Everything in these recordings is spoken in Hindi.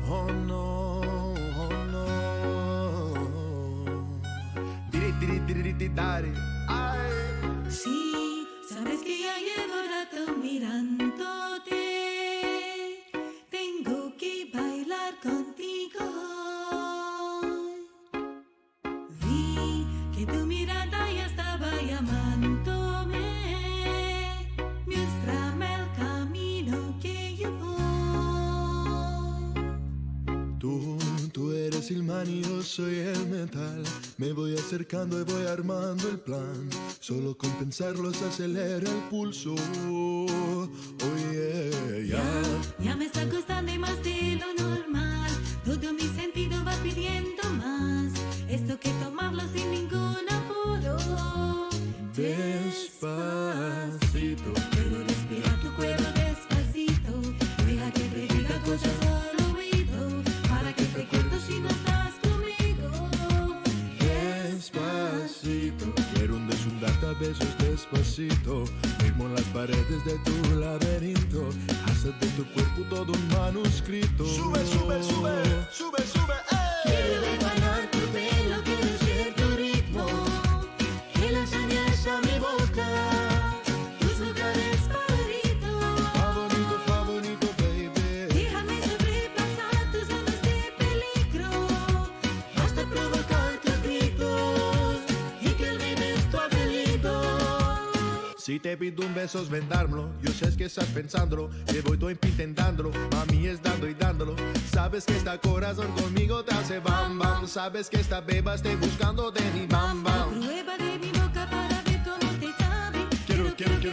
Oh no, oh no. Diri, ay. Sí, sabes que ya llevo rato mirándote. Tengo que bailar contigo. Vi que tu mirada ya estaba llamándome. Muéstrame el camino que yo voy. Tú eres el man y yo soy el metal. Me voy acercando y voy armando el plan. Solo con pensarlo se acelera el pulso. Oh yeah, Ya me está costando más de lo normal. Todo mi sentido va pidiendo más. Esto que tomarlo sin ningún apuro. Despacito. Quiero respirar tu cuerpo despacito. Deja que te diga cosas al oído. Para que te cuento si no estás conmigo. Despacito. Quiero desnudarte a besos despacito. Firmo las paredes de tu laberinto. Haces de tu cuerpo todo un manuscrito. Sube, sube, sube, sube, sube, Quiero bailar tu pelo, quiero ser tu ritmo. Que lo enseñes a mi boca. Tus lugares favoritos. Favorito, favorito, baby. Déjame sobrepasar tus zonas de peligro. Hasta provocar tus gritos. Y que olvides tu apellido. Si te pido un beso es vendármelo. Yo sé que estás pensándolo. Llevo todo intentándolo. Mami es dando y dándolo. Sabes que esta corazón conmigo te hace bam bam. Sabes que esta beba esté buscando de mi bam bam. Prueba de mi boca para ver cómo te sabe. Quiero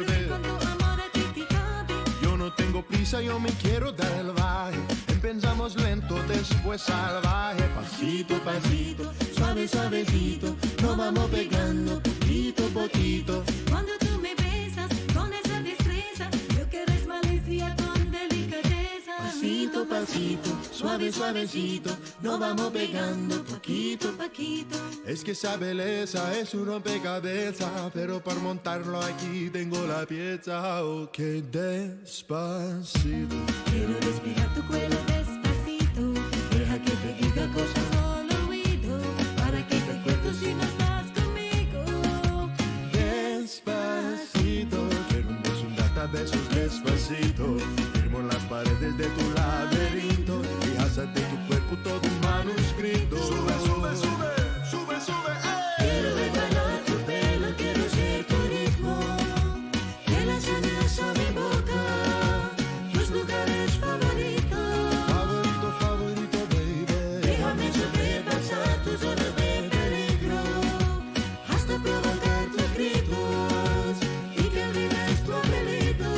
ver. Cuando amor a ti te cabe. Yo no tengo prisa, yo me quiero dar el baje. Empezamos lento, después salvaje. Pasito, pasito, Suave, suavecito. Nos vamos pegando poquito, poquito. Cuando tú me besas con esa destreza. Yo que eres malicia con delicadeza. Pasito, pasito, suave, suavecito. Nos vamos pegando poquito, poquito. es que esa belleza es un rompecabezas. Pero para montarlo aquí tengo la pieza. Ok, despacito. Quiero respirar tu cuello despacito. Deja que te diga cosas al oído. Para que te cuento si no estás conmigo. Despacito. Quiero desnudarte a besos despacito. Firmo las paredes de tu laberinto. Y haces de tu cuerpo todo un manuscrito. Sube, sube, sube, sube, sube, Quiero bailar tu pelo, quiero ser tu ritmo. Que le enseñes a mi boca tus lugares favoritos. Favorito, favorito, baby. Déjame sobrepasar tus zonas de peligro. Hasta provocar tus gritos. Y que olvides tu apellido.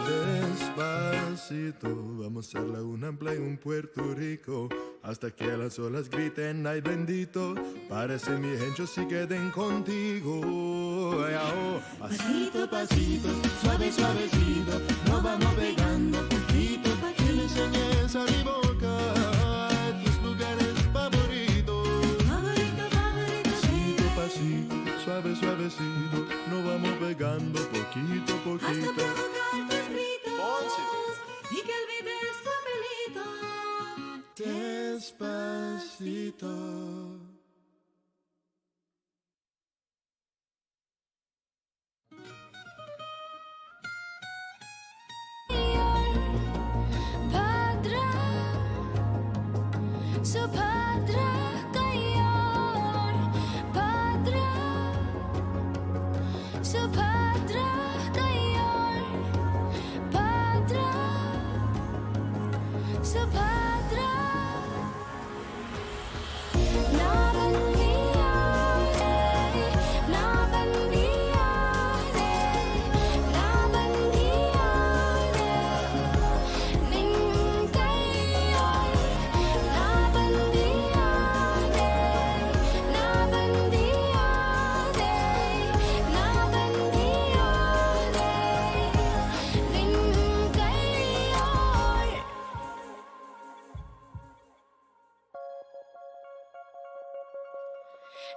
Despacito, vamos a hacer la una en play en Puerto Rico. Hasta que las olas griten, ay bendito. Parece mi gente si queden contigo. Ay, oh. Pasito, pasito, suave, suavecito. Nos vamos pegando poquito, Que le poquito. enseñes a mi boca tus lugares favoritos. Favorito, favorito, Pasito, baby. pasito, suave, suavecito. Nos vamos pegando poquito, Hasta poquito. provocar tus gritos. Once. Y que olvides tu apellido. Despacito. Bhadra, Subhadra, Kayor, Bhadra, Subhadra, Kayor, Bhadra, Subhadra, na bandiya re, na bandiya re, na bandiya re. Ning kay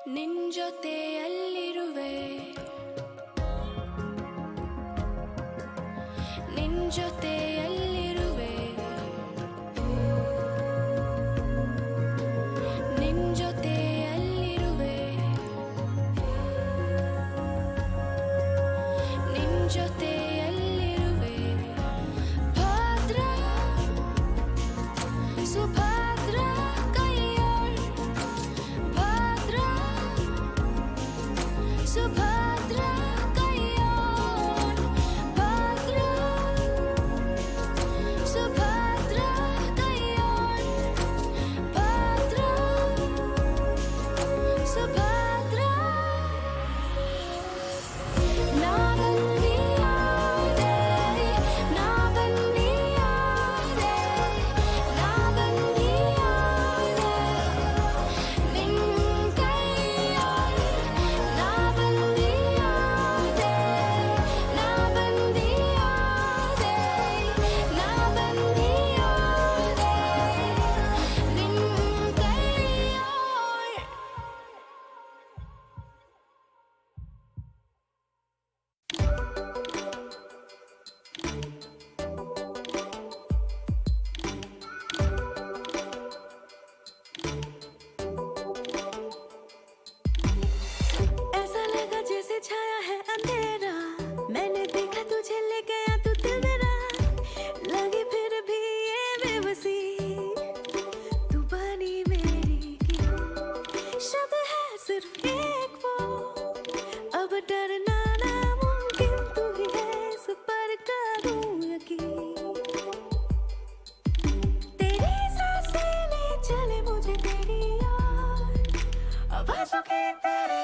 ನಿನ್ ಜೊತೆಯಲ್ಲಿರುವೆ ನಿನ್ ಜೊತೆಯಲ್ಲಿರುವೆ ನಿನ್ ಜೊತೆಯಲ್ಲಿರುವೆ ನಿನ್ ಜೊತೆಯಲ್ಲಿರುವೆ ಭದ್ರ ಸುಭದ್ರ ಕೈಯೋಳ್ ಭದ್ರ ಸುಭದ್ರ ಕೈಯೋಳ್ ಭದ್ರ ಸುಭದ್ರ ಕೈಯೋಳ್ ಭದ್ರ ಸುಭದ್ರ ನಾ ಬಂದಿಯಾದೆ ನಾ ಬಂದಿಯಾದೆ ನಾ ಬಂದಿಯಾದೆ ನಿನ್ ಕೈಯೋಳ್ ನಾ ಬಂದಿಯಾದೆ ನಾ ಬಂದಿಯಾದೆ ನಾ ಬಂದಿಯಾದೆ ನಿನ್ ಕೈಯೋಳ್ ऐसा लगा जैसे छाया है अंधेरा मैंने देखा तुझे ले गया तू दिल मेरा लगी फिर भी ये बेबसी तू बनी मेरी क्यों शब्द है सिर्फ एक वो अब डरना नामुमकिन तू ही है इस पर करूं यकीन तेरी सांसें ले चले मुझे तेरी यार आवाज़ों के तेरे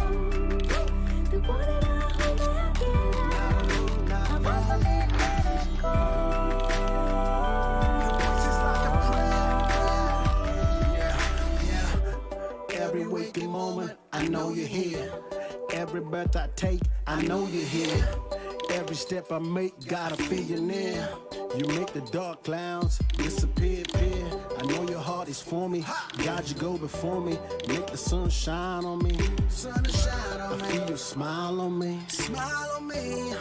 तू बोले ना हो मैं अकेला आवाज़ों के तेरे Every waking moment, I know you're here. Every breath I take, I know you're here. Every step I make, gotta feel you near. You make the dark clouds disappear, appear. I know your heart is for me. God, you go before me. Make the sun shine on me. Sun shine on me. I feel your smile on me. Smile on me.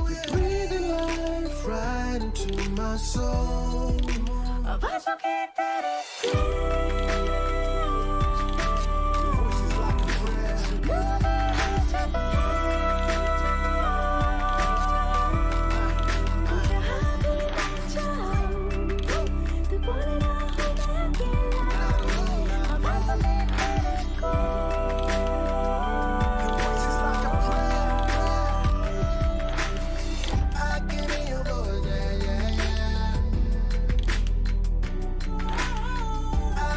You're breathing life right into my soul. आवाज़ों के तेरे तू बोले ना हो मैं अकेला आवाज़ों के तेरे I can hear your voice, yeah, yeah, yeah. I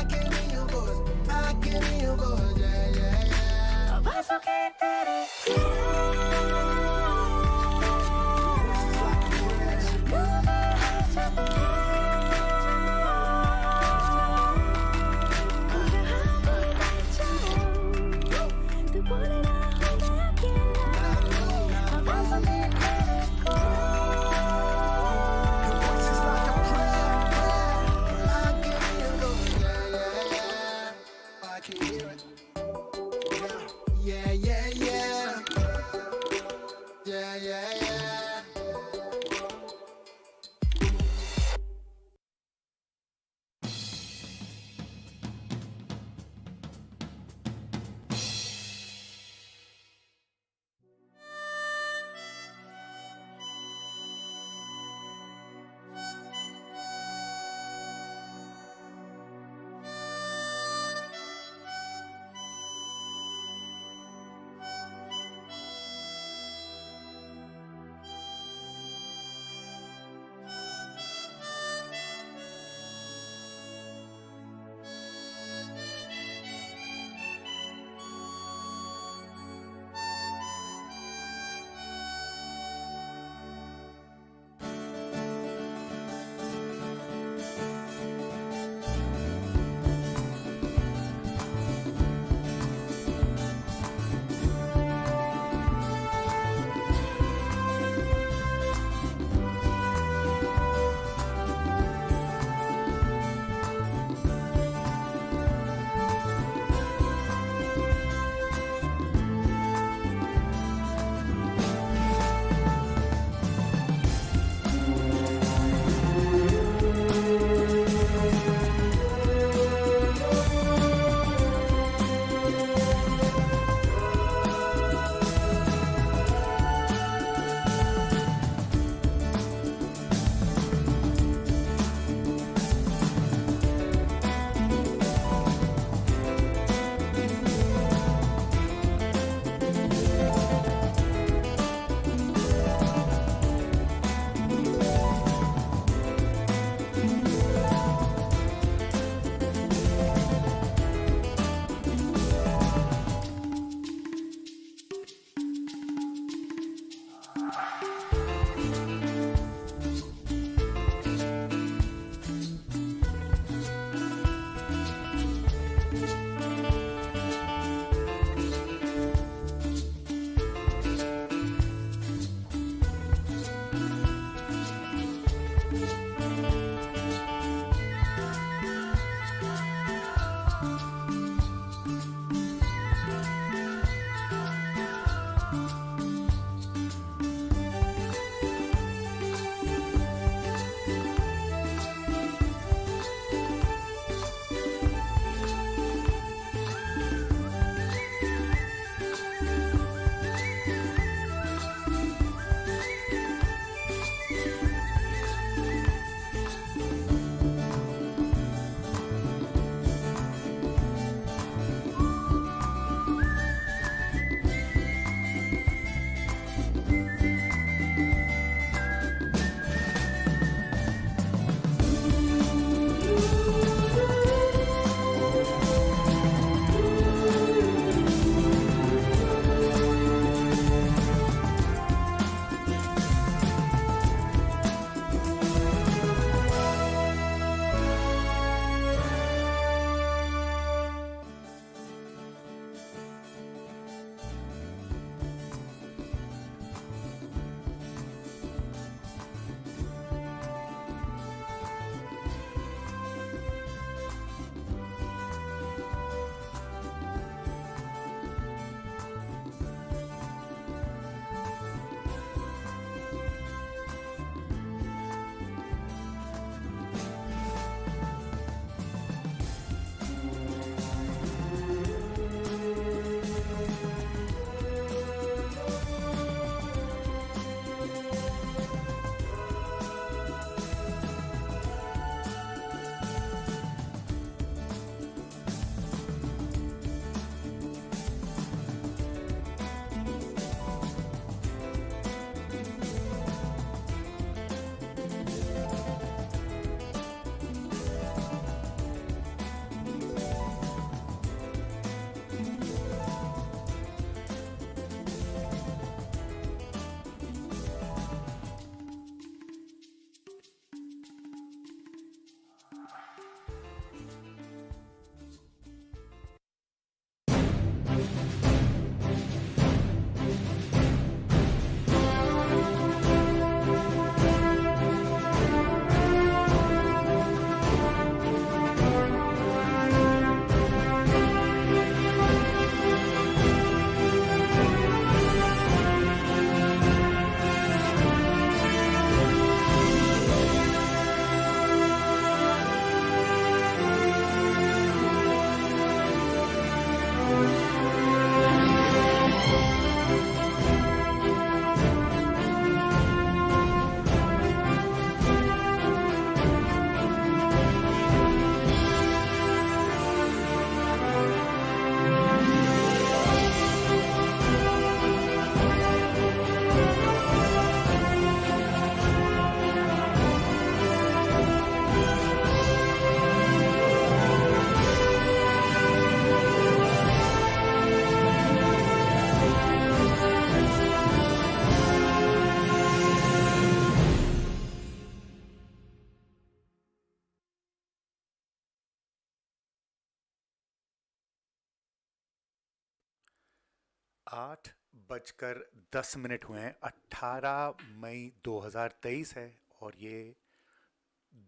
8:10 हुए हैं। 18 मई 2023 है और ये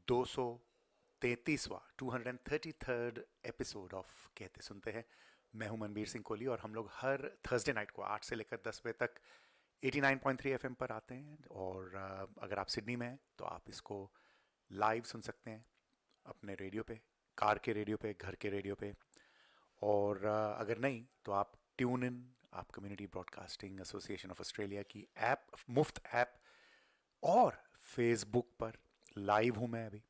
233वां 233rd एपिसोड ऑफ कहते सुनते हैं। मैं हूं मनबीर सिंह कोहली और हम लोग हर थर्सडे नाइट को 8 से लेकर 10 बजे तक 89.3 एफएम पर आते हैं। और अगर आप सिडनी में हैं तो आप इसको लाइव सुन सकते हैं अपने रेडियो पे, कार के रेडियो पे, घर के रेडियो पे। और अगर नहीं तो आप ट्यून इन, आप community broadcasting association of Australia की ऐप, मुफ्त ऐप, और फेसबुक पर लाइव हूँ मैं अभी,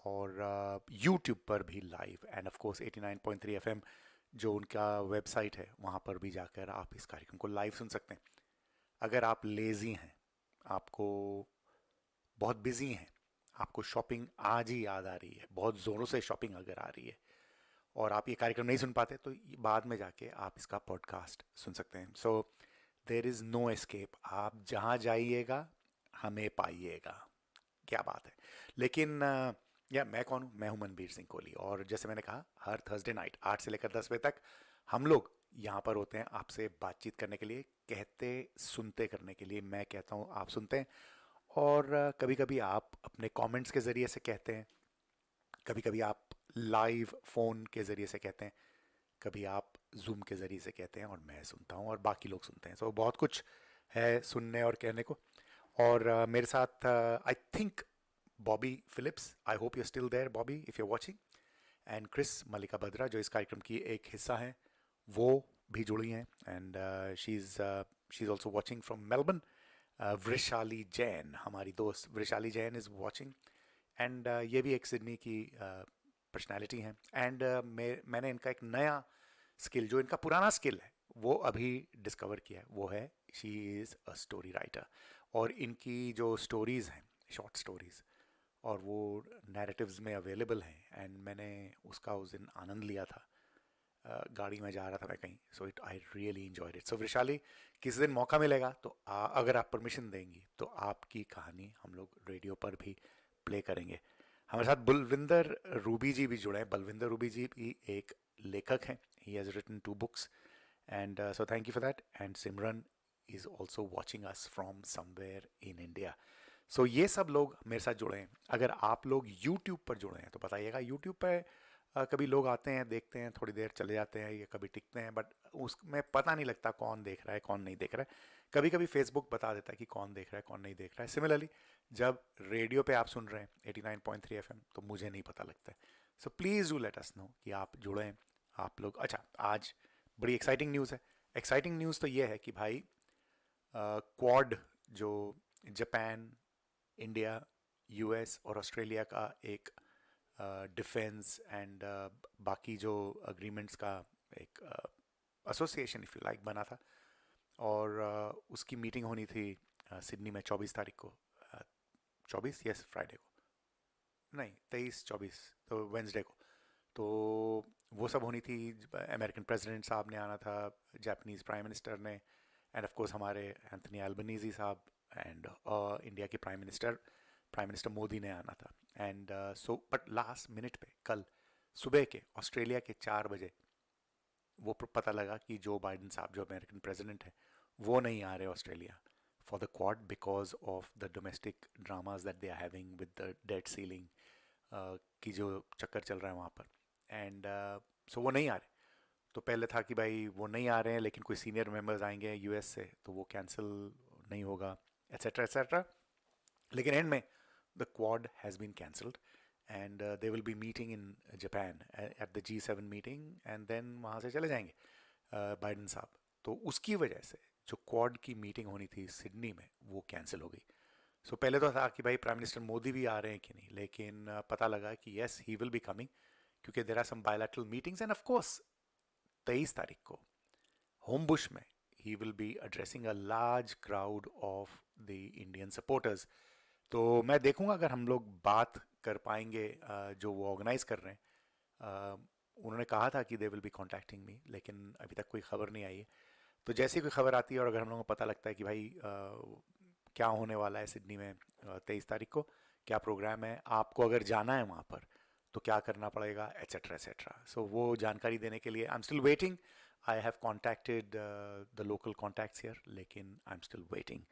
और यूट्यूब पर भी live, and of course 89.3 FM जो उनका वेबसाइट है वहाँ पर भी जाकर आप इस कार्यक्रम को लाइव सुन सकते हैं। अगर आप लेज़ी हैं, आपको बहुत बिजी हैं, आपको शॉपिंग आज ही याद आ रही है, बहुत ज़ोरों से शॉपिंग अगर आ रही है और आप ये कार्यक्रम नहीं सुन पाते तो बाद में जाके आप इसका पॉडकास्ट सुन सकते हैं। So there is no escape, आप जहाँ जाइएगा हमें पाइएगा। क्या बात है। लेकिन या मैं कौन हूँ? मैं हूँ मनबीर सिंह कोहली, और जैसे मैंने कहा हर थर्सडे नाइट 8 से लेकर 10 बजे तक हम लोग यहाँ पर होते हैं आपसे बातचीत करने के लिए, कहते सुनते करने के लिए। मैं कहता हूँ, आप सुनते हैं, और कभी कभी आप अपने कमेंट्स के ज़रिए से कहते हैं, कभी कभी आप लाइव फ़ोन के ज़रिए से कहते हैं, कभी आप जूम के ज़रिए से कहते हैं और मैं सुनता हूँ और बाकी लोग सुनते हैं। सो बहुत कुछ है सुनने और कहने को। और मेरे साथ I think Bobby Phillips, I hope you still there Bobby if you watching, and Chris Mallika Badra जो इस कार्यक्रम की एक हिस्सा हैं, वो भी जुड़ी हैं, and she is also watching from Melbourne. Vrushali Jain, हमारी दोस्त Vrushali Jain is watching, and ये भी एक सिडनी की पर्सनैलिटी हैं। एंड मैंने इनका एक नया स्किल, जो इनका पुराना स्किल है, वो अभी डिस्कवर किया है। वो है she is a story writer, और इनकी जो स्टोरीज़ हैं, शॉर्ट स्टोरीज़, और वो नैरेटिव्स में अवेलेबल हैं, एंड मैंने उसका उस दिन आनंद लिया था। गाड़ी में जा रहा था मैं कहीं, so it I really enjoyed it. So Vrishali, किसी दिन मौका मिलेगा तो अगर आप परमिशन देंगी तो आपकी कहानी हम लोग रेडियो पर भी प्ले करेंगे। हमारे साथ बलविंदर रूबी जी भी जुड़े हैं। बलविंदर रूबी जी भी एक लेखक हैं, he has written 2 books, and so thank you for that. And Simran is also watching us from somewhere in India. So ये सब लोग मेरे साथ जुड़े हैं। अगर आप लोग यूट्यूब पर जुड़े हैं तो बताइएगा। यूट्यूब पर कभी लोग आते हैं, देखते हैं, थोड़ी देर चले जाते हैं, या कभी टिकते हैं, बट उसमें पता नहीं लगता कौन देख रहा है कौन नहीं देख रहा है। कभी कभी फेसबुक बता देता है कि कौन देख रहा है कौन नहीं देख रहा है। सिमिलरली जब रेडियो पे आप सुन रहे हैं 89.3 एफएम, तो मुझे नहीं पता लगता है। सो please do let us know कि आप जुड़े हैं आप लोग। अच्छा, आज बड़ी एक्साइटिंग न्यूज़ है। एक्साइटिंग न्यूज़ तो ये है कि भाई क्वाड, जो जापान, इंडिया, यूएस और ऑस्ट्रेलिया का एक डिफेंस एंड बाकी जो अग्रीमेंट्स का एक एसोसिएशन इफ़ यू लाइक बना था, और उसकी मीटिंग होनी थी सिडनी में 24 तारीख को। 24, यस, फ्राइडे को, नहीं 23, 24, तो वेंसडे को। तो वो सब होनी थी। अमेरिकन प्रेसिडेंट साहब ने आना था, जापानीज़ प्राइम मिनिस्टर ने, एंड ऑफ कोर्स हमारे एंथनी एल्बनीज़ी साहब, एंड इंडिया के प्राइम मिनिस्टर मोदी ने आना था। And so but last minute पे कल सुबह के ऑस्ट्रेलिया के 4 बजे वो पता लगा कि जो बाइडन साहब, जो अमेरिकन प्रेसिडेंट है, वो नहीं आ रहे Australia for the Quad because of the domestic dramas that they are having with the debt ceiling की जो चक्कर चल रहा है वहाँ पर। एंड सो वो नहीं आ रहे। तो पहले था कि भाई वो नहीं आ रहे हैं, लेकिन कोई सीनियर मेंबर्स आएंगे यूएस से तो वो कैंसिल नहीं होगा, एट्सेट्रा एट्सेट्रा। लेकिन एंड में the quad has been cancelled, and they will be meeting in Japan at the G7 meeting, and then वहाँ से चले जाएंगे बाइडन साहब। तो उसकी वजह से जो क्वाड की मीटिंग होनी थी सिडनी में, वो कैंसिल हो गई। सो पहले तो था कि भाई प्राइम मिनिस्टर मोदी भी आ रहे हैं कि नहीं, लेकिन पता लगा कि yes, he will be coming, क्योंकि there are some bilateral meetings, and of course 23 तारीख को होमबुश में he will be addressing a large crowd of the Indian supporters. तो मैं देखूंगा अगर हम लोग बात कर पाएंगे जो वो ऑर्गेनाइज कर रहे हैं। उन्होंने कहा था कि दे विल बी कॉन्टैक्टिंग मी, लेकिन अभी तक कोई खबर नहीं आई है। तो जैसे ही कोई खबर आती है और अगर हम लोगों को पता लगता है कि भाई क्या होने वाला है सिडनी में 23 तारीख को, क्या प्रोग्राम है, आपको अगर जाना है वहाँ पर तो क्या करना पड़ेगा, एट्सेट्रा एट्सेट्रा। सो वो जानकारी देने के लिए आई am still waiting, I have contacted the local contacts here, लेकिन I'm still waiting.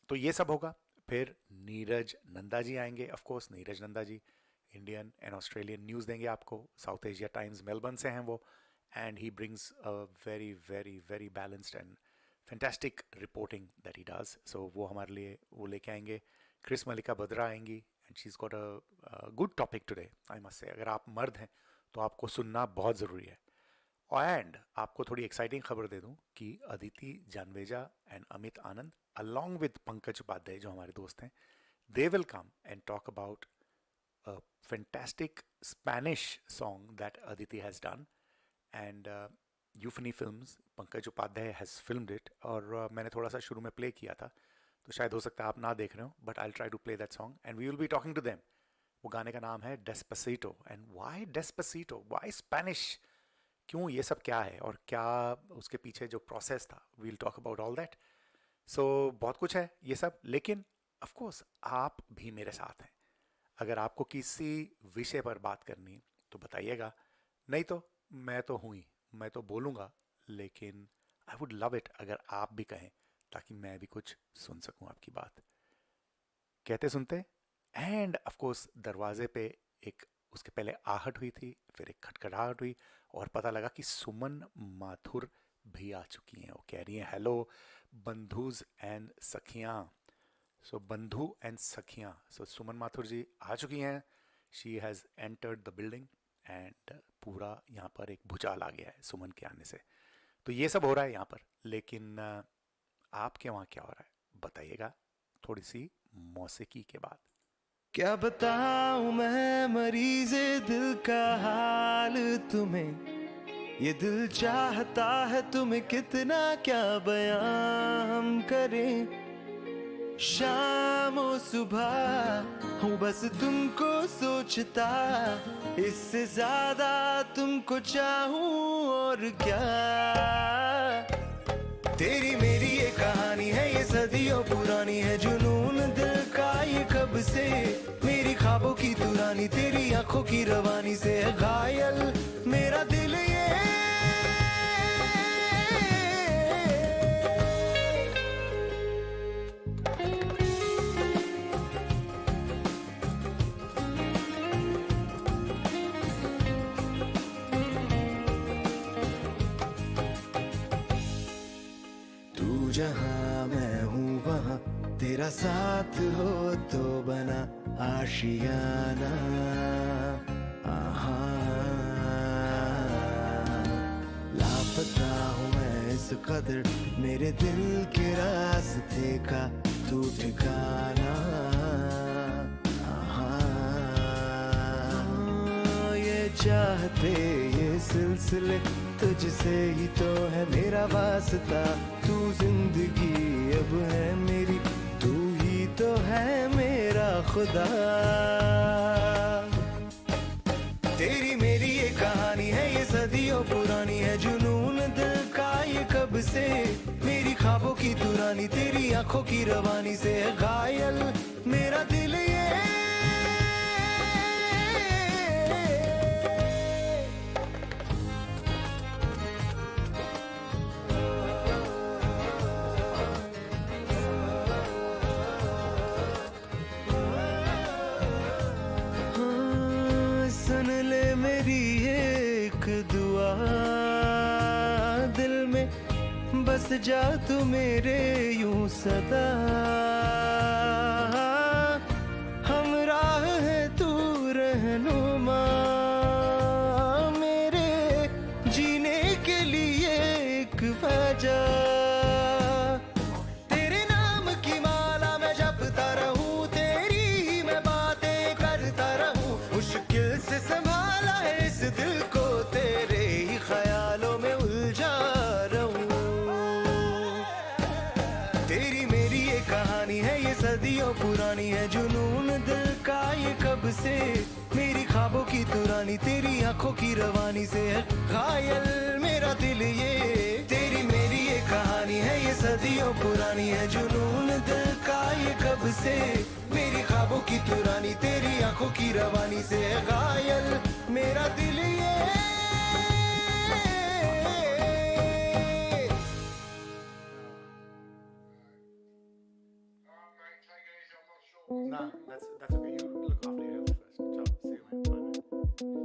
तो ये सब होगा. फिर नीरज नंदा जी आएंगे. Of course Neeraj Nanda ji Indian and Australian news देंगे आपको. साउथ एशिया टाइम्स मेलबर्न से हैं वो. And he brings a very very very balanced and fantastic reporting that he does. So वो हमारे लिए वो लेके आएंगे. क्रिस मलिका बद्रा आएंगी and she is got a good topic today, I must say. अगर आप मर्द हैं तो आपको सुनना बहुत ज़रूरी है. एंड आपको थोड़ी एक्साइटिंग खबर दे दूं कि Aditi Janveja and Amit Anand along with Pankaj Upadhyay जो हमारे दोस्त हैं, they will come and talk about a fantastic Spanish song that Aditi has done. And Euphony Films, Pankaj Upadhyay has filmed it. और मैंने थोड़ा सा शुरू में प्ले किया था, तो शायद हो सकता है आप ना देख रहे हो, but I'll try to play that song and we will be talking to them. वो गाने का नाम है Despacito. And why Despacito? Why Spanish? क्यों ये सब क्या है और क्या उसके पीछे जो प्रोसेस था, we'll talk about all that. सो बहुत कुछ है ये सब, लेकिन ऑफ कोर्स आप भी मेरे साथ हैं. अगर आपको किसी विषय पर बात करनी तो बताइएगा, नहीं तो मैं तो हूँ ही, मैं तो बोलूँगा, लेकिन आई वुड लव इट अगर आप भी कहें, ताकि मैं भी कुछ सुन सकूँ आपकी बात. कहते सुनते. एंड ऑफ कोर्स दरवाजे पे एक उसके पहले आहट हुई थी, फिर एक खटखटाहट हुई और पता लगा कि सुमन माथुर भी आ चुकी हैं. वो कह रही हैं हेलो बंधुज एंड सखियाँ. सो बंधु एंड सखियाँ. सो सुमन माथुर जी आ चुकी हैं. She has entered the building and पूरा यहाँ पर एक भूचाल आ गया है सुमन के आने से. तो ये सब हो रहा है यहाँ पर, लेकिन आपके वहाँ क्या हो रहा है बताइएगा थोड़ी सी मौसीकी के बाद. क्या बताऊं मैं मरीज़े दिल का हाल तुम्हें, ये दिल चाहता है तुम्हें कितना, क्या बयां हम करें. शाम और सुबह हूँ बस तुमको सोचता, इससे ज्यादा तुमको चाहूं और क्या. तेरी मेरी ये कहानी है, ये सदियों पुरानी है. जुनून दिल का ये कब से, मेरी ख्वाबों की तुरानी, तेरी आंखों की रवानी से है घायल मेरा दिल. ये तू जहां मैं हूँ वहां, तेरा साथ हो तो बना आशियाना. लापता हूँ मैं इस कदर, मेरे दिल के रास्ते का तू ठिकाना. ये चाहते ये सिलसिले तुझसे ही तो है मेरा वास्ता. तू जिंदगी अब है मेरी, तू ही तो है मेरा खुदा. तेरी मेरी ये कहानी है, ये सदियों पुरानी है. जुनून दिल का ये कब से, मेरी ख्वाबों की तुरानी, तेरी आंखों की रवानी से है घायल मेरा दिल. ये सुन ले मेरी एक दुआ, दिल में बस जा तू मेरे यूं सदा. हमराह है तू रहनुमा, मेरे जीने के लिए एक वजह. तेरे नाम की माला मैं जपता रहूं, तेरी ही मैं बातें करता रहूं. मुश्किल से संभाला है इस दिल को, तेरे ही ख्यालों में उलझा रहूं. तेरी मेरी ये कहानी है, ये सदियों पुरानी है. जुनून दिल का ये कब से, मेरी ख्वाबों की तुरानी, तेरी आंखों की रवानी से है घायल मेरा दिल. ये तेरी मेरी ये कहानी है, ये सदियों पुरानी है. जुनून दिल का ये कब से, मेरी ख्वाबों की तुरानी, तेरी आंखों की रवानी से है घायल मेरा दिल. ये Nah, that's okay. You look after your health first. Ciao. See you, man. Bye.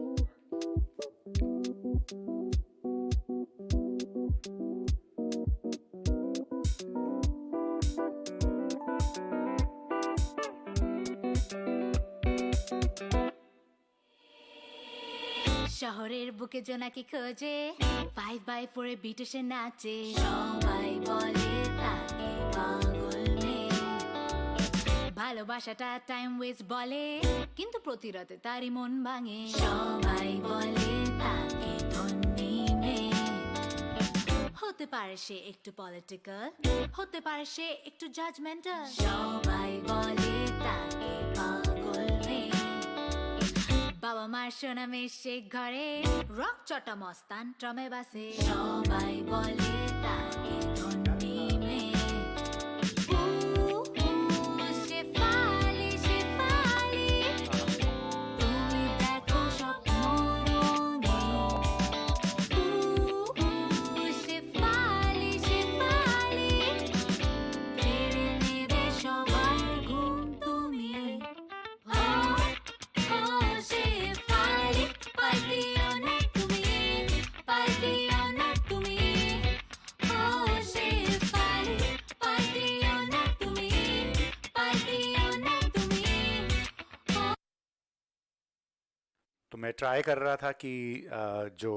শহরের বুকে জোনাকি খোঁজে 5x4 এ বিটে সে নাচে সবাই বলে তাকে পাগল মেয়ে ভালোবাসাটা টাইম ওয়েস্ট বলে কিন্তু প্রতি রাতে তারই মন ভাঙে সবাই বলে তাকে ধন্যী মেয়ে হতে পারে সে একটু পলিটিক্যাল হতে পারে সে একটু জাজমেন্টাল সবাই বলে তাকে পাগল মেয়ে বাবা মার সোনা মেশে ঘরে রক চটা মস্তান ট্রমে বাসে সবাই বলে তাকে ধন্যী মেয়ে শেফালি শেফালি তুমি দেখো স্বপ্ন রঙে শেফালি শেফালি কেড়ে নেবে সবার ঘুম তুমি শেফালি পাল্টিও না তুমি পাল্টিও না তুমি ও শেফালি পাল্টিও না তুমি পাল্টিও না তুমি तो मैं ट्राई कर रहा था कि जो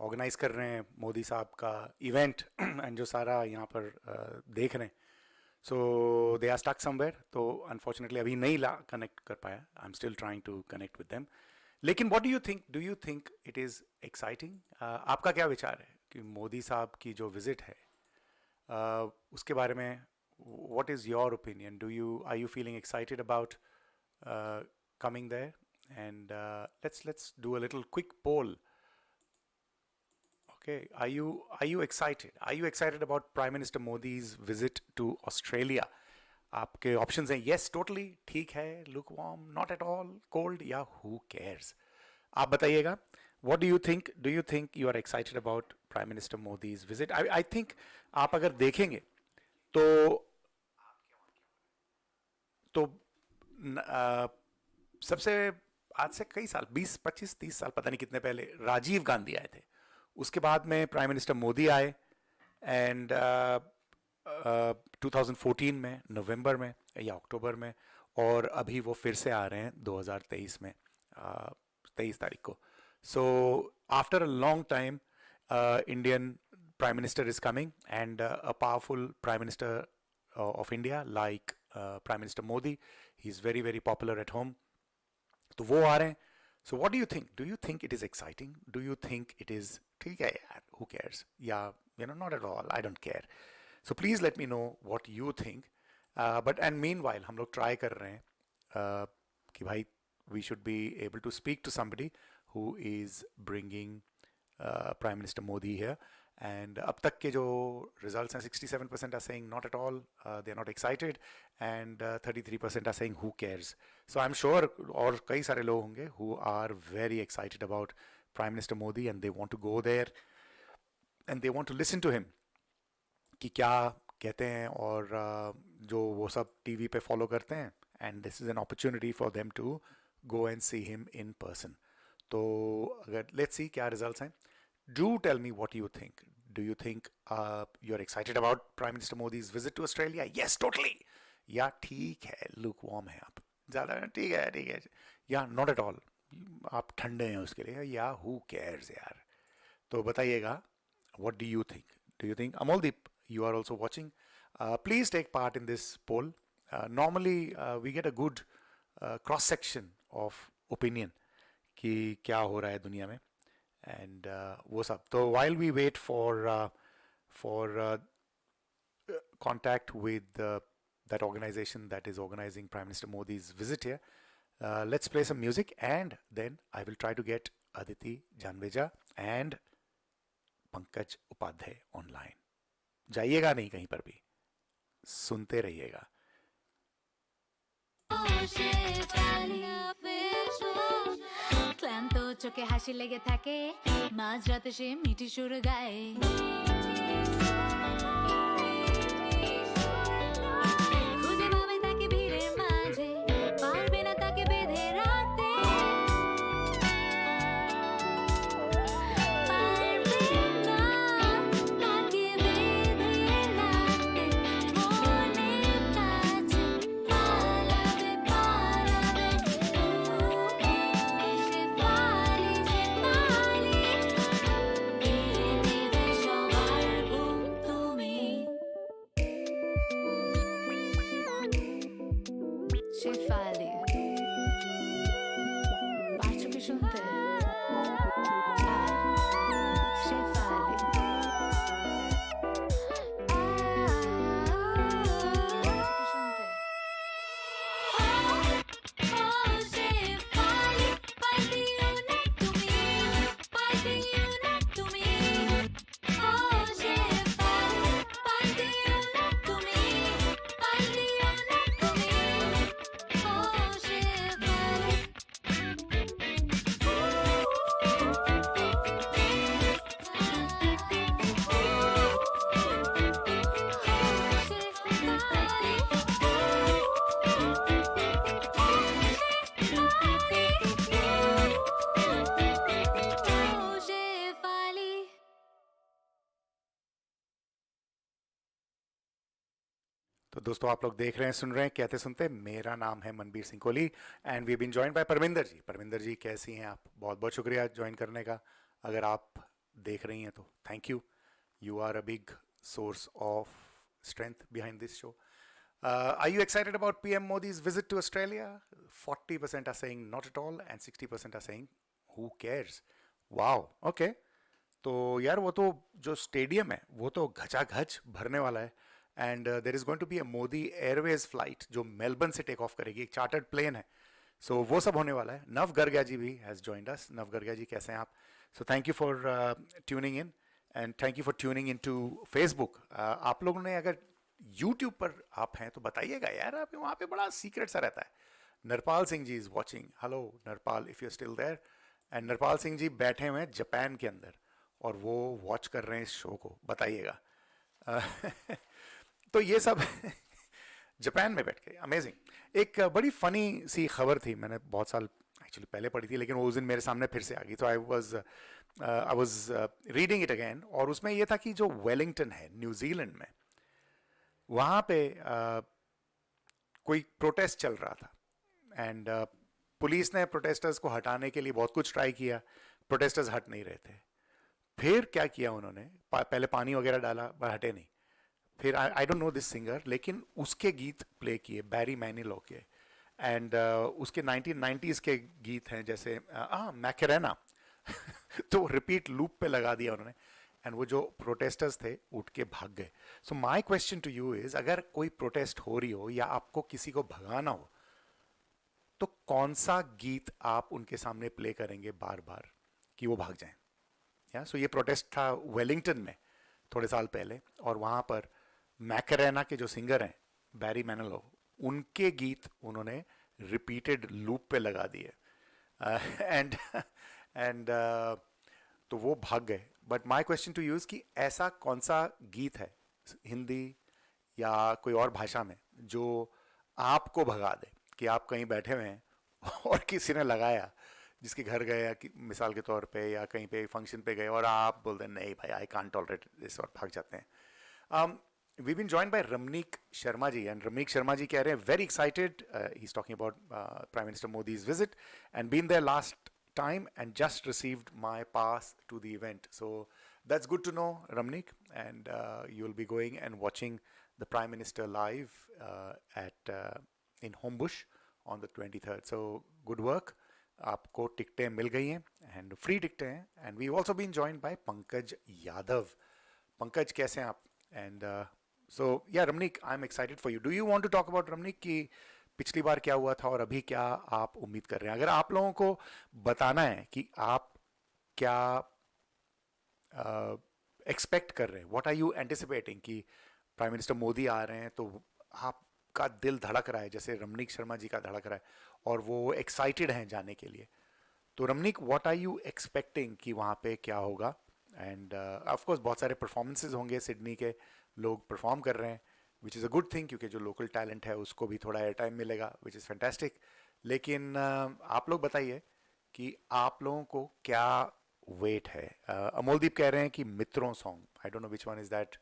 ऑर्गेनाइज कर रहे हैं मोदी साहब का इवेंट एंड जो सारा यहाँ पर देख रहे हैं so they are stuck somewhere तो अनफॉर्चुनेटली अभी नहीं कनेक्ट कर पाया I am still trying to connect with them लेकिन what do you think it is exciting आपका क्या विचार है कि मोदी साहब की जो विज़िट है उसके बारे में what is your opinion are you feeling excited about coming there and let's do a little quick poll. Okay, are you excited about Prime Minister Modi's visit to Australia? आपके ऑप्शंस हैं yes totally ठीक है lukewarm not at all cold या who cares. आप बताइएगा what do you think you are excited about Prime Minister Modi's visit? I think आप अगर देखेंगे तो सबसे आज से कई साल 20 25 30 साल पता नहीं कितने पहले राजीव गांधी आए थे उसके बाद में प्राइम मिनिस्टर मोदी आए एंड 2014 में नवंबर में या अक्टूबर में और अभी वो फिर से आ रहे हैं 2023 में 23 तारीख को so after a long time Indian prime minister is coming and a powerful prime minister of India like prime minister Modi he is very very popular at home तो वो आ रहे हैं सो what do you think it is exciting do you think it is ठीक है यार हु केयर्स या not at all I don't care so please let me know what you think but and meanwhile हम लोग ट्राई कर रहे हैं कि भाई we should be able to speak to somebody who is bringing prime minister Modi here and अब तक के जो रिजल्ट्स हैं 67% are saying not at all they are not excited and 33% are saying who cares so I am sure और कई सारे लोग होंगे who are very excited about prime minister Modi and they want to go there and they want to listen to him कि क्या कहते हैं और जो वो सब टीवी पे फॉलो करते हैं and this is an opportunity for them to go and see him in person तो अगर लेट्स सी क्या रिजल्ट्स हैं Do tell me what you think. Do you think you're excited about Prime Minister Modi's visit to Australia? Yes, totally. या ठीक है, lukewarm है आप. ज़्यादा ठीक है. या not at all. आप ठंडे हैं उसके लिए. या who cares यार. तो बताइएगा. What do you think? Do you think Amaldeep, you are also watching? Please take part in this poll. Normally we get a good cross section of opinion कि क्या हो रहा है दुनिया में. And वो सब तो while we wait for contact with that organization that is organizing Prime Minister Modi's visit here, let's play some music and then I will try to get Aditi Janveja and Pankaj Upadhyay online. जाइएगा नहीं कहीं पर भी, सुनते रहिएगा. ক্লান্ত চোখে হাসি লেগে থাকে মাঝরাতে সে মিঠি সুর গায় খুঁজে পাবে তাকে ভিড়ের মাঝে दोस्तों आप लोग देख रहे हैं, सुन रहे हैं कहते सुनते। मेरा नाम है Manbir Singh Kohli and we been joined by Paraminder ji. Paraminder ji कैसी हैं आप? बहुत बहुत शुक्रिया ज्वाइन करने का। अगर आप देख रही हैं तो thank you, you are a big source of strength behind this show. Are you excited about PM Modi's visit to Australia? 40% are saying not at all and 60% are saying who cares. Wow, okay. तो यार वो तो जो स्टेडियम है वो तो घचाघच भरने वाला है and there is going to be a Modi airways flight जो मेलबर्न से टेक ऑफ करेगी, एक चार्टर्ड प्लेन है। सो वो सब होने वाला है। नव गर्गा जी भी हैज़ जॉइंड अस। नव गर्गा जी कैसे हैं आप? So thank you for tuning in and thank you for tuning in to Facebook. आप लोगों ने अगर यूट्यूब पर आप हैं तो बताइएगा यार, आप वहाँ पे बड़ा सीक्रेट सा रहता है। Narpal Singh ji is watching. Hello Narpal, if you still there. And Narpal Singh ji बैठे हुए हैं जापान के अंदर और वो वॉच कर रहे हैं इस शो को, बताइएगा। तो ये सब जापान में बैठ के अमेजिंग। एक बड़ी फ़नी सी खबर थी, मैंने बहुत साल एक्चुअली पहले पढ़ी थी लेकिन वो उस दिन मेरे सामने फिर से आ गई, तो I was reading it again. और उसमें ये था कि जो वेलिंगटन है न्यूजीलैंड में, वहाँ पे कोई प्रोटेस्ट चल रहा था एंड पुलिस ने प्रोटेस्टर्स को हटाने के लिए बहुत कुछ ट्राई किया, प्रोटेस्टर्स हट नहीं रहे थे। फिर क्या किया उन्होंने, पहले पानी वगैरह डाला पर हटे नहीं। फिर आई डोंट नो दिस सिंगर, लेकिन उसके गीत प्ले किए, बैरी मैनिलो के, एंड उसके 1990s के गीत हैं जैसे मैकेरेना तो रिपीट लूप पे लगा दिया उन्होंने एंड वो जो प्रोटेस्टर्स थे उठ के भाग गए। So my question to you is, अगर कोई प्रोटेस्ट हो रही हो या आपको किसी को भगाना हो तो कौन सा गीत आप उनके सामने प्ले करेंगे बार बार कि वो भाग जाएं? या सो ये प्रोटेस्ट था वेलिंगटन में थोड़े साल पहले और वहाँ पर मैकेरेना के जो सिंगर हैं बैरी मैनिलो, उनके गीत उन्होंने रिपीटेड लूप पे लगा दिए एंड तो वो भाग गए। But my question to you is कि ऐसा कौन सा गीत है हिंदी या कोई और भाषा में जो आपको भगा दे, कि आप कहीं बैठे हुए हैं और किसी ने लगाया, जिसके घर गए या मिसाल के तौर पे या कहीं पे फंक्शन पे गए और आप बोलते हैं नहीं भाई आई कांट टॉलरेट दिस और भाग जाते हैं। We've been joined by Ramneek Sharma ji, and Ramneek Sharma ji कह रहे हैं very excited. He's talking about Prime Minister Modi's visit and been there last time and just received my pass to the event. So that's good to know, Ramneek, and you'll be going and watching the Prime Minister live at in Homebush on the 23rd. So good work. आपको टिकटें मिल गई हैं एंड फ्री टिकटें हैं and we also been joined by Pankaj Yadav. Pankaj कैसे हैं आप? And so yeah Ramneek, I am excited for you. Do you want to talk about Ramneek कि पिछली बार क्या हुआ था और अभी क्या आप उम्मीद कर रहे हैं? अगर आप लोगों को बताना है कि आप क्या एक्सपेक्ट कर रहे हैं, व्हाट आर यू एंटिसिपेटिंग, कि प्राइम मिनिस्टर मोदी आ रहे हैं तो आपका दिल धड़क रहा है जैसे रमनीक शर्मा जी का धड़क रहा है और वो एक्साइटेड हैं जाने के लिए, तो Ramneek what are you expecting कि वहाँ पे क्या होगा? एंड ऑफ कोर्स बहुत सारे परफॉर्मेंसेज होंगे, सिडनी के लोग परफॉर्म कर रहे हैं which is a good thing, क्योंकि जो लोकल टैलेंट है उसको भी थोड़ा एयर टाइम मिलेगा विच इज़ फैंटास्टिक। लेकिन आप लोग बताइए कि आप लोगों को क्या वेट है? अमोलदीप कह रहे हैं कि मित्रों song, I don't know which one is that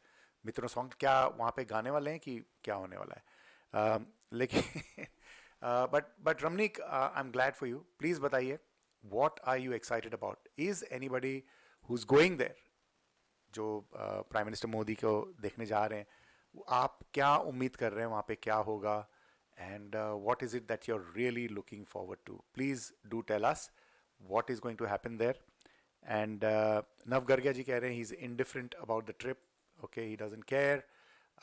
मित्रों सॉन्ग, क्या वहाँ पे गाने वाले हैं कि क्या होने वाला है? लेकिन but Ramneek, I am glad for you. Please बताइए what are you excited about? Is anybody who is going there, जो प्राइम मिनिस्टर मोदी को देखने जा रहे हैं, आप क्या उम्मीद कर रहे हैं वहाँ पे क्या होगा? And what is it that you are really looking forward to? Please do tell us what is going to happen there. And now Gargia ji कह रहे हैं he is indifferent about the trip, okay, he doesn't care.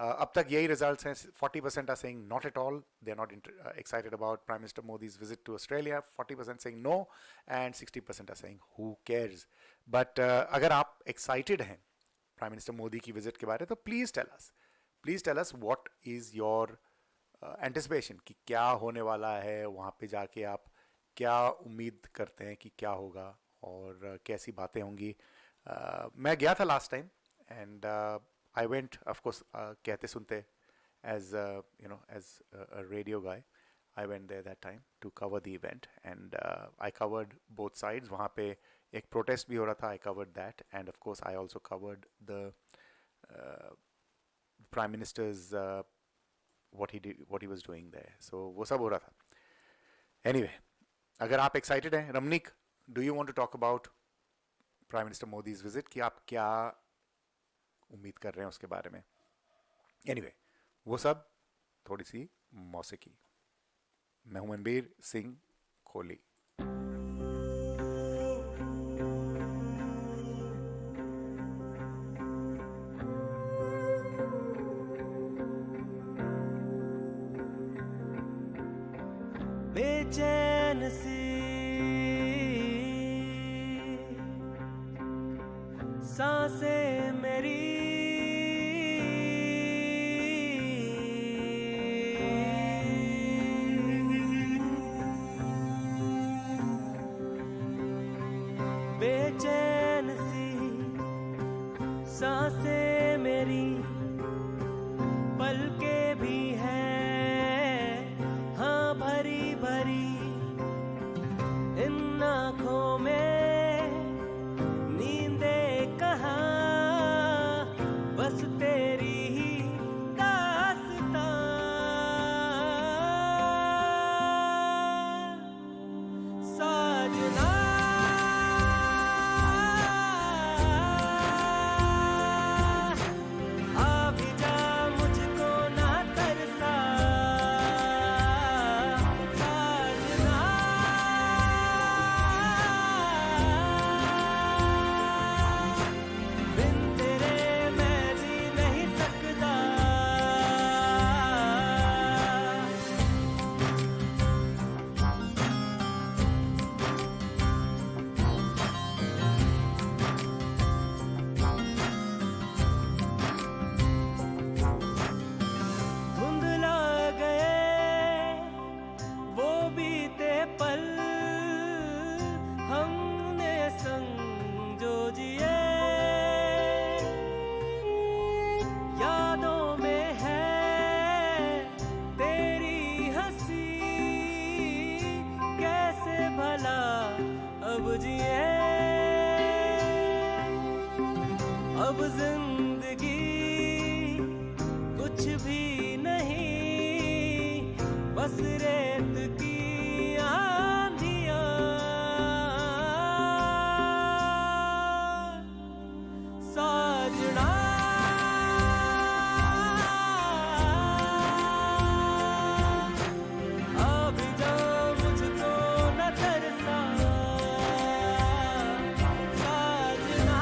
अब तक यही रिजल्ट्स हैं, 40% are saying not at all, they are not excited about prime minister Modi's visit to Australia, 40% saying no and 60% are saying who cares. But अगर आप एक्साइटेड हैं प्राइम मिनिस्टर मोदी की विजिट के बारे, तो please tell us what is your anticipation, कि क्या होने वाला है वहाँ पे जाके, आप क्या उम्मीद करते हैं कि क्या होगा और कैसी बातें होंगी? मैं गया था last time and I went, of course, Kehte Sunte as a radio guy. I went there that time to cover the event, and I covered both sides. वहाँ पे एक protest भी हो रहा था, I covered that, and of course, I also covered the Prime Minister's what he was doing there. So वो सब हो रहा था. Anyway, अगर आप excited हैं, Ramnik, do you want to talk about Prime Minister Modi's visit? कि आप क्या उम्मीद कर रहे हैं उसके बारे में? Anyway, वो सब थोड़ी सी मौसीकी. मैं हूं मनबीर सिंह कोहली. बेचैन सी सांसें मेरी बेचैन सी सांसें मेरी पलकें भी हैं हाँ भरी भरी इन आँखों में नींदे कहाँ बस तेरी ही दास्तां साजना आ भी जा मुझको ना तरसा साजना बिन तेरे मैं जी नहीं सकता धुंधला गए वो बीते पल हमने संग जो जिए यादों में है तेरी हंसी कैसे भला अब जिए अब जिंदगी कुछ भी नहीं बस रेत की आंधियां साजना अब जा मुझको न तरसा साजना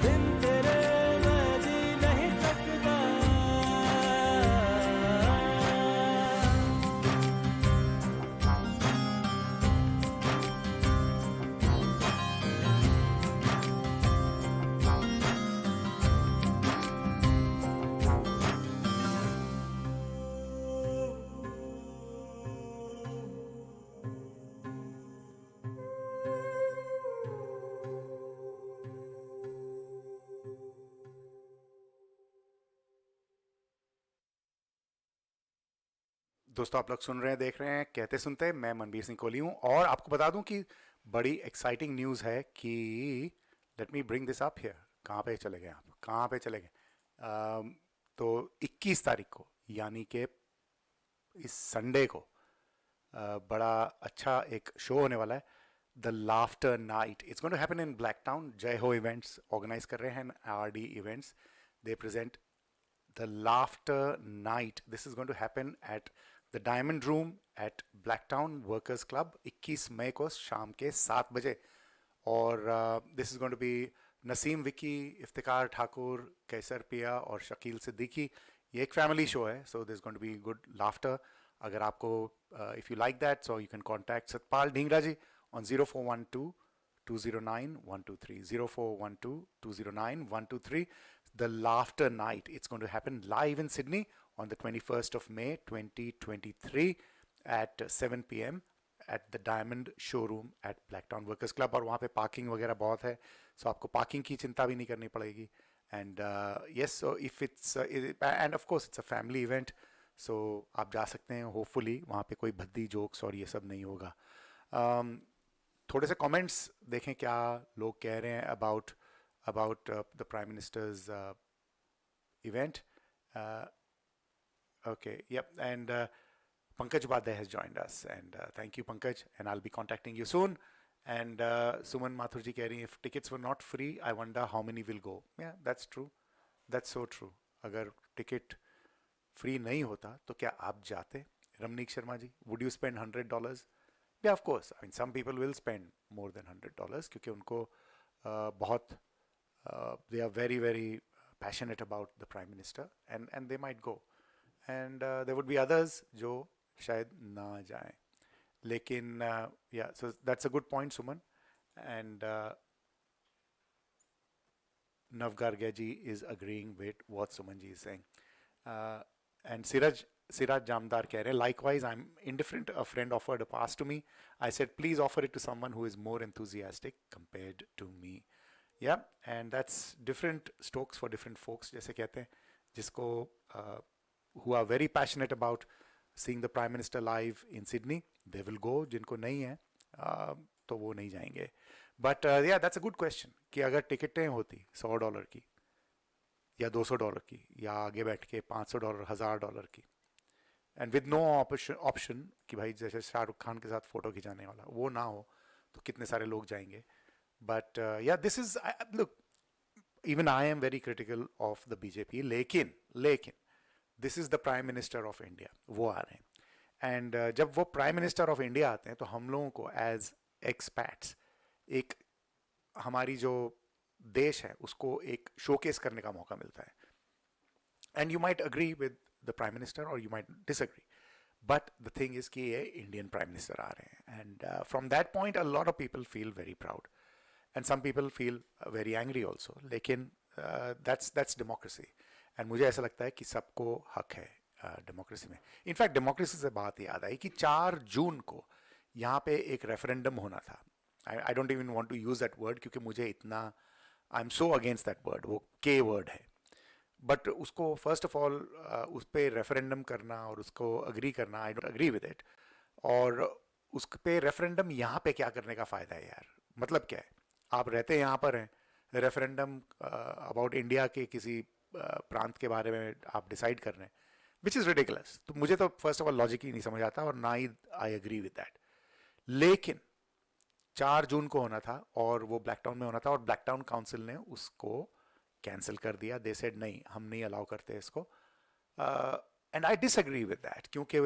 बिन तेरे मैं जी नहीं सकता दोस्तों आप लोग सुन रहे हैं, देख रहे हैं कहते सुनते. मैं मनबीर सिंह कोहली हूँ और आपको बता दूं कि बड़ी एक्साइटिंग न्यूज़ है कि let me bring this up here. कहाँ पे चले गए आप? कहाँ पे चले गए? तो 21 तारीख को यानी कि इस संडे को बड़ा अच्छा एक शो होने वाला है, the laughter night. It's going to happen in Blacktown. Jai Ho events organize कर रहे हैं, RD events. They present the laughter night. This is going to happen at the Diamond Room at Blacktown Workers Club 21 मई को शाम के 7 बजे. और this is going to be Naseem Vicky, Iftikhar Thakur, कैसर पिया और शकील सिद्दीकी. ये एक फैमिली शो है, so there's going to be good laughter. अगर आपको if you like that, so you can contact Satpal Dhingra ji on 0412 209 123 0412 209 123. The Laughter Night. It's going to happen live in Sydney on the 21st of May 2023 at 7 p.m. at the Diamond Showroom at Blacktown Workers Club. और वहाँ पे पार्किंग वगैरह बहुत है, so आपको पार्किंग की चिंता भी नहीं करनी पड़ेगी. And yes, so if it's and of course it's a family event, so आप जा सकते हैं. Hopefully वहाँ पे कोई भद्दी जोक्स और ये सब नहीं होगा. थोड़े से कमेंट्स देखें क्या लोग कह रहे हैं about about the Prime Minister's event. Uh, okay, yep, and Pankaj Upadhyay has joined us, and thank you, Pankaj, and I'll be contacting you soon. And Suman Mathurji कह रही हैं, if tickets were not free, I wonder how many will go. Yeah, that's true. That's so true. अगर ticket free नहीं होता तो क्या आप जाते? Ramneek Sharma ji, would you spend $100? Yeah, of course. I mean, some people will spend more than $100 क्योंकि उनको बहुत they are very very passionate about the Prime Minister, and they might go. And there would be others जो शायद ना जाएं. लेकिन yeah, so that's a good point, Suman. And Nav Gargia ji is agreeing with what Suman ji is saying. And Siraj Jamdar keh rahe, likewise, I'm indifferent. A friend offered a pass to me. I said, please offer it to someone who is more enthusiastic compared to me. Yeah, and that's different strokes for different folks. जैसे कहते हैं, जिसको who are very passionate about seeing the Prime Minister live in Sydney, they will go. जिनको नहीं है, तो वो नहीं जाएंगे. But yeah, that's a good question. कि अगर टिकटें होती $100 की, या $200 की, या आगे बैठ के $500, $1000 की, and with no option कि भाई जैसे शाहरुख खान के साथ फोटो खिंचाने वाला वो ना हो, तो कितने सारे लोग जाएंगे. But yeah, this is look, even I am very critical of the BJP. लेकिन this is the Prime Minister of India. वो आ रहे हैं. And जब वो Prime Minister of India आते हैं तो हम लोगों को as expats एक हमारी जो देश है उसको एक शोकेस करने का मौका मिलता है. And you might agree with the Prime Minister or you might disagree. But the thing is कि ये Indian Prime Minister आ रहे हैं. And from that point a lot of people feel very proud. And some people feel very angry also. लेकिन that's democracy. And मुझे ऐसा लगता है कि सबको हक है डेमोक्रेसी में. इनफैक्ट डेमोक्रेसी से बात याद आई कि 4 जून को यहाँ पे एक रेफरेंडम होना था. I don't even want to use that word क्योंकि मुझे इतना I am so against that word. वो के वर्ड है. बट उसको फर्स्ट ऑफ ऑल उस पर रेफरेंडम करना और उसको अग्री करना, I don't agree with it. और उस पे रेफरेंडम यहाँ पे क्या करने का फ़ायदा है यार? मतलब क्या है? आप रहते यहाँ पर हैं, रेफरेंडम अबाउट इंडिया के किसी प्रांत के बारे में आप डिसाइड कर रहे हैं, विच इज़ रिडिकुलस. तो मुझे तो फर्स्ट ऑफ ऑल लॉजिक ही नहीं समझ आता और ना ही आई एग्री विद दैट. लेकिन 4 जून को होना था और वो ब्लैक टाउन में होना था और ब्लैक टाउन काउंसिल ने उसको कैंसिल कर दिया. दे सेड नहीं, हम नहीं अलाउ करते इसको. And I disagree with that क्योंकि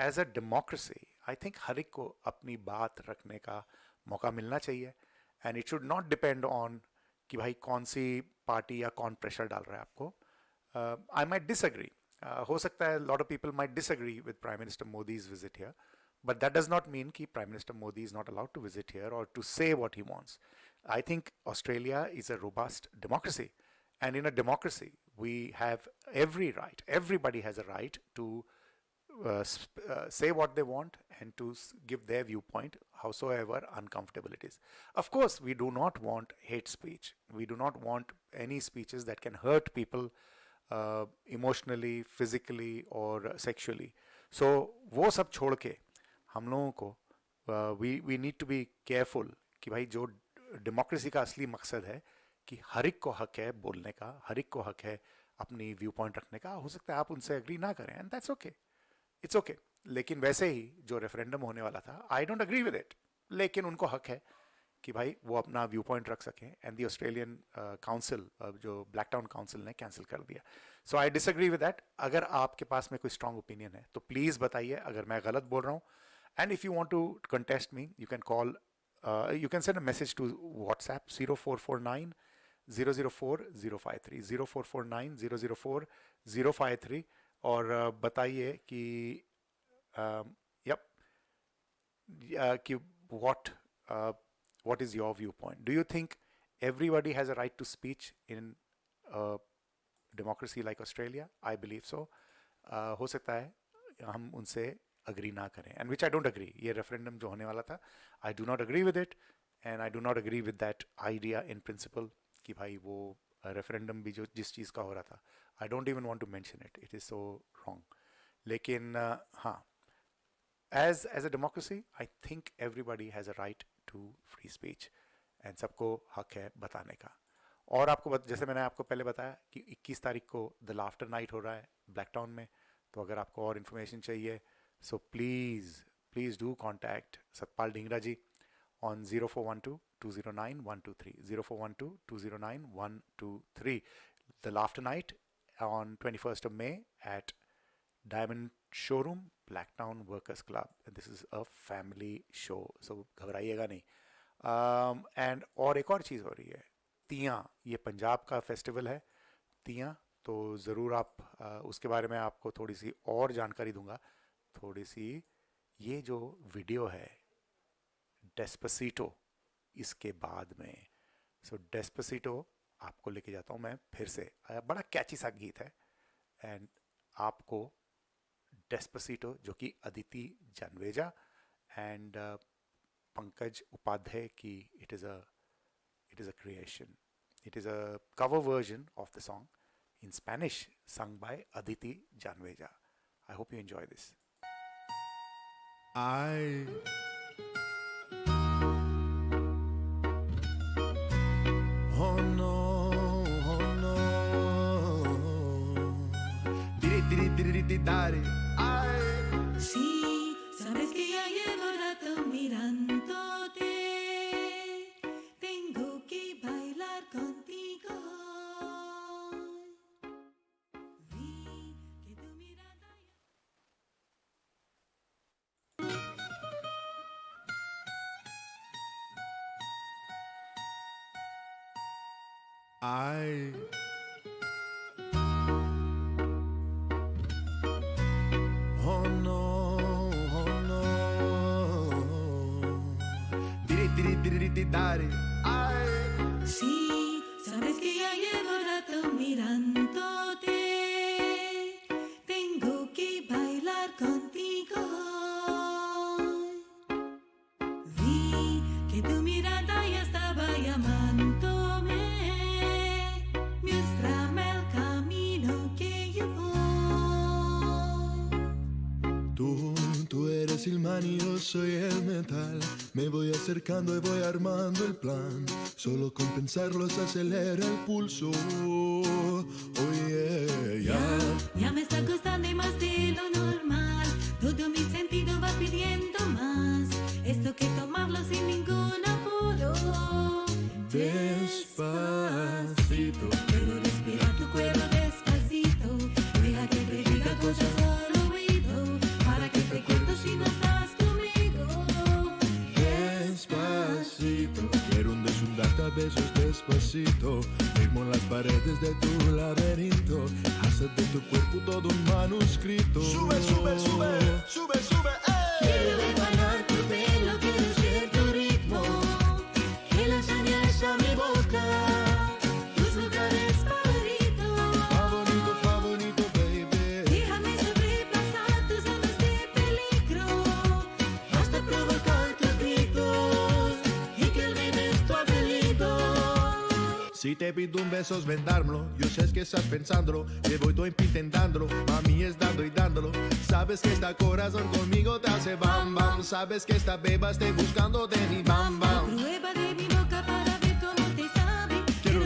as a democracy I think हर एक को अपनी बात रखने का मौका मिलना चाहिए. And it should not depend on कि भाई कौन सी पार्टी या कौन प्रेशर डाल रहा है आपको. I might disagree. हो सकता है lot of people might disagree with prime minister Modi's visit here, but that does not mean कि Prime Minister Modi is not allowed to visit here or to say what he wants. I think Australia is a robust democracy, and in a democracy we have every right, everybody has a right to say what they want and to give their viewpoint howsoever uncomfortable it is. Of course we do not want hate speech. We do not want any speeches that can hurt people emotionally, physically or sexually. So वो सब छोड़ के हम लोगों को we need to be careful कि भाई जो डेमोक्रेसी का असली मकसद है कि हर एक को हक है बोलने का, हर एक को हक है अपनी व्यू पॉइंट रखने का. हो सकता है आप उनसे एग्री ना करें and that's okay, it's okay. लेकिन वैसे ही जो रेफरेंडम होने वाला था I don't agree with it, लेकिन उनको हक है कि भाई वो अपना व्यू पॉइंट रख सकें. एंड द ऑस्ट्रेलियन काउंसिल जो ब्लैक टाउन काउंसिल ने कैंसिल कर दिया. सो आई डिसएग्री विद दैट. अगर आपके पास में कोई स्ट्रॉन्ग ओपिनियन है तो प्लीज़ बताइए अगर मैं गलत बोल रहा हूँ. And if you want to contest me, you can call, you can send a message to WhatsApp 0449 004 053 0449 004 053 और बताइए कि कि what is your viewpoint? Do you think everybody has a right to speech in a democracy like Australia? I believe so. हो सकता है हम उनसे अग्री ना करें, and which I don't agree. ये रेफरेंडम जो होने वाला था I do not agree with it and I do not agree with that idea in principle कि भाई वो रेफरेंडम भी जो जिस चीज़ का हो रहा था I don't even want to mention it. It is so wrong. लेकिन हाँ, as a democracy I think everybody has a right to free speech and सबको हक है बताने का. और आपको जैसे मैंने आपको पहले बताया कि 21 तारीख को द लाफ्टर नाइट हो रहा है ब्लैक टाउन में, तो अगर आपको और इन्फॉर्मेशन चाहिए so please do contact Satpal Dhingra ji on 0412-209-123, 0412-209-123. The Laughter Night on 21st of May at Diamond Showroom, Blacktown Workers Club. And this is a family show, so घबराइएगा नहीं. And और एक और चीज़ हो रही है, तियाँ, ये पंजाब का फेस्टिवल है तियाँ, तो ज़रूर आप उसके बारे में आपको थोड़ी सी और जानकारी दूंगा. थोड़ी सी ये जो वीडियो है डेस्पासिटो इसके बाद में, सो डेस्पासिटो आपको लेके जाता हूँ मैं फिर से. बड़ा कैची सा गीत है एंड आपको डेस्पासिटो जो कि अदिति जनवेजा एंड पंकज उपाध्याय की it is a creation, it is a cover version of the song in Spanish sung by Aditi Janveja. I hope you enjoy this. Oh no, oh no. Diri, ay. Sí, sabes que ya llevo rato mirándote. Tengo que bailar contigo. Vi que tu mirada Oh no, oh no. Diri, ay. Sí, sabes que ya llevo rato mirándote. Tengo que bailar contigo. Vi que tu mirada ya estaba llamándome. Muéstrame el camino que yo voy. Tú eres el man y yo soy el metal. Me voy acercando y voy armando el plan. Solo con pensarlo se acelera el pulso. Oh yeah, Ya me está costando más de lo normal. Todo mi sentido va pidiendo más. Esto que tomarlo sin ningún apuro. Despacito. Quiero respirar tu cuerpo despacito. Deja que te diga cosas al oído. Para que te cuento si no estás conmigo. Despacito. Quiero darte a besos despacito. Firmo las paredes de tu laberinto. Haces de tu cuerpo todo un manuscrito. Sube, sube, sube, sube, sube, Quiero bailar tu pelo, quiero ser tu ritmo. Que la enseñes a mi boca. Tus lugares favoritos. Favorito, baby. Déjame sobrepasar tus zonas de peligro. Hasta provocar tus gritos. Y que olvides tu apellido. Si te pido un beso es vendármelo. Yo sé que estás pensándolo. Que voy todo intentándolo. Mami es dando y dándolo. Sabes que esta corazón conmigo te hace bam bam. Sabes que esta beba esté buscando de mi bam bam. Prueba de mi boca para ver cómo te sabe. Quiero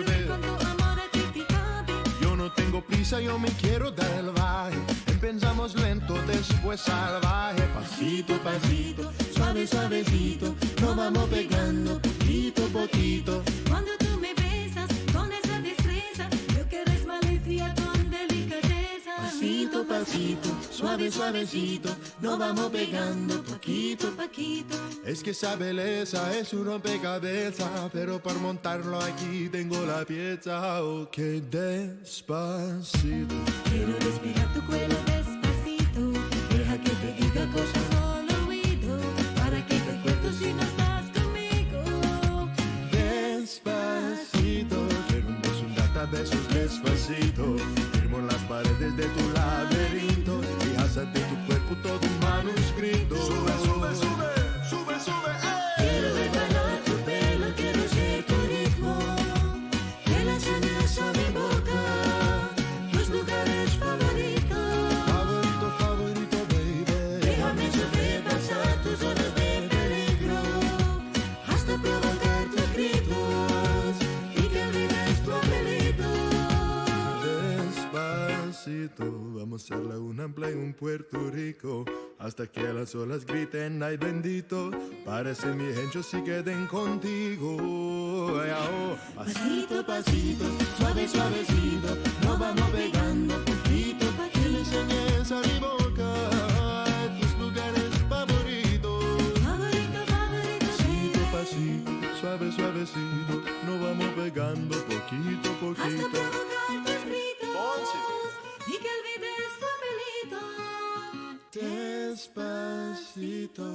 ver cuánto amor a ti te cabe. Yo no tengo prisa, yo me quiero dar el baje. Empezamos lento, después salvaje. Pasito, pasito, Suave, suavecito. Nos vamos pegando poquito, poquito. Cuando tú me besas con esa destreza. Yo que eres malicia con delicadeza. Pasito, pasito. Suave, suavecito. Nos vamos pegando poquito, poquito. es que esa belleza es un rompecabezas. Pero para montarlo aquí tengo la pieza. Ok, despacito. Quiero respirar tu cuello despacito. Deja que te diga cosas al oído. Para que te cuento si no estás conmigo. Despacito. Quiero darte a besos despacito. Firmo las paredes de tu laberinto. Y haces de tu cuerpo todo un manuscrito. Sube, sube, sube, sube, sube, Quiero bailar tu pelo, quiero ser tu ritmo. Que la enseñes a mi boca. Tus lugares favoritos. templo en un Puerto Rico, hasta que las olas griten ay bendito, parece mi gente si queden contigo. Ay, oh. Pasito, pasito, suave, suavecito, nos vamos pegando poquito a Que me poquito. enseñes a mi boca tus lugares favoritos. Favorito, favorito, Pasito, baby. pasito, suave, suavecito, nos vamos pegando poquito a Hasta poquito. provocar tus gritos Ponce. y que olvides tu apelito. Despacito.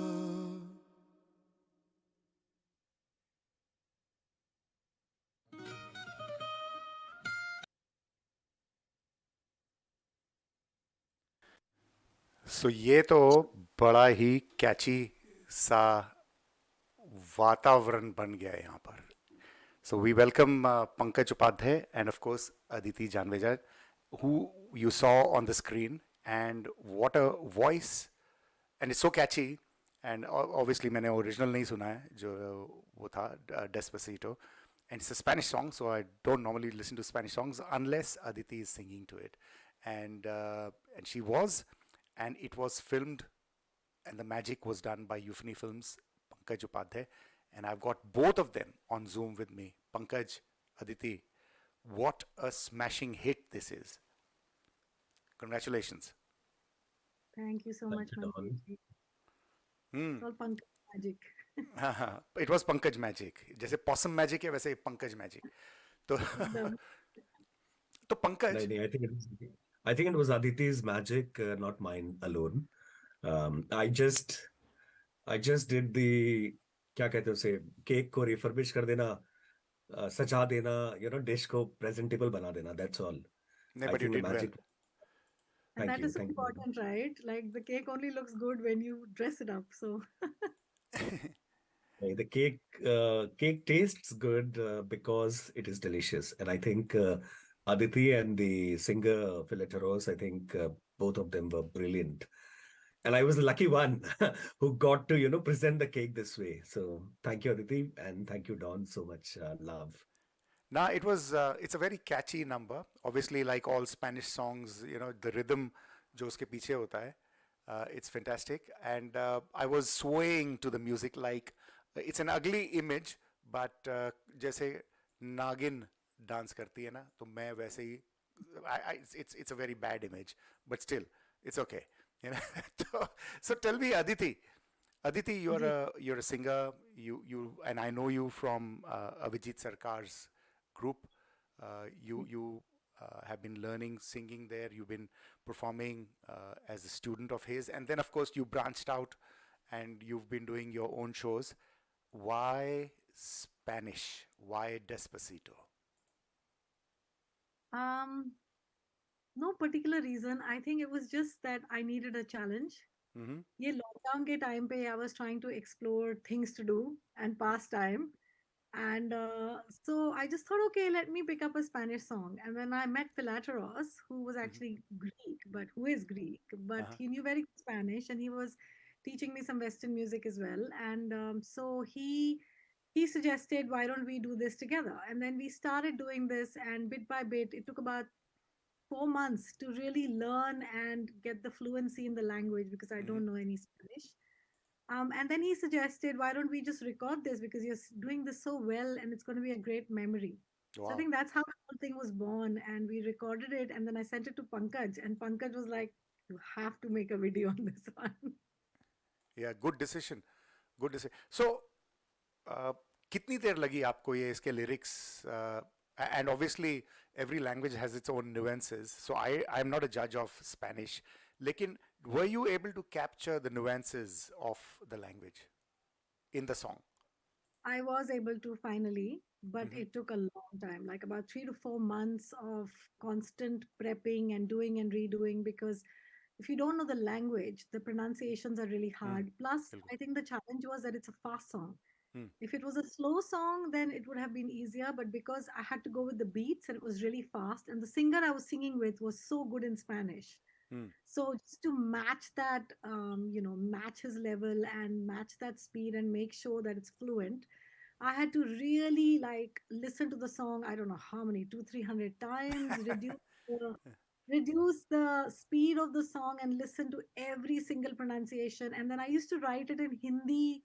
सो ये तो बड़ा ही कैची सा वातावरण बन गया है यहाँ पर. So we welcome Pankaj Upadhyay and of course Aditi Janveja, who you saw on the screen, and what a voice, and it's so catchy. And obviously मैंने original नहीं सुना है जो वो था Despacito, and it's a Spanish song, so I don't normally listen to Spanish songs unless Aditi is singing to it, and she was, and it was filmed, and the magic was done by Euphony Films, Pankaj Upadhyay, and I've got both of them on Zoom with me. Pankaj, Aditi, what a smashing hit this is. Congratulations. Thank you so much, Thank you, Don. Manoj. Hmm. It's all Pankaj magic. It was Pankaj magic. जैसे possum magic है वैसे Pankaj magic. तो The- तो पंकज, नहीं, I think it was Aditi's magic, not mine alone. I just did the क्या कहते हैं उसे, केक को रिफर्बिश कर देना, सजा देना, डिश को प्रेजेंटेबल बना देना. That's all. नहीं, I but you think the did well. magic. and Thank that you, is so thank you. important, right? Like the cake only looks good when you dress it up. So The cake tastes good because it is delicious, and I think Aditi and the singer Phileteros, I think both of them were brilliant, and I was the lucky one who got to present the cake this way. So thank you, Aditi, and thank you, Don, so much love. Now it's a very catchy number. Obviously, like all Spanish songs, the rhythm जो उसके पीछे होता है, it's fantastic. And I was swaying to the music like it's an ugly image, but जैसे नागिन डांस करती है ना, तो मैं वैसे ही it's a very bad image, but still it's okay. So tell me, Aditi, you're a singer. You and I know you from Avijit Sarkar's group. You have been learning singing there. You've been performing as a student of his, and then of course you branched out and you've been doing your own shows. Why Spanish? Why Despacito? no particular reason. I think it was just that I needed a challenge. Mm-hmm. ये लॉकडाउन के टाइम पे I was trying to explore things to do and pass time. And so I just thought, okay, let me pick up a Spanish song. And then I met Philateros, who was actually Greek, but who is Greek, but Uh-huh. he knew very good Spanish, and he was teaching me some Western music as well. And so he suggested, why don't we do this together? And then we started doing this, and bit by bit, it took about 4 months to really learn and get the fluency in the language because I don't know any Spanish. And then he suggested, why don't we just record this because you're doing this so well and it's going to be a great memory. So I Wow. think that's how the whole thing was born. And we recorded it and then I sent it to Pankaj. And Pankaj was like, you have to make a video on this one. Yeah, good decision. Good decision. So, कितनी देर लगी आपको ये इसके lyrics? And obviously, every language has its own nuances. So I'm not a judge of Spanish. लेकिन were you able to capture the nuances of the language in the song? I was able to finally, but it took a long time, like about 3 to 4 months of constant prepping and doing and redoing because if you don't know the language, the pronunciations are really hard. Plus, बिल्कुल. I think the challenge was that it's a fast song. Hmm. If it was a slow song, then it would have been easier. But because I had to go with the beats and it was really fast, and the singer I was singing with was so good in Spanish. Hmm. So just to match that, match his level and match that speed and make sure that it's fluent, I had to really like listen to the song. I don't know how many, 200-300 times, reduce the reduce the speed of the song and listen to every single pronunciation. And then I used to write it in Hindi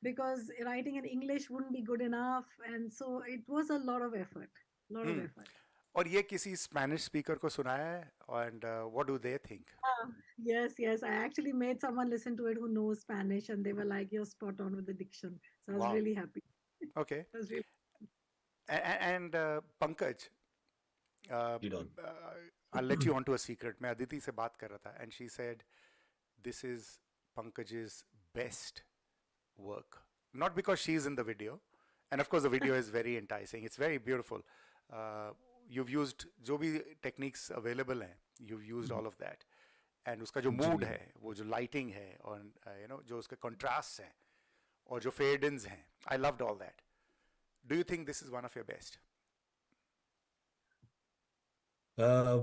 because writing in English wouldn't be good enough. And so it was a lot of effort. Lot of Hmm. effort. और ये किसी स्पेनिश स्पीकर को सुनाया है and what do they think? Yes, yes. I actually made someone listen to it who knows Spanish, and they were like, "You're spot on with the diction." So I was wow. really happy. Okay. I was really. And Pankaj, You don't. I'll let you on to a secret. मैं अदिति से बात कर रहा था and she said this is Pankaj's best work. Not because she's in the video, and of course the video is very enticing. It's very beautiful. You've used जो भी techniques available हैं, you've used all of that. And उसका जो mood जी. है, वो जो lighting है, और you know जो उसके contrasts हैं, और जो fade-ins हैं, I loved all that. Do you think this is one of your best?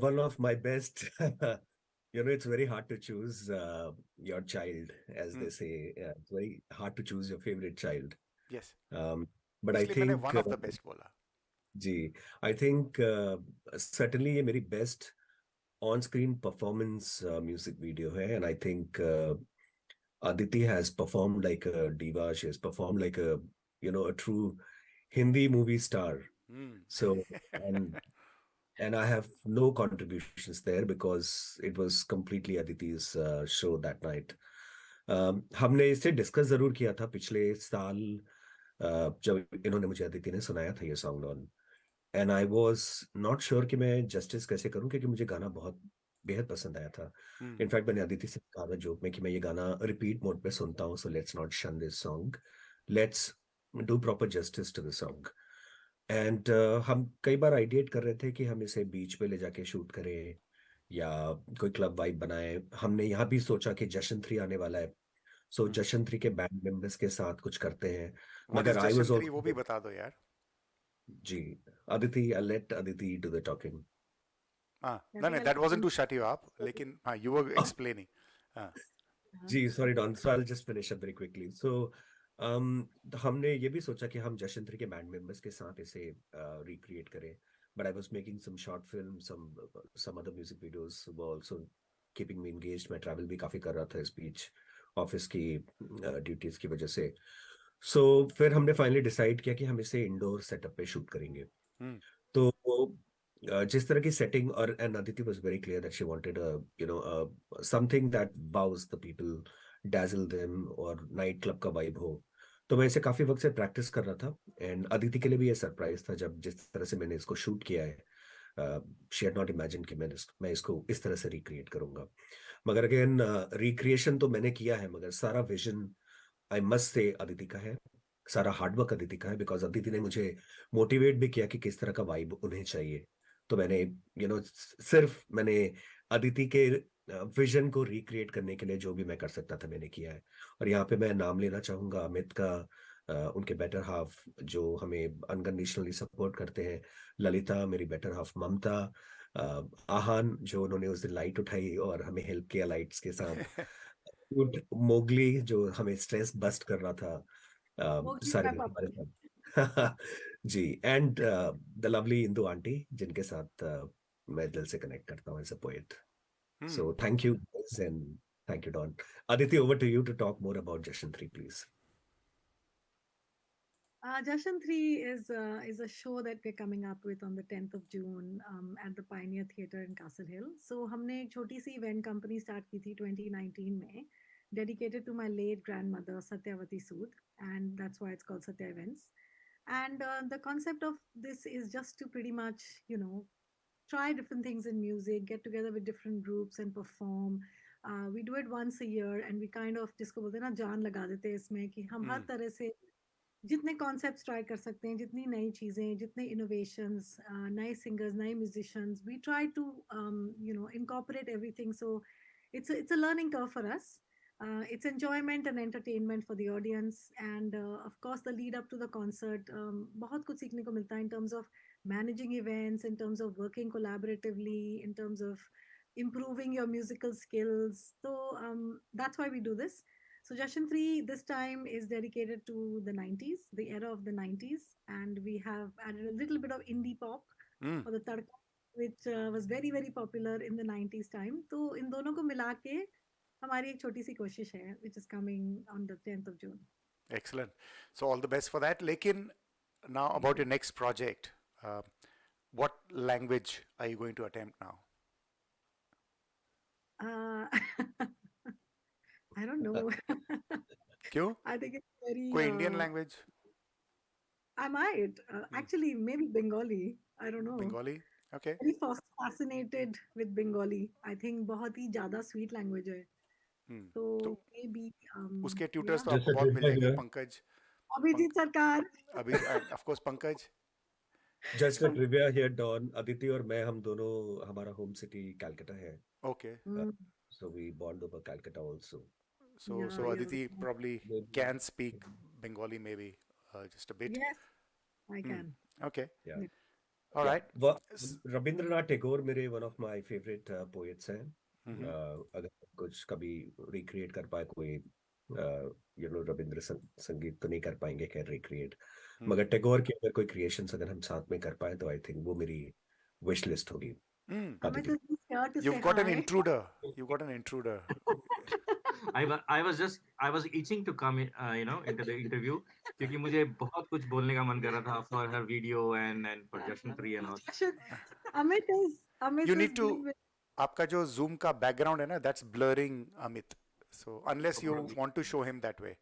One of my best. It's very hard to choose your child, as they say. It's very hard to choose your favorite child. Yes. But I इसलिए मैंने think, one of the best बोला. जी, I think certainly ये मेरी best on-screen performance music video है, and I think Aditi has performed like a diva. She has performed like a true Hindi movie star. So, and I have no contributions there because it was completely Aditi's show that night. हमने इसे डिस्कस जरूर किया था पिछले साल, जब इन्होंने मुझे अदिति ने सुनाया था ये song on, and I was not sure कि मैं जस्टिस कैसे करूं, क्योंकि मुझे गाना बहुत बेहद पसंद आया था. इनफैक्ट मैंने अदिति से कहा था जोक में कि मैं ये गाना रिपीट मोड पे सुनता हूं, so let's not shun this song, let's do proper justice to the song. And हम कई बार आइडिएट कर रहे थे कि हम इसे बीच पे ले जाके शूट करें या कोई क्लब वाइब बनाए. हमने यहाँ भी सोचा कि जशन 3 आने वाला है, सो जशन 3 के बैंड मेंबर्स के साथ कुछ करते हैं. What is मगर आई वाज जशन 3? वो भी बता दो यार. जी, Aditi, I'll let Aditi do the talking. No, that wasn't to shut you up. लेकिन हाँ, you were explaining. Ji, sorry Don. So I'll just finish up very quickly. So हमने ये भी सोचा कि हम जशन 3 के बैंड मेंबर्स के साथ इसे रिक्रिएट करें. But I was making some short films, some other music videos were also keeping me engaged. मैं ट्रैवल भी काफी कर रहा था इस बीच ऑफिस की ड्यूटीज की वजह से. सो फिर हमने फाइनली डिसाइड किया कि हम इसे इंडोर सेटअप पे शूट करेंगे. तो जिस तरह की सेटिंग, और and Aditi was very clear that she wanted something that वाउज the people, dazzle them, और नाइट क्लब का वाइब हो. तो मैं इसे काफी वक्त से प्रैक्टिस कर रहा था, एंड अदिति के लिए भी ये सरप्राइज था जब जिस तरह से मैंने इसको शूट किया है. शी हैड नॉट इमेजिन कि मैं इसको इस तरह से रिक्रिएट करूंगा. मगर अगेन रिक्रिएशन तो मैंने किया है, मगर सारा vision I must say Aditi का है, सारा हार्डवर्क अदिति का है, बिकॉज अदिति ने मुझे मोटिवेट भी किया कि किस तरह का वाइब उन्हें चाहिए. तो मैंने सिर्फ मैंने अदिति के विजन को रिक्रिएट करने के लिए जो भी मैं कर सकता था मैंने किया है. और यहाँ पे मैं नाम लेना चाहूंगा अमित का, उनके बेटर हाफ जो हमें अनकंडीशनली सपोर्ट करते हैं, ललिता मेरी बेटर हाफ, ममता, आहान जो उन्होंने उस दिन लाइट उठाई और हमें हेल्प किया लाइट्स के साथ, मोगली जो हमें स्ट्रेस बस्ट कर रहा था सारे दिन हमारे साथ. जी, and the lovely Indu aunty जिनके साथ मैं दिल से कनेक्ट करता हूँ as a poet. So thank you and thank you Don. Aditi, over to you to talk more about Jashan 3, please. Jashan 3 is a show that we're coming up with on the 10th of June at the Pioneer Theatre in Castle Hill. So हमने एक छोटी सी event company start की थी 2019 में, dedicated to my late grandmother Satyavati Sood, and that's why it's called Satya Events. And the concept of this is just to pretty much, try different things in music, get together with different groups and perform. We do it once a year, and we kind of जिसको बोलते हैं ना जान लगा देते हैं इसमें कि हम हर तरह से जितने कॉन्सेप्ट्स ट्राई कर सकते हैं, जितनी नई चीज़ें, जितने इनोवेशंस, नए सिंगर्स, नए musicians, we try to incorporate everything. So it's a learning curve for us. It's enjoyment and entertainment for the audience, and of course the lead up to the concert, बहुत कुछ सीखने को मिलता है in terms of managing events, in terms of working collaboratively, in terms of improving your musical skills. So that's why we do this. So Jashan 3 this time is dedicated to the 90s, the era of the 90s, and we have added a little bit of indie pop for the tadka. which was very very popular in the 90s time. तो इन दोनों को मिला के हमारी एक छोटी सी कोशिश है, which is coming on the 10th of June. Excellent. So all the best for that. लेकिन now about your next project, what language are you going to attempt now? I don't know. क्यों? I think it's very. कोई Indian language? I might actually maybe Bengali. I don't know. Bengali? Okay. Very fascinated with Bengali. I think बहुत ही ज़्यादा sweet language है. So maybe. उसके tutors yeah. तो आपको बहुत मिल जाएंगे, पंकज. अभिजीत सरकार. Of course Pankaj. Just a trivia here, Don. Aditi और मैं हम दोनों हमारा home city Calcutta है. Okay. So we bond over Calcutta also. So Yeah, so yeah. Aditi probably can speak Bengali maybe just a bit. Yes, I can. Okay. Yeah. All right. Rabindranath Tagore मेरे one of my favorite poets हैं. अगर कुछ कभी recreate कर पाए कोई रविंद्र संगीत तो नहीं कर पाएंगे खैर recreate, मगर टैगोर की अगर कोई creations अगर हम साथ में कर पाए तो I think वो मेरी wish list होगी. Amit is here to You've say got an hi. intruder. You've got an intruder. I was itching to come into the interview क्योंकि मुझे बहुत कुछ बोलने का मन कर रहा था for her video and for Jashan 3 and all. Amit You is need to. doing आपका जो Zoom का background है ना, that's blurring Amit. So unless you want to show him that way.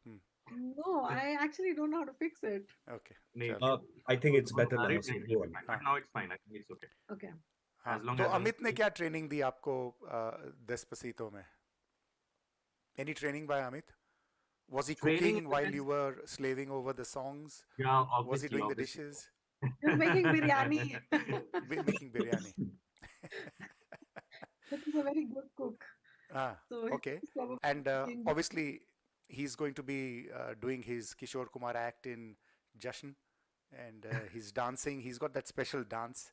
No, I actually don't know how to fix it. Okay. नहीं, चलो. I think it's better now. But So go on. now it's fine. I think it's okay. Okay. हाँ, As long तो as अमित ने क्या ट्रेनिंग दी आपको Despacito में? Any training by Amit? Was he Training cooking in the while sense- you were slaving over the songs? Yeah, Was he obviously. doing the obviously. dishes? You're making biryani. Making biryani. But he's a very good cook. Ah, So okay. he's probably And cooking. obviously, he's going to be doing his Kishore Kumar act in Jashan, and he's dancing. He's got that special dance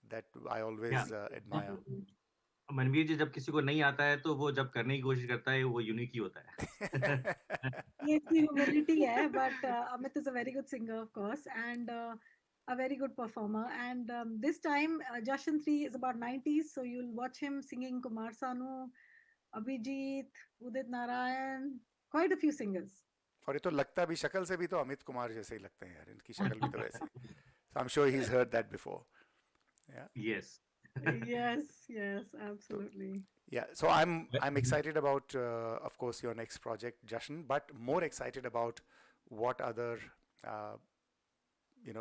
that I always admire. Manveer जी जब किसी को नहीं आता है तो वो जब करने की कोशिश करता है वो यूनिक ही होता है. Yes, the humility है, but Amit is a very good singer, of course, and a very good performer. And this time, Jashan 3 is about 90s, so you'll watch him singing Kumar Sanu, Abhijit, Udit Narayan, quite a few singers. और ये तो लगता भी शक्ल से भी तो अमित कुमार जैसे ही लगते हैं यार, इनकी शक्ल भी तो वैसे. So I'm sure he's heard that before. Yeah. Yes. Yes, absolutely. Yeah, so I'm excited about, of course, your next project, Jashan, but more excited about what other,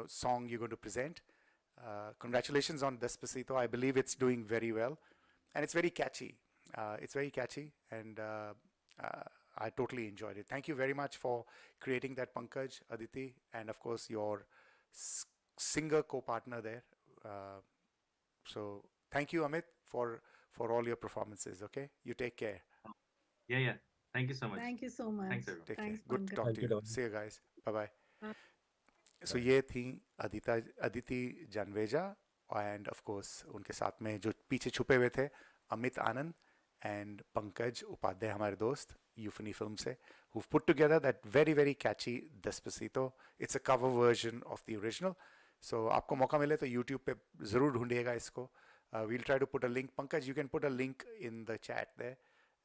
song you're going to present. Congratulations on Despacito. I believe it's doing very well, and it's very catchy. And I totally enjoyed it. Thank you very much for creating that, Pankaj, Aditi, and of course your singer co-partner there. So thank you, Amit, for all your performances. Okay, you take care. Yeah. Thank you so much. Thank you so much. Thanks, everyone. Take Thanks, care. Good to Pankaj. talk Thank to you, you. Don. See you guys. Bye bye. Bye. So ये थी अदिति जनवेजा, and of course उनके साथ में जो पीछे छुपे हुए थे अमित आनंद and पंकज उपाध्याय, हमारे दोस्त यूफनी फिल्म से, who've put together that very very catchy Despacito. It's a cover version of the original. So आपको मौका मिले तो YouTube पे ज़रूर ढूंढिएगा इसको. We'll try to put a link. Pankaj, you can put a link in the chat there,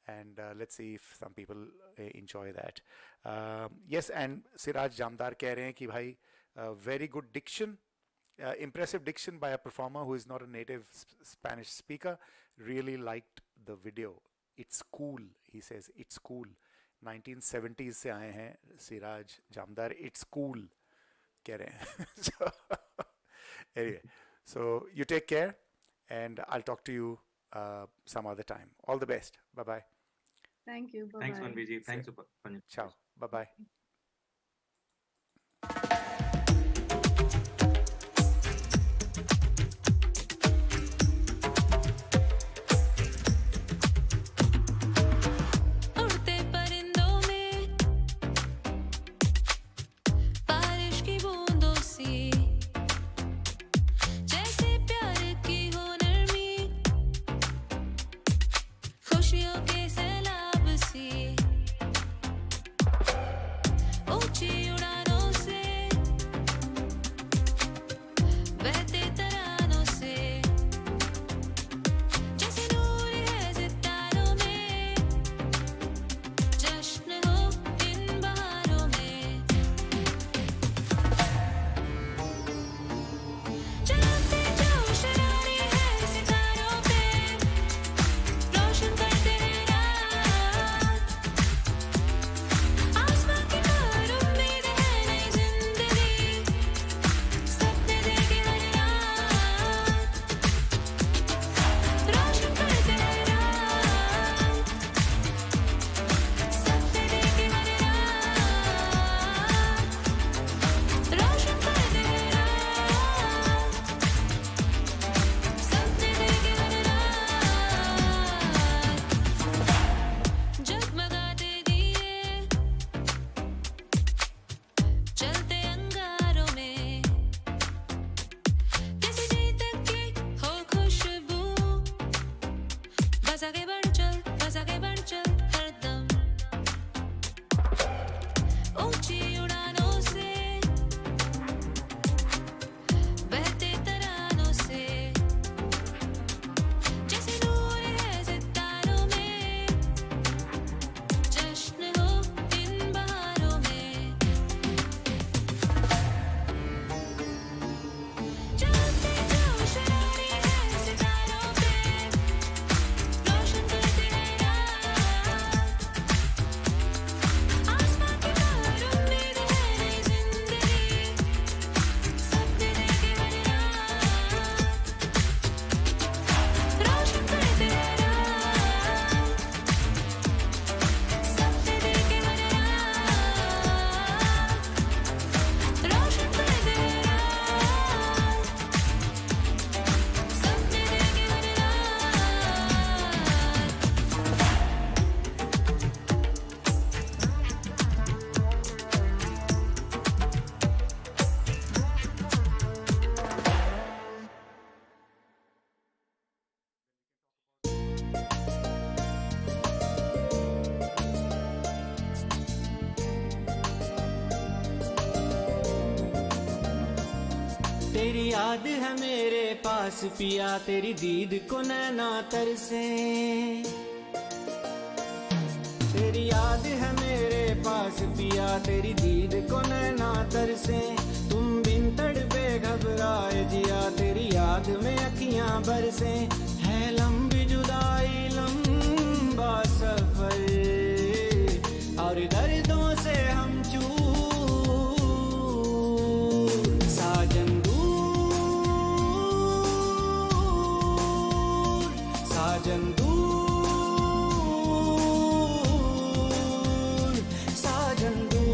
and let's see if some people enjoy that. Yes, and Siraj Jamdar कह रहे हैं कि भाई very good diction, impressive diction by a performer who is not a native Spanish speaker. Really liked the video. It's cool, he says. It's cool. 1970s से आए हैं सिराज जामदार. It's cool कह रहे हैं. So anyway, so you take care, and I'll talk to you some other time. All the best. Bye bye. Thank you. Bye-bye. Thanks, Manveer ji. Thanks, Panju. Ciao. Bye bye. उड़ते परिंदों में बारिश की बूंदों सी, जैसे प्यार की हो नरमी, खुशियों के सैलाब सी, तेरी याद है मेरे पास पिया, तेरी दीद को नैना तरसे। तेरी याद है मेरे पास पिया, तेरी दीद को नैना तरसे। तुम बिन तड़पे घबराए जिया, तेरी याद में अखियां बरसे। है लंबी जुदाई लंबा सफर, और दर्दों से हम चूर। साजन दूर, साजन दूर, साजन दूर।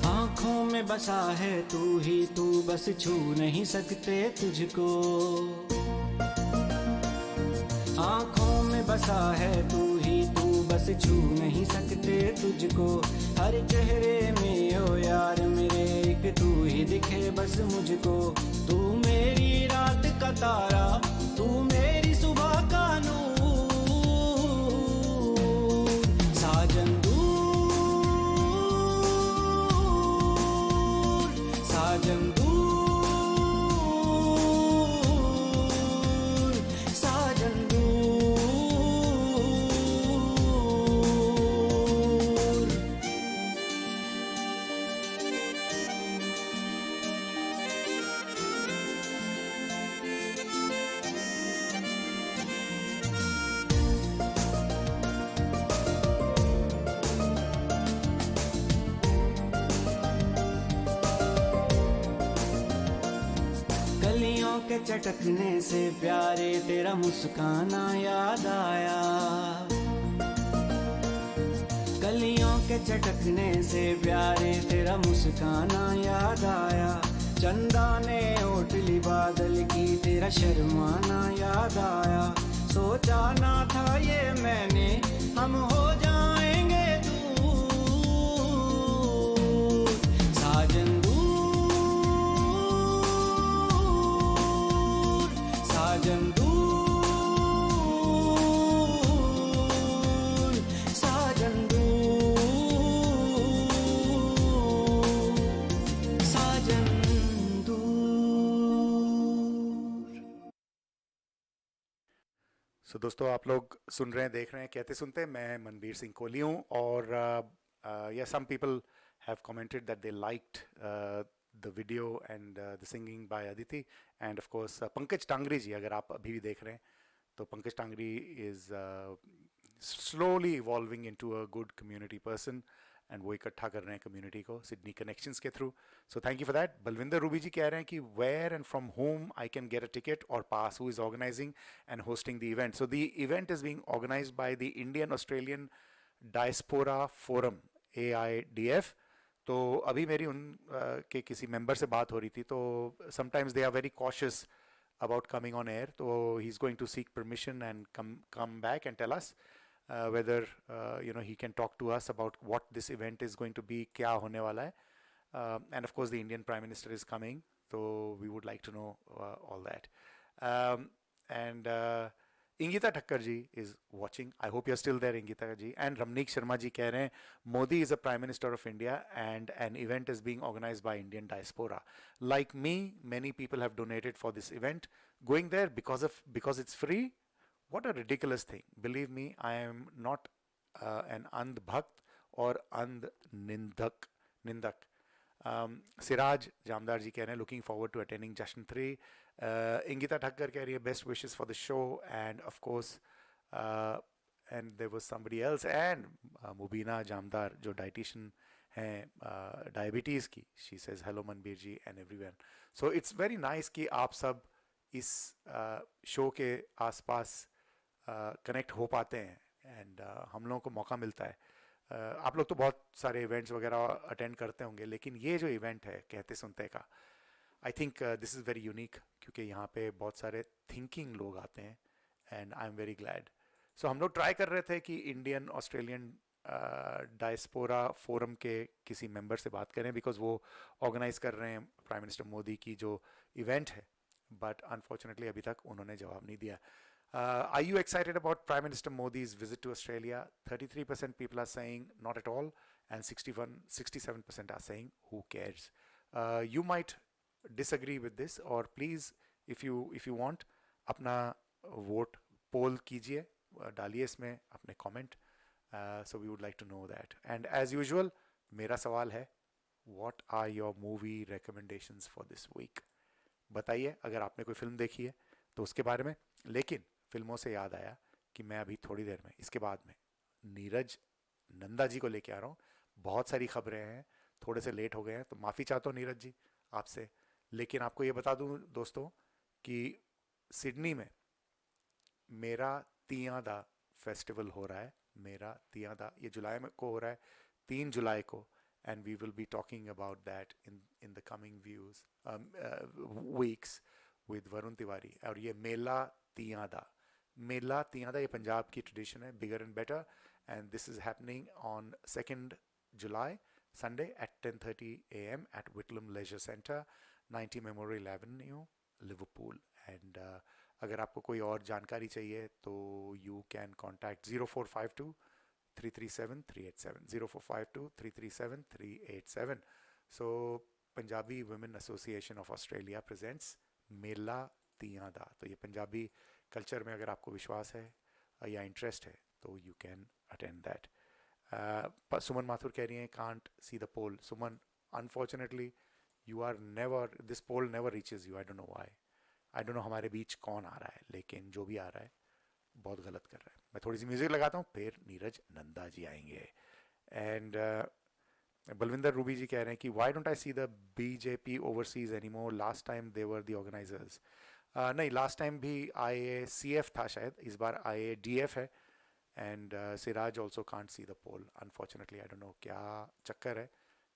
आँखों में बसा है तू ही तू, बस छू नहीं सकते तुझको। आँखों में बसा है तू ही तू, बस छू नहीं सकते तुझको। हर चेहरे में ओ यार मेरे, एक तू ही दिखे बस मुझको। तू मेरी रात का तारा, तू मेरी सुबह का नूर। साजन दूर, साजन दूर, साजन दूर। गलियों के चटकने से प्यारे तेरा मुस्काना याद आया। गलियों के चटकने से प्यारे तेरा मुस्काना याद आया। चंदा ने ओटली बादल की, तेरा शर्माना याद आया। सोचा ना था ये मैंने, हम हो जाएंगे दूर। साजन दूर, साजन दूर, साजन दूर, साजन दूर। सो दोस्तों, आप लोग सुन रहे हैं, देख रहे हैं कहते सुनते। मैं मनबीर सिंह कोहली हूँ, और yeah, some people have commented that they liked the video and the singing by Aditi, and of course Pankaj Tangri ji, अगर आप अभी भी देख रहे हैं तो Pankaj Tangri is slowly evolving into a good community person, and वो इकट्ठा कर रहे हैं कम्युनिटी को सिडनी कनेक्शंस के through. So thank you for that. Balwinder Ruby ji कह रहे हैं कि where and from home I can get a ticket और pass, who is organising and hosting the event. So the event is being organised by the Indian Australian Diaspora Forum, AIDF. तो अभी मेरी उन के किसी मेंबर से बात हो रही थी, तो sometimes they are very cautious about coming on air, so he's going to seek permission and come back and tell us whether he can talk to us about what this event is going to be, kya hone wala hai, and of course the Indian Prime Minister is coming, so we would like to know all that. And Ingita Thakkar ji is watching. I hope you're still there, Ingita ji. And Ramneek Sharma ji keh rahe hain, Modi is a Prime Minister of India and an event is being organized by Indian diaspora. Like me, many people have donated for this event. Going there because it's free? What a ridiculous thing. Believe me, I am not an andh bhakt or andh nindak. Siraj Jamdar ji keh rahe hain, looking forward to attending Jashan 3. Ingita Thakkar keh rahi hai, best wishes for the show, and of course and there was somebody else, and Mubina Jamdar jo dietitian hai diabetes ki, she says hello Manbir ji and everyone. So it's very nice कि आप सब इस शो के आसपास कनेक्ट हो पाते हैं, एंड हम लोगों को मौका मिलता है. आप लोग तो बहुत सारे इवेंट्स वगैरह अटेंड करते होंगे, लेकिन ये जो इवेंट है कहते सुनते का, I think this is very unique, क्योंकि यहाँ पे बहुत सारे थिंकिंग लोग आते हैं and I am very glad. So हम लोग ट्राई कर रहे थे कि इंडियन ऑस्ट्रेलियन डायस्पोरा फोरम के किसी मेंबर से बात करें, बिकॉज वो ऑर्गेनाइज कर रहे हैं प्राइम मिनिस्टर मोदी की जो इवेंट है, बट अनफॉर्चुनेटली अभी तक उन्होंने जवाब नहीं दिया. Are you excited about Prime Minister Modi's visit to Australia? 33% people are saying not at all, and 67% are saying who cares. You might disagree with this, or please, if you want, अपना वोट पोल कीजिए, डालिए इसमें अपने comment. So we would like to know that. And as usual, मेरा सवाल है, what are your movie recommendations for this week? बताइए अगर आपने कोई फिल्म देखी है तो उसके बारे में. लेकिन फिल्मों से याद आया कि मैं अभी थोड़ी देर में, इसके बाद में, नीरज नंदा जी को लेके आ रहा हूँ. बहुत सारी खबरें हैं, थोड़े से लेट हो गए हैं, तो माफ़ी चाहता हूँ नीरज जी आपसे. लेकिन आपको ये बता दूँ दोस्तों कि सिडनी में मेरा तियादा फेस्टिवल हो रहा है. मेरा तियादा ये जुलाई में को हो रहा है, 3 जुलाई को, and we will be talking about that in the coming weeks with Varun Tiwari. और ये मेला तियादा ये पंजाब की ट्रेडिशन है, bigger and better, and this is happening on 2 July Sunday at 10:30 a.m. at Whitlam Leisure Centre, 90 Memorial Avenue, Liverpool. And अगर आपको कोई और जानकारी चाहिए तो you can contact 0452 337 387 0452 337 387. So Punjabi Women Association of Australia presents मेला तियादा. तो ये पंजाबी कल्चर में अगर आपको विश्वास है या इंटरेस्ट है तो you can attend that. सुमन माथुर कह रही हैं can't see the poll. Suman, unfortunately you are never, this poll never reaches you. I don't know why. I don't know हमारे बीच कौन आ रहा है, लेकिन जो भी आ रहा है बहुत गलत कर रहा है. मैं थोड़ी सी म्यूजिक लगाता हूँ, फिर नीरज नंदा जी आएंगे. एंड बलविंदर रूबी जी कह रहे हैं कि why don't I see the BJP overseas anymore? Last time they were the organizers. नहीं, लास्ट टाइम भी IACF था शायद, इस बार IADF है. And Siraj also can't see the poll. Unfortunately, I don't know क्या चक्कर है.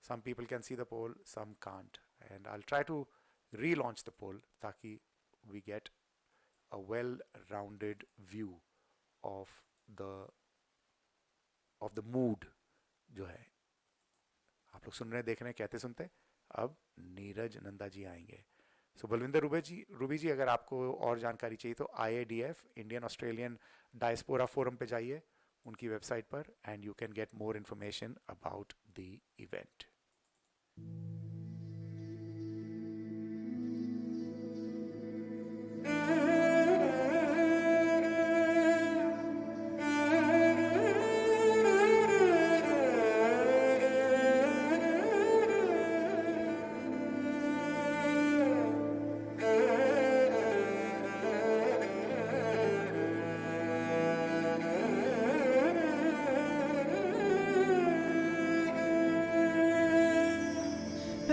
Some people can see the poll, some can't. And I'll try to relaunch the poll ताकि we get a well-rounded view of the mood जो है. आप लोग सुन रहे हैं, देख रहे हैं, कहते सुनते. अब नीरज नंदा जी आएंगे. सो बलविंदर रूबी जी अगर आपको और जानकारी चाहिए तो IADF Indian Australian Diaspora Forum पे जाइए उनकी वेबसाइट पर, and you can get more information about the event.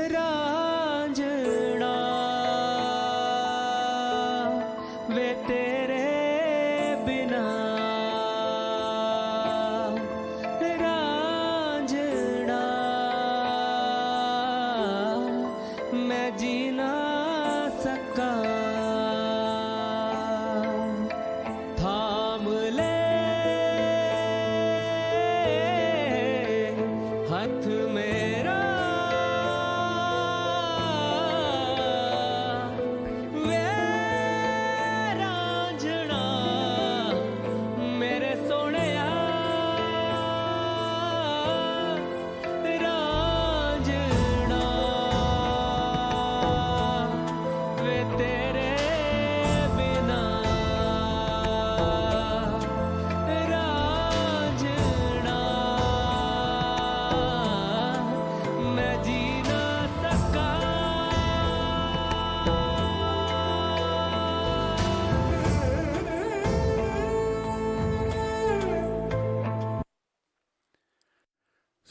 रांझना वे तेरे बिना, रांझना मैं जी ना सका. थाम ले हाथ मेरा,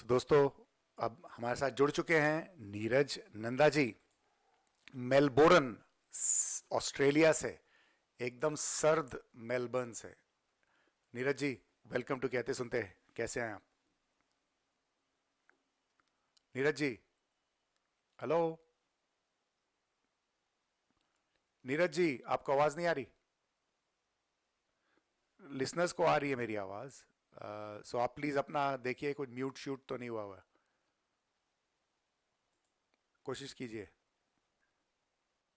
दोस्तों अब हमारे साथ जुड़ चुके हैं नीरज नंदा जी, मेलबोर्न ऑस्ट्रेलिया से, एकदम सर्द मेलबर्न से. नीरज जी वेलकम टू कहते सुनते. कैसे हैं आप नीरज जी? हेलो नीरज जी, आपको आवाज नहीं आ रही? लिसनर्स को आ रही है मेरी आवाज, सो आप प्लीज अपना देखिए कोई म्यूट शूट तो नहीं हुआ हुआ, कोशिश कीजिए।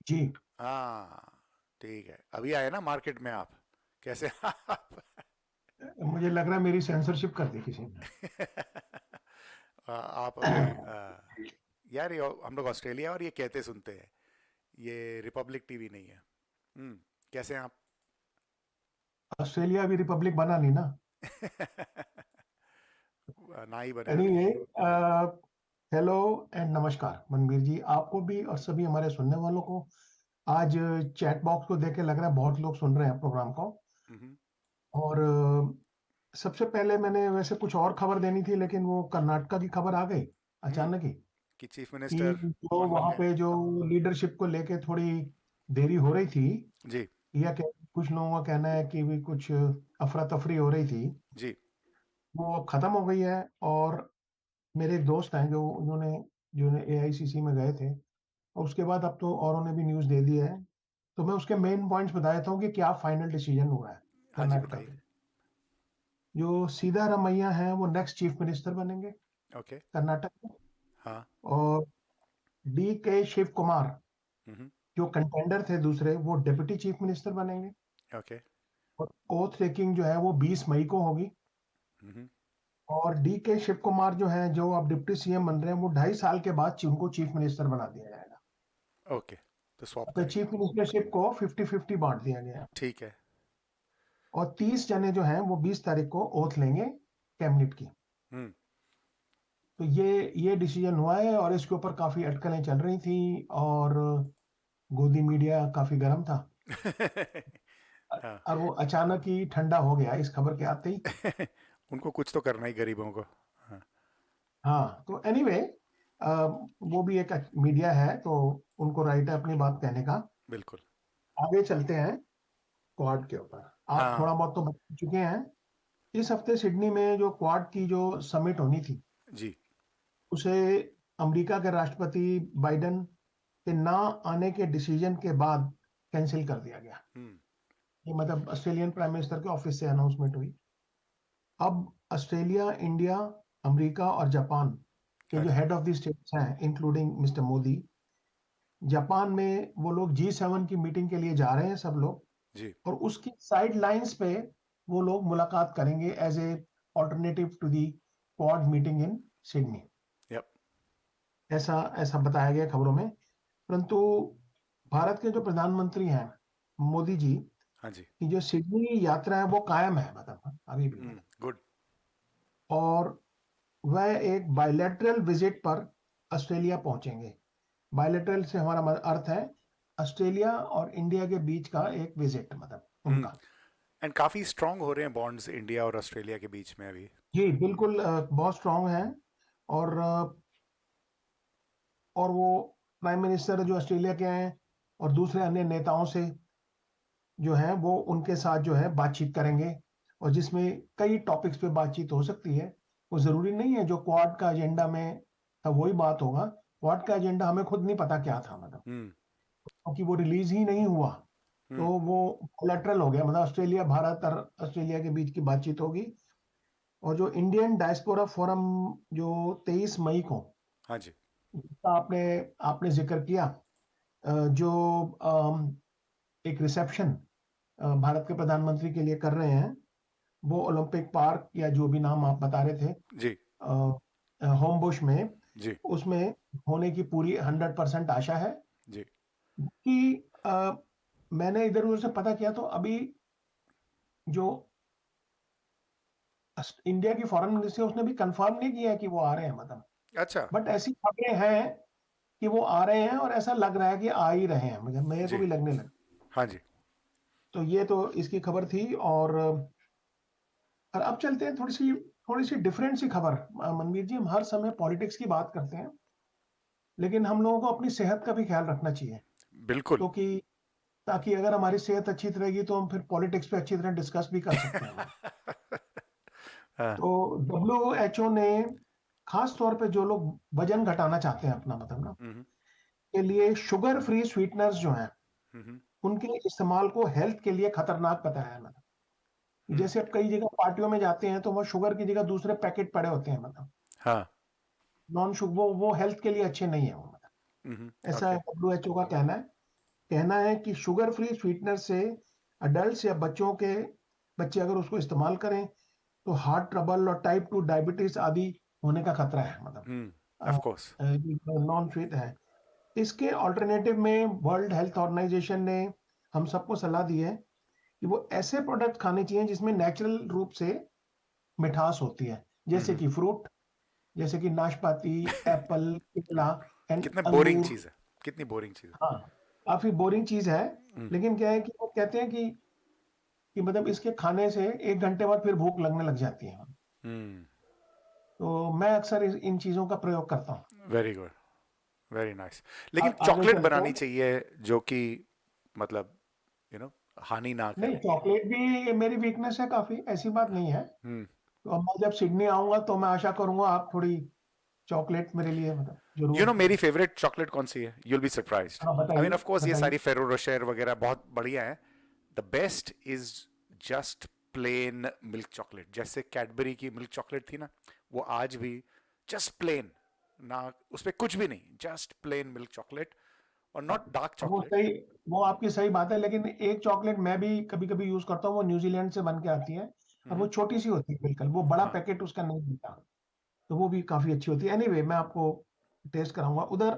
जी हाँ ठीक है, अभी आए ना मार्केट में आप, कैसे आप? मुझे लग रहा है मेरी सेंसरशिप कर दी किसी ने। आप अभी यार ये हम लोग ऑस्ट्रेलिया और ये कहते सुनते हैं, ये रिपब्लिक टीवी नहीं है। कैसे हैं आप? ऑस्ट्रेलिया अभी रिपब्लिक बना नहीं ना। ना ही बने एनीवे, अभी। हेलो एंड नमस्कार मनवीर जी, आपको भी और सभी हमारे सुनने वालों को। आज चैट बॉक्स को देख के लग रहा है बहुत लोग सुन रहे हैं प्रोग्राम को। हम्म, और सबसे पहले मैंने वैसे कुछ और खबर देनी थी, लेकिन वो कर्नाटका की खबर आ गई हम्म, अचानक ही कि चीफ कि मिनिस्टर जो कौन बन वहां गए? पे जो लीडरशिप को लेके थोड़ी देरी हो रही थी, जी या कुछ लोगों का कहना है कि भी कुछ अफरा तफरी हो रही थी, जी। वो अब खत्म हो गई है। और मेरे एक दोस्त हैं जो उन्होंने जो एआईसीसी में गए थे, और उसके बाद अब तो औरों ने भी न्यूज़ दे दिया है। तो मैं उसके मेन पॉइंट्स बता देता हूँ कि क्या फाइनल डिसीजन हुआ है हाँ जी कर्नाटका बताइए। पे। जो सीतारामैया हैं वो नेक्स्ट चीफ मिनिस्टर बनेंगे ओके। कर्नाटक में। हाँ। और डी के शिव कुमार हम्म। जो कंटेंडर थे दूसरे, वो डिप्टी चीफ मिनिस्टर बनेंगे। ओके। और ओथ टेकिंग जो है वो 20 मई को होगी। हम्म। और डी के शिव कुमार जो है, जो अब डिप्टी सीएम बन रहे हैं, वो 2.5 साल के बाद उनको चीफ मिनिस्टर बना दिया जाएगा। ओके, तो स्वैप तो करेंगे। चीफ मिनिस्टरशिप को 50-50 बांट दिया गया है। ठीक है। और 30 जने जो हैं वो 20 तारीख को ओथ लेंगे कैबिनेट की। हम्म। तो ये डिसीजन हुआ है, और इसके ऊपर काफी अटकलें चल रही थी, और गोदी मीडिया काफी गर्म था। हाँ। और वो अचानक ही ठंडा हो गया इस खबर के आते ही। उनको कुछ तो करना ही गरीबों को। हाँ। हाँ, तो एनीवे, वो भी एक मीडिया है, तो उनको राइट है अपनी बात कहने का। बिल्कुल। आगे चलते हैं क्वाड के ऊपर। आप हाँ थोड़ा बहुत तो बता चुके हैं। इस हफ्ते सिडनी में जो क्वाड की जो समिट होनी थी, जी। उसे अमेरिका के राष्ट्रपति बाइडेन के ना आने के डिसीजन के बाद कैंसिल कर दिया गया। हम्म। ये मतलब ऑस्ट्रेलियन प्राइम मिनिस्टर के ऑफिस से अनाउंसमेंट हुई। अब ऑस्ट्रेलिया, इंडिया, अमेरिका और जापान के हाँ जो जी। हेड ऑफ द स्टेट्स हैं, इंक्लूडिंग मिस्टर मोदी, जापान में वो लोग G7 की मीटिंग के लिए जा रहे हैं सब लोग। जी। और उसकी साइड लाइंस पे वो लोग मुलाकात करेंगे as a alternative to the quad meeting in Sydney. Yup. ऐसा ऐसा बताया गया खबरों में। परंतु भारत के जो प्रधानमंत्री हैं मोदी जी हाँ जी। की जो सिडनी यात्रा है वो कायम है, मतलब अभी भी। गुड। और वह एक बायलैटरल विजिट पर ऑस्ट्रेलिया पहुंचेंगे। बायलैटरल से हमारा अर्थ है ऑस्ट्रेलिया और इंडिया के बीच का एक विजिट, मतलब उनका। एंड काफी स्ट्रांग हो रहे हैं बॉन्ड्स इंडिया और ऑस्ट्रेलिया के बीच में अभी। जी बिल्कुल, बहुत स्ट्रांग है। और और वो प्राइम मिनिस्टर जो ऑस्ट्रेलिया के हैं और दूसरे अन्य नेताओं से जो है वो उनके साथ जो है बातचीत करेंगे, और जिसमें कई टॉपिक्स पे बातचीत हो सकती है। वो जरूरी नहीं है जो क्वाड का एजेंडा में था वही बात होगा। क्वाड का एजेंडा हमें खुद नहीं पता क्या था, मतलब क्योंकि वो रिलीज ही नहीं हुआ। तो वो लेटरल हो गया, मतलब ऑस्ट्रेलिया, भारत और ऑस्ट्रेलिया के बीच की बातचीत होगी। और जो इंडियन डायस्पोरा फोरम जो 23 मई को, हाँ जी। जिसका आपने आपने जिक्र किया, जो एक रिसेप्शन भारत के प्रधानमंत्री के लिए कर रहे हैं, वो ओलंपिक पार्क या जो भी नाम आप बता रहे थे, जी। होम बुश में, जी। उसमें होने की पूरी 100% आशा है। जी। कि मैंने इधर उधर से पता किया तो अभी जो इंडिया की फॉरेन मिनिस्ट्री उसने भी कंफर्म नहीं किया है कि वो आ रहे हैं, मतलब। अच्छा। बट ऐसी खबरें हैं कि वो आ रहे हैं, और ऐसा लग रहा है कि आ ही रहे हैं, मुझे मेरे को जी। भी लगने लगा। हाँ जी। तो ये तो इसकी खबर थी। और अब चलते हैं थोड़ी सी डिफरेंट सी खबर। मनवीर जी, हम हर समय पॉलिटिक्स की बात करते हैं, लेकिन हम लोगों को अपनी सेहत का भी ख्याल रखना चाहिए। बिल्कुल। क्योंकि ताकि अगर हमारी सेहत अच्छी रहेगी तो हम फिर पॉलिटिक्स पे अच्छी तरह डिस्कस भी कर सकते हैं। हाँ। तो WHO ने खास तौर पे जो लोग वजन घटाना चाहते हैं अपना, मतलब ना, के लिए शुगर फ्री स्वीटनर्स जो हैं उनके इस्तेमाल को हेल्थ के लिए खतरनाक बताया है, मतलब। जैसे अब कई जगह पार्टियों में जाते हैं तो वहाँ शुगर की जगह दूसरे पैकेट पड़े होते हैं, मतलब हाँ। नॉन शुगर, वो हेल्थ के लिए अच्छे नहीं है वो, मतलब ऐसा ओके। WHO का कहना है कि शुगर फ्री स्वीटनर से अडल्ट या बच्चे अगर उसको इस्तेमाल करें तो हार्ट ट्रबल और टाइप 2 डायबिटीज आदि होने का खतरा है, मतलब ऑफ कोर्स। नॉन स्वीट है। इसके ऑल्टरनेटिव में वर्ल्ड हेल्थ ऑर्गेनाइजेशन ने हम सबको सलाह दी है कि वो ऐसे प्रोडक्ट खाने चाहिए जिसमें नेचुरल रूप से मिठास होती है, जैसे कि फ्रूट, जैसे कि नाशपाती, एप्पल, केला एंड कितने बोरिंग अंगूर। चीज है, कितनी बोरिंग चीज हाँ, काफी बोरिंग चीज है, है। लेकिन क्या है कि वो कहते हैं कि मतलब इसके खाने से 1 घंटे बाद फिर भूख लगने लग जाती है। तो मैं अक्सर इन चीजों का प्रयोग करता हूँ। Very good, very nice. लेकिन आगे चॉकलेट चलते बनानी हैं। चाहिए जो कि मतलब हानि ना नहीं, करे। चॉकलेट भी मेरी वीकनेस है काफी, ऐसी बात नहीं है। हम्म। तो अब मैं जब सिडनी आऊंगा तो मैं आशा करूंगा आप थोड़ी चॉकलेट मेरे लिए मतलब जरूर। मेरी फेवरेट चॉकलेट कौन सी है? You'll be surprised. हाँ, आई मीन बताइए ऑफ कोर्स ये बताइए। सारी फेरो रोशेर वगैरह बहुत बढ़िया है। The best is just plain milk chocolate. जैसे कैडबरी की मिल्क चॉकलेट थी ना, वो आज भी जस्ट प्लेन, ना उसपे कुछ भी नहीं, जस्ट प्लेन मिल्क चॉकलेट, और नॉट डार्क अब वो चॉकलेट। सही, वो आपकी सही बात है, लेकिन एक चॉकलेट मैं भी कभी कभी यूज करता हूँ, वो न्यूजीलैंड से बन के आती है और वो छोटी सी होती है बिल्कुल, वो बड़ा हाँ। पैकेट उसका नहीं मिलता। तो वो भी काफी अच्छी होती है। एनीवे, मैं आपको टेस्ट कराऊंगा उधर।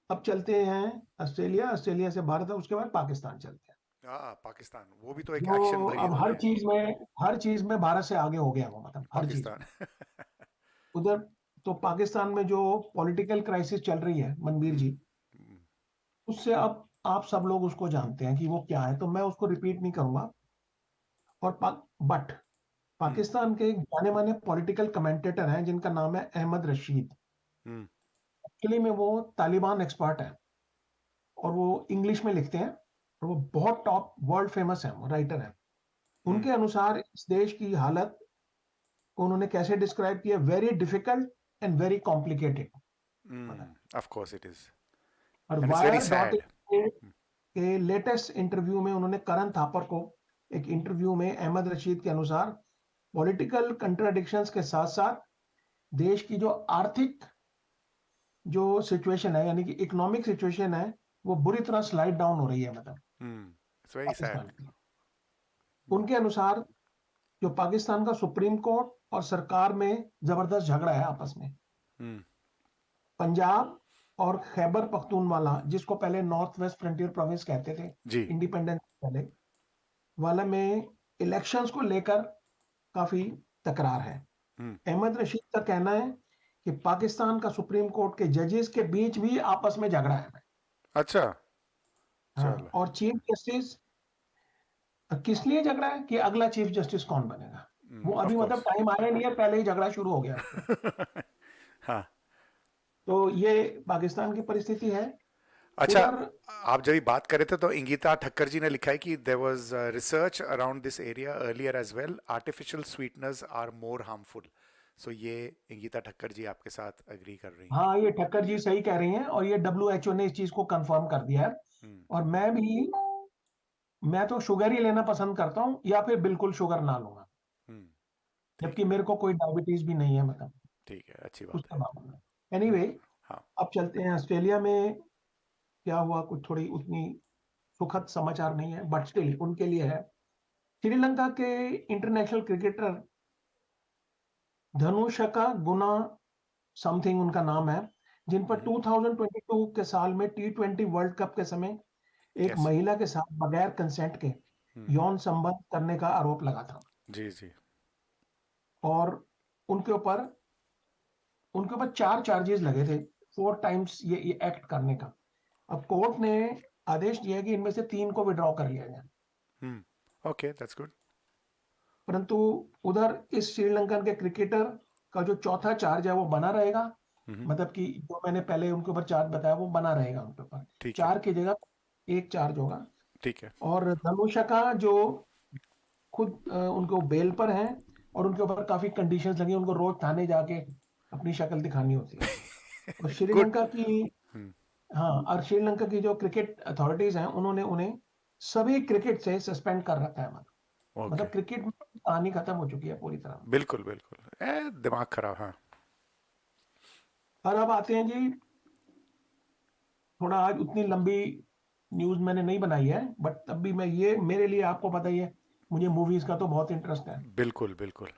अब चलते हैं ऑस्ट्रेलिया, ऑस्ट्रेलिया से भारत है, उसके बाद पाकिस्तान चलते हैं, पाकिस्तान, वो भी तो एक एक्शन जो भरी अब दुनिया है। हर चीज में भारत से आगे हो गया, वो मतलब हर चीज पाकिस्तान। में उधर। तो पाकिस्तान में जो पॉलिटिकल क्राइसिस चल रही है मनवीर हम्म, जी, उससे अब आप सब लोग उसको जानते हैं कि वो क्या है, तो मैं उसको रिपीट नहीं करूंगा। और बट हम्म, पाकिस्तान के एक जाने माने पॉलिटिकल कमेंटेटर हैं जिनका नाम है अहमद रशीद। हम्म, एक्चुअली में वो तालिबान एक्सपर्ट है और वो इंग्लिश में लिखते हैं, और वो बहुत टॉप वर्ल्ड फेमस है, वो राइटर है। हम्म, उनके अनुसार इस देश की हालत को उन्होंने कैसे डिस्क्राइब किया, very difficult and very complicated. Of course it is, और and it's very wire dot sad. के लेटेस्ट इंटरव्यू में उन्होंने करण थापर को एक इंटरव्यू में अहमद रशीद के अनुसार पॉलिटिकल कंट्राडिक्शंस के साथ साथ देश की जो आर्थिक जो सिचुएशन है, यानी कि इकोनॉमिक सिचुएशन है, वो बुरी तरह स्लाइड डाउन हो रही है, मतलब इट्स वेरी पाकिस्तान सैड। की। उनके अनुसार जो पाकिस्तान का सुप्रीम कोर्ट और सरकार में जबरदस्त झगड़ा है आपस में। पंजाब और खैबर पख्तूनवाला, जिसको पहले नॉर्थ वेस्ट फ्रंटियर प्रोविंस कहते थे जी। इंडिपेंडेंस पहले वाला में, इलेक्शंस को लेकर काफी तकरार है। अहमद रशीद का कहना है कि पाकिस्तान का सुप्रीम कोर्ट के जजेस के बीच भी आपस में झगड़ा है। अच्छा, हाँ, चलो। और चीफ जस्टिस किस लिए झगड़ा है कि अगला चीफ जस्टिस कौन बनेगा। वो ऑफ अभी मतलब कोर्स। टाइम आया नहीं है, पहले ही झगड़ा शुरू हो गया उसको। हाँ। तो ये पाकिस्तान की परिस्थिति है अच्छा, उधर। आप जब भी बात कर रहे थे तो इंगिता ठक्कर जी ने लिखा है कि there was research around this area earlier as well, artificial sweeteners are more harmful. So ये इंगिता ठक्कर जी आपके साथ एग्री कर रही हैं। हाँ, ये ठक्कर जी सही कह रही हैं, और ये WHO ने इस चीज को कंफर्म कर दिया है। और मैं तो शुगर ही लेना पसंद करता हूँ, या फिर बिल्कुल शुगर ना लूंगा, ठीक जबकि है, मेरे को कोई डायबिटीज भी नहीं है, मतलब ठीक है, अच्छी बात उसका है। नाम। एनीवे, हाँ। अब चलते हैं ऑस्ट्रेलिया में। क्या हुआ, कुछ थोड़ी उतनी सुखद समाचार नहीं है, बट स्टिल उनके लिए है। श्रीलंका के इंटरनेशनल क्रिकेटर धनुषका गुना समथिंग उनका नाम है, जिन पर 2022 के साल में T20 वर्ल्ड कप के समय एक यस। महिला के साथ बगैर कंसेंट के यौन संबंध करने का आरोप लगा था। जी जी। और उनके ऊपर उनके ऊपर 4 चार्जेस लगे थे, 4 टाइम्स ये एक्ट करने का। अब कोर्ट ने आदेश दिया कि इनमें से 3 को विड्रॉ कर लिया जाए। Okay, that's good. परंतु उधर इस श्रीलंकन के क्रिकेटर का जो चौथा चार्ज है वो बना रहेगा, मतलब कि जो मैंने पहले उनके ऊपर चार्ज बताया वो बना रहेगा उनके ऊपर। ठीक है, 4 की जगह 1 चार्ज होगा। ठीक है। और धनुषका जो खुद उनको बेल पर हैं, और उनके ऊपर काफी कंडीशंस लगी, उनको रोज थाने जाके अपनी शक्ल दिखानी होती है। और गुड। श्रीलंका की, हाँ, और श्रीलंका की जो क्रिकेट अथॉरिटीज हैं, उन्होंने उन्हें सभी क्रिकेट से सस्पेंड कर रखा है, ओके। मतलब क्रिकेट में कहानी खत्म हो चुकी है पूरी तरह। बिल्कुल बिल्कुल, दिमाग खराब। हाँ और अब आते हैं जी, थोड़ा आज उतनी लंबी न्यूज मैंने नहीं बनाई है, बट तब भी मैं, ये मेरे लिए, आपको पता ही है मुझे मूवीज का तो बहुत इंटरेस्ट है। बिल्कुल बिल्कुल।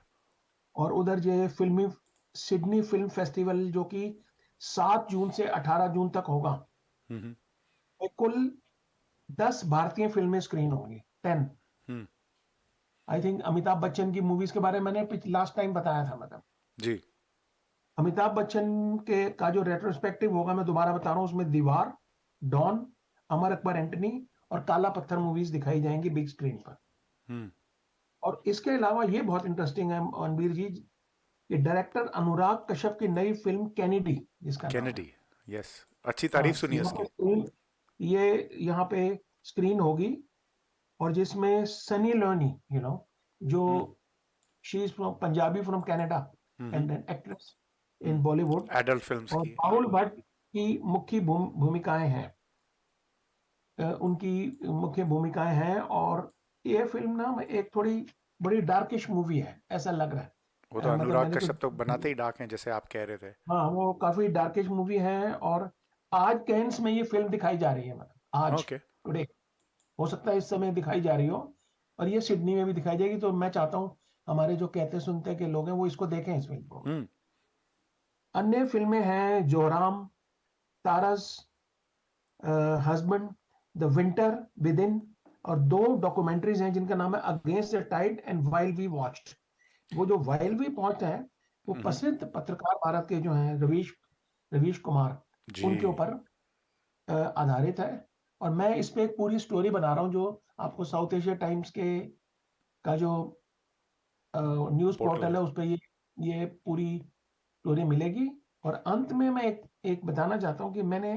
और उधर जो फिल्मी सिडनी फिल्म फेस्टिवल जो कि 7 जून से 18 जून तक होगा, हम्म में कुल 10 भारतीय फिल्में स्क्रीन होंगी, 10। हम्म, आई थिंक अमिताभ बच्चन की मूवीज के बारे में मैंने लास्ट टाइम बताया था, मतलब जी अमिताभ बच्चन के का जो रेट्रोस्पेक्टिव होगा, मैं दोबारा बता रहा हूँ, उसमें दीवार, डॉन, अमर अकबर एंटनी और काला पत्थर मूवीज दिखाई जाएंगी बिग स्क्रीन पर। हम्म और इसके अलावा ये बहुत इंटरेस्टिंग है अनवीर जी, कि डायरेक्टर अनुराग कश्यप की नई फिल्म कैनेडी, जिसका नाम है, कैनेडी, यस, अच्छी हाँ, तारीफ सुनी है यहाँ पे उसकी। स्क्रीन, ये यहाँ पे स्क्रीन होगी, और जिसमें सनी लियोनी, जो hmm she is from Punjabi from Canada hmm and an actress in Bollywood, adult films और की, हाँ। राहुल भट्ट की मुख्य भूमिकाएं हैं, उनकी मुख्य भूमिकाएं हैं। और ये फिल्म ना एक थोड़ी बड़ी डार्किश मूवी है, ऐसा लग रहा है। वो तो मतलब अनुराग मैंने तो, कश्यप तो बनाते ही डार्क हैं, जैसे आप कह रहे थे। हाँ, वो काफी डार्किश मूवी है। और आज कैंस में ये फिल्म दिखाई जा रही है, मतलब आज, ओके। टुडे, हो सकता है इस समय दिखाई जा रही हो, और ये सिडनी में भी दिखाई जाएगी। तो मैं चाहता हूँ हमारे जो कहते सुनते के लोग हैं वो इसको देखें, इस फिल्म को। हम्म अन्य फिल्में हैं Joram, Tara's husband, the winter within, और 2 डॉक्यूमेंट्रीज हैं जिनका नाम है against the tide and while we watched. वो जो वाइल वी वॉच्ड है, वो हम्म, प्रसिद्ध पत्रकार भारत के जो हैं रवीश रवीश कुमार, जी उनके ऊपर आधारित है। और मैं इस पे एक पूरी स्टोरी बना रहा हूँ, जो आपको साउथ एशिया टाइम्स के का जो न्यूज़ पोर्टल पोर्टल है। है, उस पर ये पूरी स्टोरी मिलेगी। और अंत में मैं एक बताना चाहता हूँ कि मैंने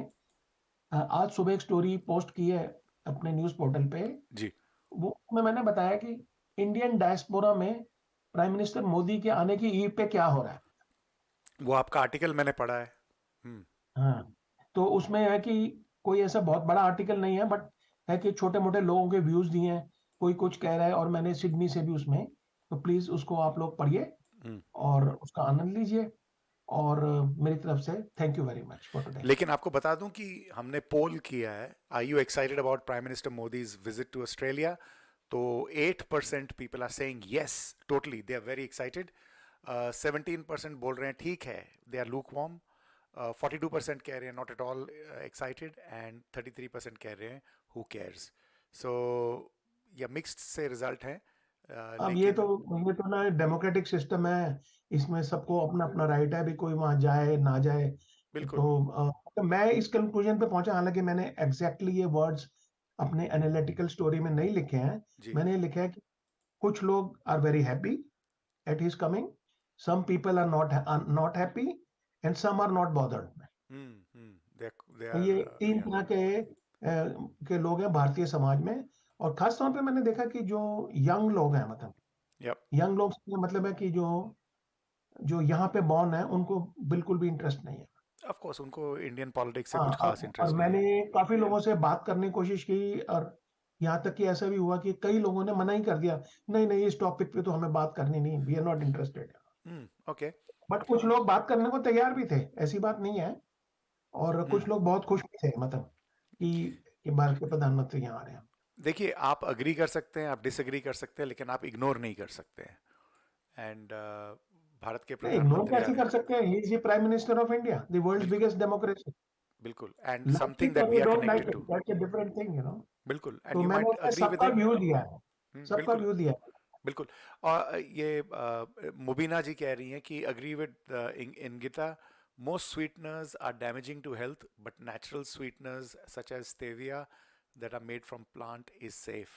आज सुबह एक स्टोरी पोस्ट की है अपने न्यूज़ पोर्टल पे। जी वो उसमें मैंने बताया कि इंडियन डायस्पोरा में प्राइम मिनिस्टर मोदी के आने की ईव पे क्या हो रहा है। वो आपका आर्टिकल मैंने पढ़ा है। हम्म हाँ, तो उसमें है कि कोई ऐसा बहुत बड़ा आर्टिकल नहीं है, बट है कि छोटे मोटे लोगों के व्यूज दिए हैं, कोई कुछ कह रहा है, और मैंने सिडनी से भी उसमें, तो प्लीज उसको आप लोग पढ़िए हम्म। और उसका आनंद लीजिए। और मेरी तरफ से thank you very much for today. लेकिन आपको बता दूं कि हमने पोल किया है, are you excited about prime minister Modi's visit to Australia? तो 8% people are saying yes, totally they are very excited. 17% बोल रहे हैं ठीक है, दे आर लूक वार्म। 42% कह रहे हैं not at all excited, and 33% कह रहे हैं हु केयर्स। सो या मिक्स्ड से रिजल्ट है, अब लेकिन ये तो ना डेमोक्रेटिक सिस्टम है, इसमें सबको अपना अपना राइट है भी, कोई वहां जाए ना जाए। बिल्कुल तो मैं इस कंक्लूजन पे पहुंचा, हालांकि मैंने एग्जैक्टली ये वर्ड्स अपने एनालिटिकल स्टोरी में नहीं लिखे हैं। जी। मैंने लिखा है कि कुछ लोग are very happy at his coming, some people are not happy, and some are not bothered. They ये आर 3 तरह के लोग हैं भारतीय समाज में। और खास तौर पे मैंने देखा कि जो यंग लोग हैं, मतलब या यंग लोग से मतलब है कि जो जो यहाँ पे बॉर्न है, उनको बिल्कुल भी इंटरेस्ट नहीं है। ऑफ कोर्स उनको इंडियन पॉलिटिक्स से हाँ, कुछ खास और इंटरेस्ट नहीं मैंने है। काफी लोगों से बात करने की कोशिश की, और यहाँ तक कि ऐसा भी हुआ कि कई लोगों ने मना ही कर दिया, नहीं नहीं, इस टॉपिक पे तो हमें बात करनी नहीं, we are not interested. Okay. But कुछ लोग बात करने को तैयार भी थे, ऐसी बात नहीं है। और कुछ लोग बहुत खुश भी थे, मतलब कि भारत के प्रधानमंत्री यहाँ आ रहे हैं। देखिए, आप अग्री कर सकते हैं, आप डिसएग्री कर सकते हैं, लेकिन आप इग्नोर नहीं कर सकते हैं। एंड भारत के नहीं, इग्नोर प्रधानमंत्री आ कैसे रहे कर हैं। सकते हैं, he is the prime minister of India, the world's बिल्कुल बिगेस्ट डेमोक्रेसी। बिल्कुल, and like something it that और we you are don't like connected it, too. That's a different thing, बिल्कुल, एंड तो यू मैंने माइट उसमें अग्री विद सबका हिम। व्यू दिया है, सबका बिल्कुल व्यू दिया है। बिल्कुल। और ये मुबीना जी कह रही हैं कि agree with Ingita, most sweeteners are damaging to health, but natural sweeteners such as stevia that are made from plant is safe.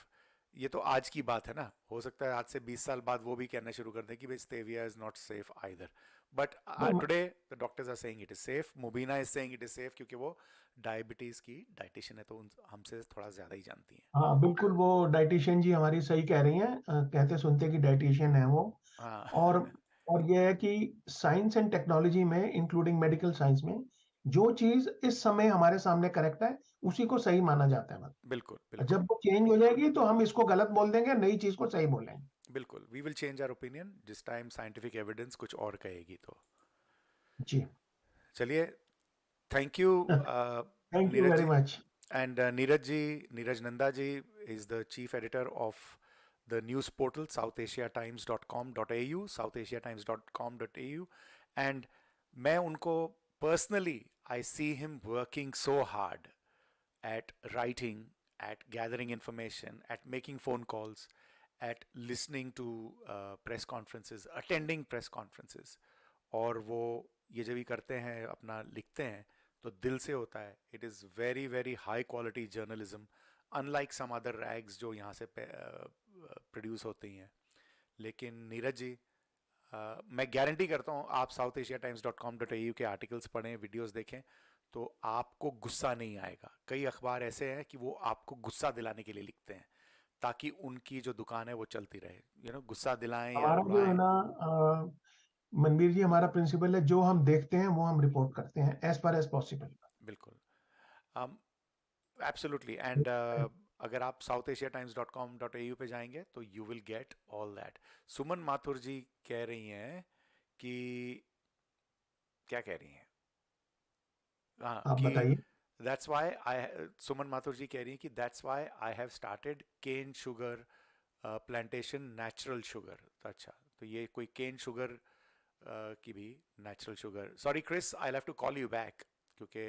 ये तो आज की बात है ना, हो सकता है आज से 20 साल बाद वो भी कहना शुरू कर दें कि भाई stevia is not safe either. But नहीं, today the doctors are saying it is safe. Mubina is saying it is safe क्योंकि वो डायबिटीज की डाइटिशियन है, तो हमसे थोड़ा ज्यादा ही जानती हैं। हाँ बिल्कुल, वो डाइटिशियन जी हमारी सही कह रही हैं, कहते सुनते की डाइटिशियन है वो। हाँ और और ये है कि साइंस एंड टेक्नोलॉजी में, इंक्लूडिंग मेडिकल साइंस में, जो चीज इस समय हमारे सामने करेक्ट है, उसी को सही माना जाता है, मतलब बिल्कुल बिल्कुल जब वो चेंज हो जाएगी तो हम इसको गलत बोल देंगे, नई चीज को सही बोलेंगे। बिल्कुल, we will change our opinion जिस टाइम साइंटिफिक एविडेंस कुछ और कहेगी तो। जी, चलिए, thank you thank you Neeraj very जी। Much. And Neeraj Nanda ji is the chief editor of the news portal southasiatimes.com.au, southasiatimes.com.au, and मैं उनको personally, I see him working so hard at writing, at gathering information, at making phone calls, at listening to press conferences, attending press conferences. और वो ये जब भी करते हैं, अपना लिखते हैं, तो दिल से होता है. It is very very high quality journalism, unlike some other rags जो यहाँ से प्रोड्यूस होती हैं. लेकिन नीरज जी, मैं गारंटी करता हूँ, आप southasiatimes.com.au के आर्टिकल्स पढ़ें, वीडियोस देखें, तो आपको गुस्सा नहीं आएगा. कई अखबार ऐसे हैं कि वो आपको गुस्सा दिलाने के लिए लिखते हैं ताकि उनकी जो दुकान है वो चलती रहे. गुस्सा दिलाएं या हमारा जो है रुलाएं. ना मनवीर जी, हमारा प्रिंसिपल है, जो हम देखते हैं वो हम रिपोर्ट करते हैं एज फार एज पॉसिबल. बिल्कुल, एब्सोल्युटली. एंड अगर आप southasiatimes.com.au पे जाएंगे तो you will get all that. Suman Mathur ji कह रही हैं कि, क्या कह रही हैं? हाँ, आप कि बताइए. दैट्स व्हाई सुमन माथुर जी कह रही हैं कि that's why I have started cane sugar plantation natural sugar. तो अच्छा, तो ये कोई केन शुगर की भी natural sugar. Sorry Chris, I have to call you back क्योंकि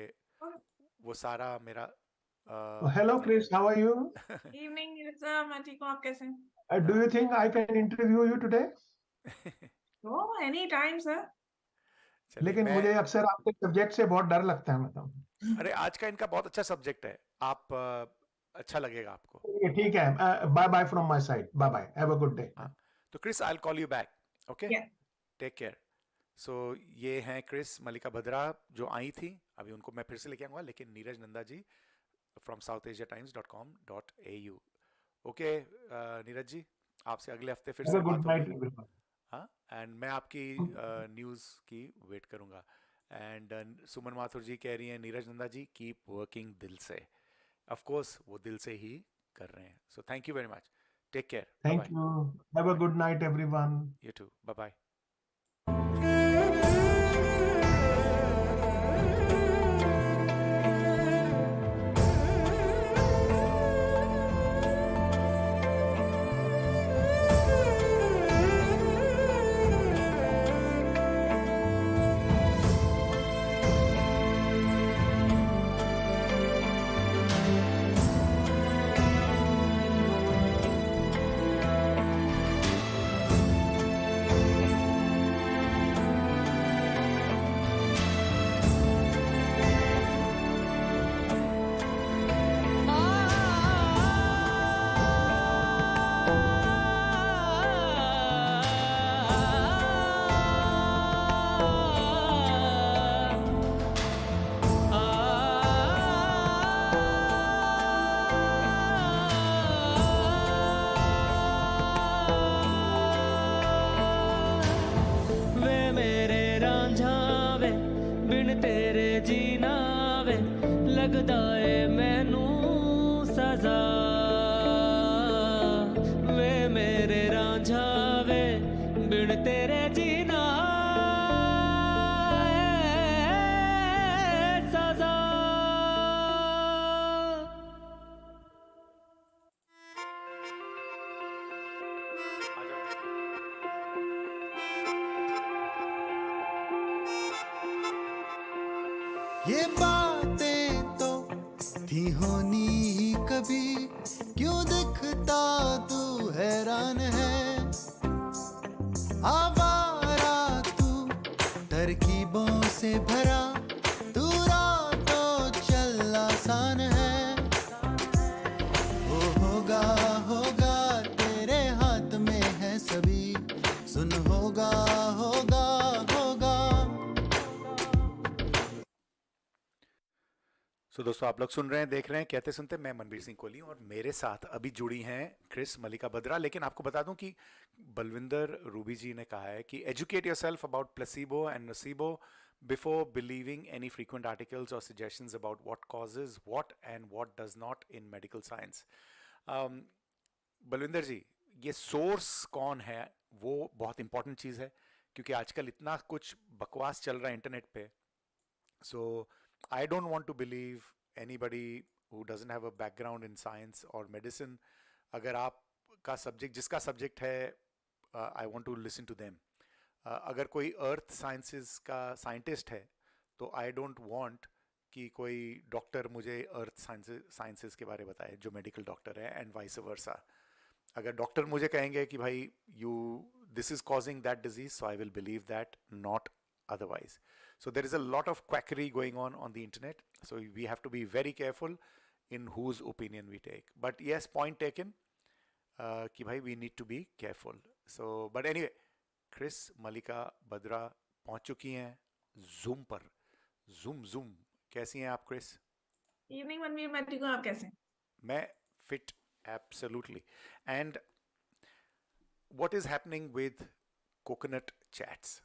वो सारा मेरा hello Chris, how are you? Evening Neeraj sir, मैं ठीक हूँ, आप कैसे हैं? Do you think I can interview you today? Oh, any time sir. चलिए, लेकिन मुझे अक्सर आपके सब्जेक्ट से बहुत डर लगता है, मतलब. अरे आज का इनका बहुत अच्छा सब्जेक्ट है, आप अच्छा लगेगा आपको. ठीक है, bye bye from my side, bye bye, have a good day. हाँ, तो Chris, I will call you back. Okay, Yeah. Take care. So ये हैं क्रिस मल्लिका भद्रा जो आई थी, अभी उनको मैं फिर से लेके आऊँगा, लेकिन नीरज नंदा जी from southasiatimes.com.au. Okay Neeraj ji, आपसे अगले हफ्ते फिर से बात होगी. हाँ, एंड मैं आपकी न्यूज़ की वेट करूँगा. एंड सुमन माथुर जी कह रही हैं, नीरज नंदा जी कीप वर्किंग दिल से. ऑफ कोर्स वो दिल से ही कर रहे हैं. So thank you very much, take care, bye thank you, have a good night everyone. You too, bye bye. लगदा ए मैनू सजा वे मेरे रांझा वे बिन तेरे जीना सजा. ये बातें तो थी होनी ही कभी, क्यों दिखता तू हैरान है. आवारा तू तरकीबों से भरा, तू रातों चल आसान है. वो होगा होगा तेरे हाथ में है सभी, सुन होगा होगा होगा. सो दोस्तों, आप लोग सुन रहे हैं, देख रहे हैं कहते सुनते. मैं मनवीर सिंह कोहली और मेरे साथ अभी जुड़ी हैं क्रिस मल्लिका बद्रा. लेकिन आपको बता दूं कि बलविंदर रूबी जी ने कहा है कि educate yourself about placebo and nocebo before believing any frequent articles और suggestions about what causes what and what does not in medical science. Balwinder ji, ये सोर्स कौन है वो बहुत इंपॉर्टेंट चीज़ है, क्योंकि आजकल इतना कुछ बकवास चल रहा है इंटरनेट पे. So I don't want to believe anybody who doesn't have a background in science और मेडिसिन. अगर आपका सब्जेक्ट जिसका सब्जेक्ट है, I want to listen to them. अगर कोई अर्थ साइंसेस का साइंटिस्ट है तो आई डोंट वांट कि कोई डॉक्टर मुझे अर्थ साइंसेस के बारे में बताए जो मेडिकल डॉक्टर है, एंड वाइस वर्सा. अगर डॉक्टर मुझे कहेंगे कि भाई you this is causing that disease, so I will believe that, not otherwise. So there is a lot of quackery going on the internet, so we have to be very careful in whose opinion we take. But yes, point taken, कि भाई we need to be careful. So but anyway, Chris Mallika Badra पहुंच चुकी हैं जूम पर. जूम कैसी हैं आप क्रिस? इवनिंग मनवीर, मैं ठीक हूँ, आप कैसे? मैं fit, absolutely. And what is happening with coconut chats?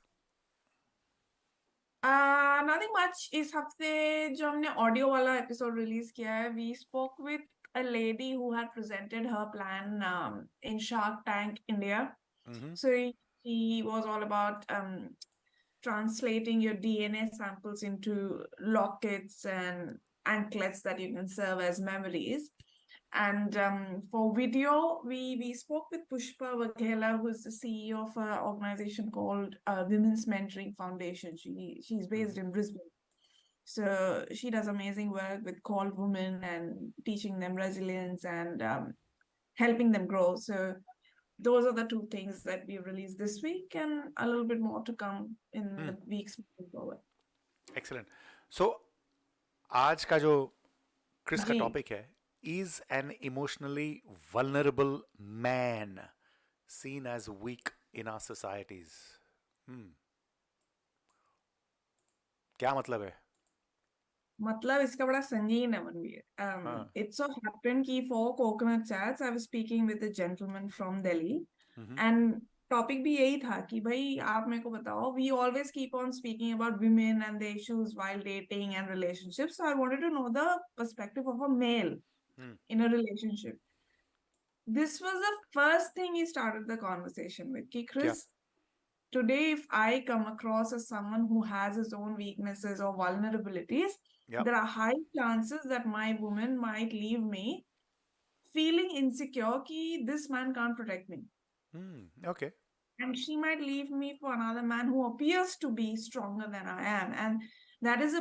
Nothing much. इस हफ्ते जो हमने ऑडियो वाला एपिसोड रिलीज किया है, we spoke with a lady who had presented her plan in Shark Tank India. So he was all about translating your DNA samples into lockets and anklets that you can serve as memories. And for video, we spoke with Pushpa Waghela, who's the CEO of an organization called Women's Mentoring Foundation. She's based in Brisbane. So she does amazing work with called women and teaching them resilience and helping them grow. So those are the two things that we released this week, and a little bit more to come in the weeks moving forward. Excellent. So आज का जो क्रिस का टॉपिक है, is an emotionally vulnerable man seen as weak in our societies? क्या मतलब है? मतलब इसका बड़ा संगीन है मनवीर. It so happened कि for coconut chats I was speaking with a gentleman from Delhi, and topic भी यही था कि भाई आप मेरे को बताओ, we always keep on speaking about women and their issues while dating and relationships, so I wanted to know the perspective of a male in a relationship. This was the first thing he started the conversation with, कि Chris, today if I come across as someone who has his own weaknesses or vulnerabilities, there are high chances that my woman might leave me feeling insecure कि this man can't protect me. Okay. And she might leave me for another man who appears to be stronger than I am. And that is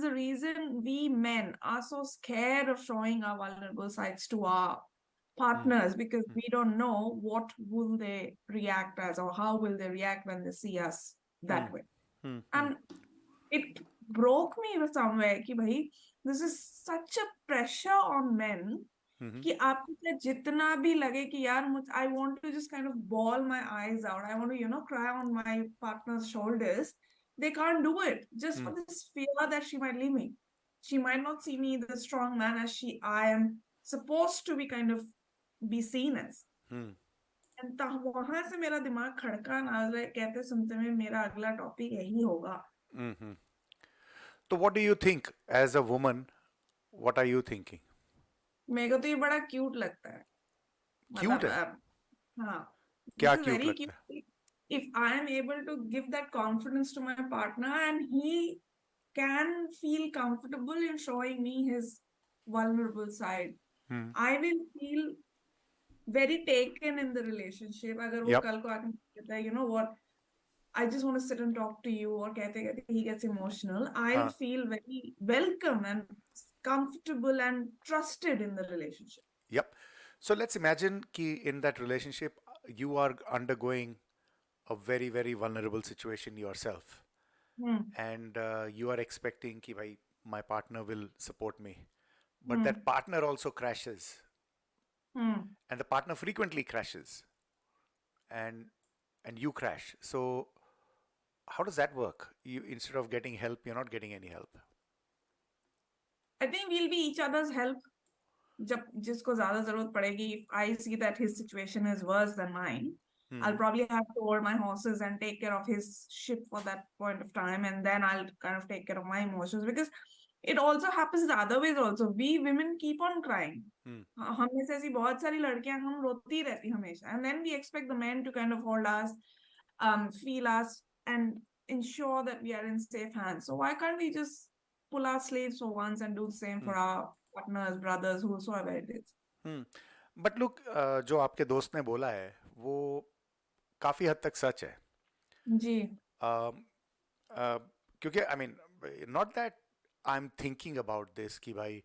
the reason we men are so scared of showing our vulnerable sides to our partners, because we don't know what will they react as, or how will they react when they see us that way. And it broke me somewhere कि भाई, this is such a pressure on men कि आपको क्या जितना भी लगे कि यार I want to just kind of bawl my eyes out, I want to cry on my partner's shoulders, they can't do it just for this fear that she might leave me. She might not see me the strong man as I am supposed to be kind of be seen as. And वहां से मेरा दिमाग खड़का ना, कहते सुनते में मेरा अगला टॉपिक यही होगा. तो what do you think as a woman? What are you thinking? मेरे को तो ये बड़ा क्यूट लगता है. क्यूट है? हाँ. क्या क्यूट लगता है? If I am able to give that confidence to my partner and he can feel comfortable in showing me his vulnerable side, I will feel very taken in the relationship. अगर वो कल को आके कहता है, you know what, I just want to sit and talk to you, or कहते he gets emotional, I'll feel very welcome and comfortable and trusted in the relationship. Yep. So let's imagine कि in that relationship you are undergoing a very, very vulnerable situation yourself. And you are expecting कि भाई my partner will support me. But that partner also crashes. And the partner frequently crashes. And you crash. So how does that work? You, instead of getting help, you're not getting any help. I think we'll be each other's help. जब जिसको ज़्यादा ज़रूरत पड़ेगी, if I see that his situation is worse than mine, I'll probably have to hold my horses and take care of his ship for that point of time, and then I'll kind of take care of my emotions. Because it also happens the other ways also. We women keep on crying. Hmm. हम में से ऐसी बहुत सारी लड़कियां हम रोती रहती हमेशा, and then we expect the men to kind of hold us, feel us, and ensure that we are in safe hands. So why can't we just pull our sleeves for once and do the same for our partners, brothers, whosoever it is? But look, जो आपके दोस्त ने बोला है वो काफी हद तक सच है. जी. क्योंकि I mean not that I am thinking about this कि भाई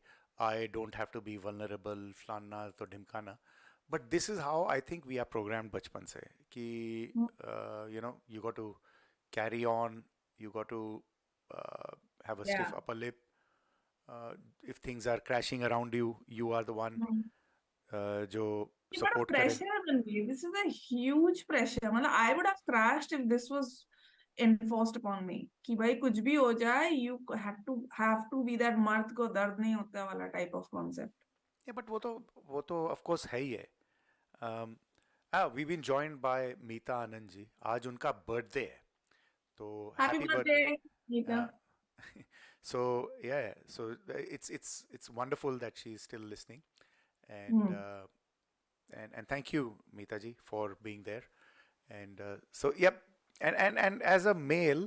I don't have to be vulnerable फलाना तो ढिमकाना, but this is how I think we are programmed बचपन से कि you know you got to carry on, you got to have a stiff upper lip. If things are crashing around you, you are the one जो सपोर्ट करे. This is a huge pressure. मतलब I would have crashed if this was enforced upon me कि भाई कुछ भी हो जाए, you have to be that मर्द को दर्द नहीं होता वाला type of concept. Yeah, but वो तो of course है ही है. We've been joined by मीता आनंद जी. आज उनका बर्थडे है, तो happy birthday Meeta. So yeah, so it's wonderful that she's still listening, and and thank you Meeta ji for being there. And so yep, and as a male,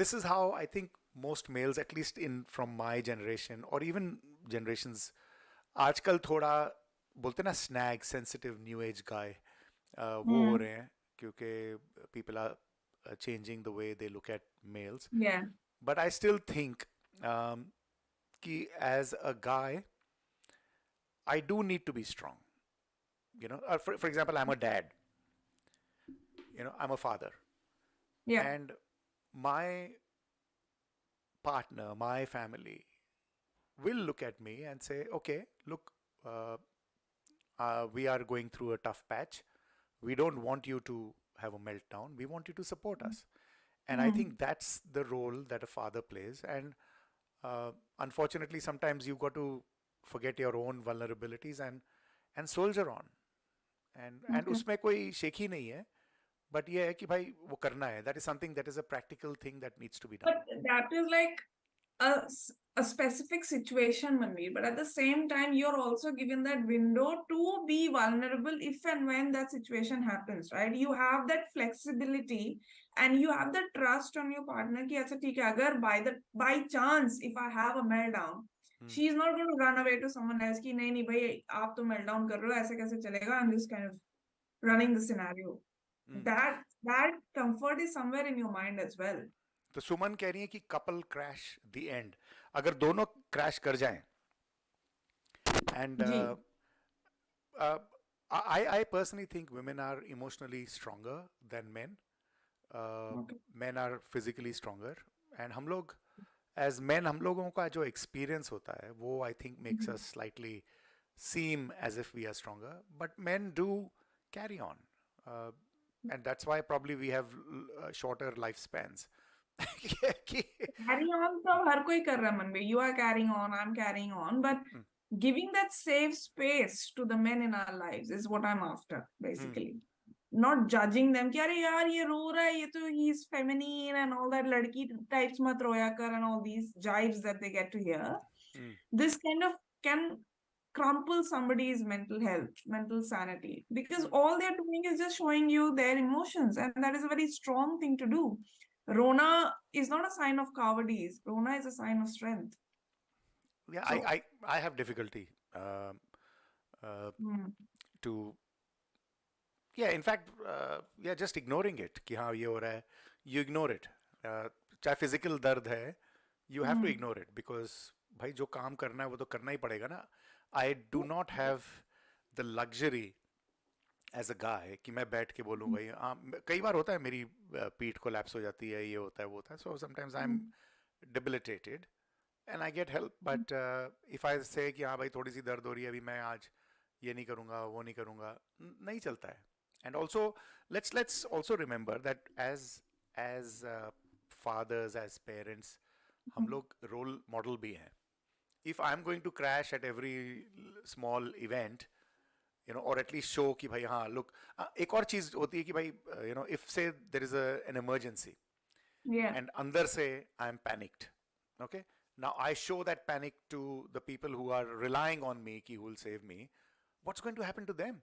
this is how I think most males, at least from my generation or even generations, आजकल थोड़ा बोलते ना snag, sensitive, new age guy, वो हो रहे हैं क्योंकि people are changing the way they look at males. Yeah. But I still think कि as a guy, I do need to be strong. You know, for example, I'm a dad. You know, I'm a father. Yeah. And my partner, my family will look at me and say, okay, look, we are going through a tough patch. We don't want you to have a meltdown. We want you to support us. And I think that's the role that a father plays. And unfortunately, sometimes you've got to forget your own vulnerabilities and soldier on. And उसमें कोई शेखी नहीं है, but ये है कि भाई वो करना है. That is something that is a practical thing that needs to be done. But that is like a specific situation, Manveer. But at the same time, you're also given that window to be vulnerable if and when that situation happens, right? You have that flexibility and you have that trust on your partner कि अच्छा ठीक है, अगर by chance if I have a meltdown, she's not going to run away to someone else कि नहीं भाई आप तो meltdown कर रहे हो, ऐसे कैसे चलेगा? I'm just kind of running the scenario. That comfort is somewhere in your mind as well. तो सुमन कह रही है कि कपल क्रैश द एंड, अगर दोनों क्रैश कर जाएं, and I personally think women are emotionally stronger than men. Men are physically stronger, and हम लोग as men, हम लोगों का जो experience होता है वो I think makes us slightly seem as if we are stronger, but men do carry on, and that's why probably we have shorter lifespans. Carry on तो हर कोई कर रहा है मनबे. You are carrying on, I'm carrying on, but giving that safe space to the men in our lives is what I'm after, basically. Not judging them कि अरे यार ये रो रहा है, ये तो he's feminine and all that, लड़की types मत रोया कर and all these jibes that they get to hear. This kind of can crumple somebody's mental health, mental sanity, because all they're doing is just showing you their emotions, and that is a very strong thing to do. Rona is not a sign of cowardice. Rona is a sign of strength. Yeah, so, I have difficulty to, yeah, in fact, yeah, just ignoring it कि हाँ ये हो रहा है. You ignore it. चाहे physical दर्द है, you have to ignore it because भाई जो काम करना है वो तो करना ही पड़ेगा ना. I do not have the luxury as a guy कि मैं बैठ के बोलूँ भाई कई बार होता है मेरी पीठ कोलैप्स हो जाती है, ये होता है वो होता है, so sometimes I'm debilitated and I get help, but if I say कि हाँ भाई थोड़ी सी दर्द हो रही है अभी, मैं आज ये नहीं करूँगा वो नहीं करूँगा, नहीं चलता है. And also let's also remember that as fathers, as parents, हम लोग role model भी हैं. If I'm going to crash at every small event, you know, or at least show कि भाई हाँ look, एक और चीज होती है कि भाई you know, if say there is an emergency, Yeah. and andar se I am panicked. Okay, now I show that panic to the people who are relying on me ki who will save me. What's going to happen to them?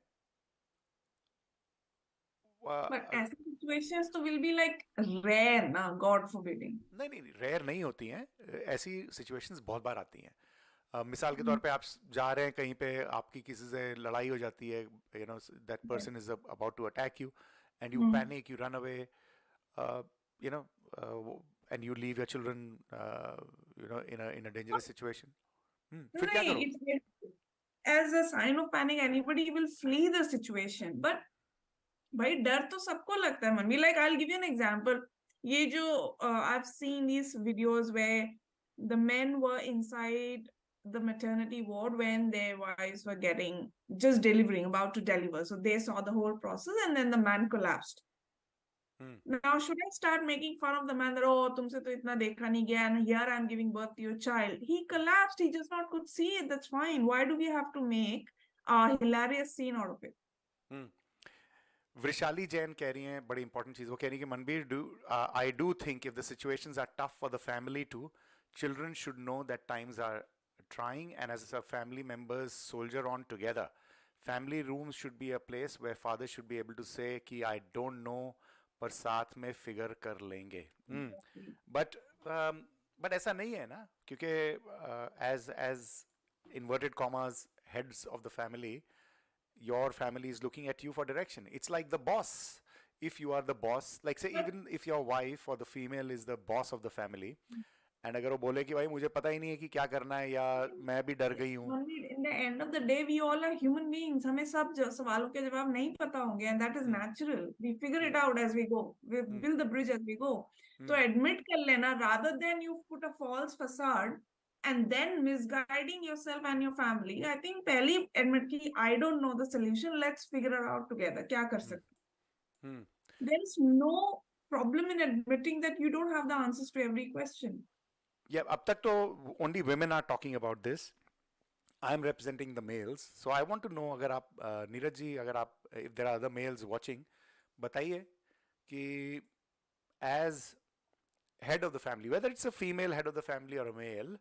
But ऐसी situations तो will be like rare ना, God forbidding. नहीं नहीं रेयर नहीं होती हैं, ऐसी सिचुएशंस बहुत बार आती हैं. मिसाल के तौर पे आप जा रहे हैं कहीं पे, आपकी किसी से लड़ाई हो जाती है, you know that person is about to attack you and you panic, you run away, you know, and you leave your children you know in a dangerous situation. फिर क्या करो? नहीं, as a sign of panic, anybody will flee the situation. But भाई डर तो सबको लगता है मन भी. Like I'll give you an example. ये जो I've seen these videos where the men were inside the maternity ward when their wives were just delivering, about to deliver. So they saw the whole process and then the man collapsed. Now, should I start making fun of the man that, oh, तुमसे तो इतना देखा नहीं गया, and here I'm giving birth to your child. He collapsed. He just not could see it. That's fine. Why do we have to make a hilarious scene out of it? Vrushali Jain कह रही हैं बड़ी इंपॉर्टेंट चीज. वो कह रही है कि Manbir, I do think if the situations are tough for the family too, children should know that times are trying, and as a family members soldier on together. Family rooms should be a place where father should be able to say कि I don't know, पर साथ में फिगर कर लेंगे. But ऐसा नहीं है ना, क्योंकि as inverted commas heads of the family, your family is looking at you for direction. It's like the boss. If you are the boss, like say even if your wife or the female is the boss of the family, and अगर वो बोले कि भाई मुझे पता ही नहीं है कि क्या करना है, या मैं भी डर गई हूँ. In the end of the day, we all are human beings. हमें सब सवालों के जवाब नहीं पता होंगे, and that is natural. We figure it out as we go. We build the bridge as we go. तो admit कर लेना, rather than you put a false facade and then misguiding yourself and your family. I think पहले admit कि I don't know the solution. Let's figure it out together. क्या कर सकते? There is no problem in admitting that you don't have the answers to every question. Yeah, अब तक तो only women are talking about this. I am representing the males, so I want to know, अगर आप नीरज जी, अगर आप, if there are other males watching, बताइए कि as head of the family, whether it's a female head of the family or a male,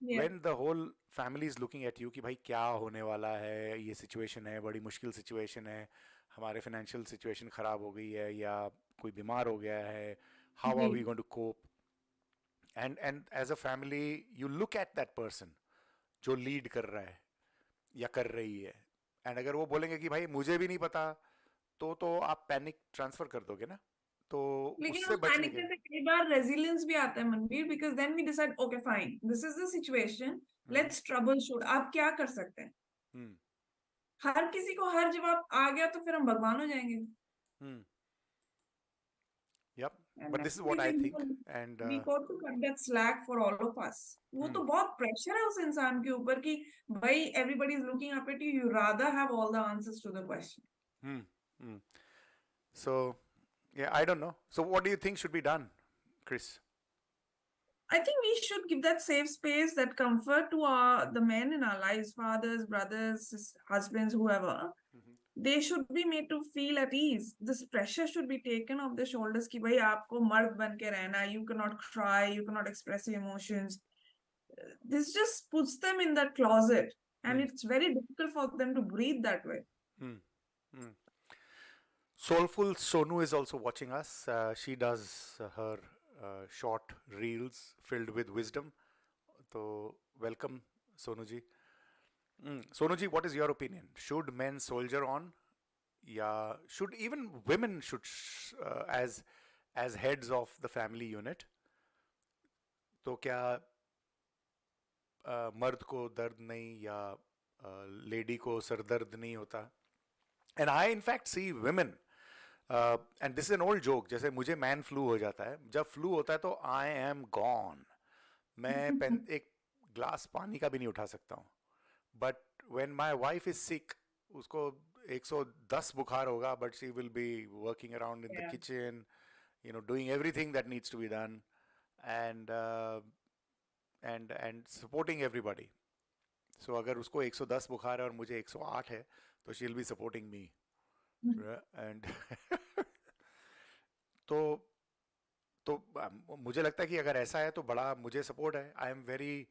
when the whole family is looking at you कि भाई क्या होने वाला है, ये situation है, बड़ी मुश्किल situation है, हमारे financial situation खराब हो गई है, या कोई बीमार हो गया है, how are we going to cope? And as a family, you look at that person जो लीड कर रहा है या कर रही है, एंड अगर वो बोलेंगे कि भाई मुझे भी नहीं पता, तो आप पैनिक ट्रांसफर कर दोगे ना, तो उससे बचने के लिए कई बार रेजिलियंस भी आता है Manveer, because then we decide okay fine, this is the situation, let's troubleshoot. आप क्या कर सकते हैं? हर किसी को हर जवाब आ गया तो फिर हम भगवान हो जाएंगे. Yep. But this is what I think, and we got to cut that slack for all of us. वो तो बहुत प्रेशर है उस इंसान के ऊपर कि भाई everybody is looking up at you. You rather have all the answers to the question. So, yeah, I don't know. So, what do you think should be done, Chris? I think we should give that safe space, that comfort to the men in our lives, fathers, brothers, husbands, whoever. They should be made to feel at ease. This pressure should be taken off their shoulders कि भाई आपको मर्द बन के रहना, you cannot cry, you cannot express your emotions. This just puts them in that closet, and it's very difficult for them to breathe that way. Soulful Sonu is also watching us. She does her short reels filled with wisdom. So welcome, Sonu ji. Sonu ji, what is your opinion? Should men soldier on? Yeah, should even women should as heads of the family unit? तो क्या मर्द को दर्द नहीं, या लेडी को सरदर्द नहीं होता? And I in fact see women, and this is an old joke, जैसे मुझे मैन फ्लू हो जाता है, जब फ्लू होता है तो I am gone. मैं एक ग्लास पानी का भी नहीं उठा सकता हूँ. But when my wife is sick, उसको 110 बुखार होगा, but she will be working around in the kitchen, you know, doing everything that needs to be done, and supporting everybody. So अगर उसको 110 बुखार है और मुझे 108 है, तो she'll be supporting me, and तो तो मुझे लगता है कि अगर ऐसा है तो बड़ा मुझे सपोर्ट है. आई एम वेरी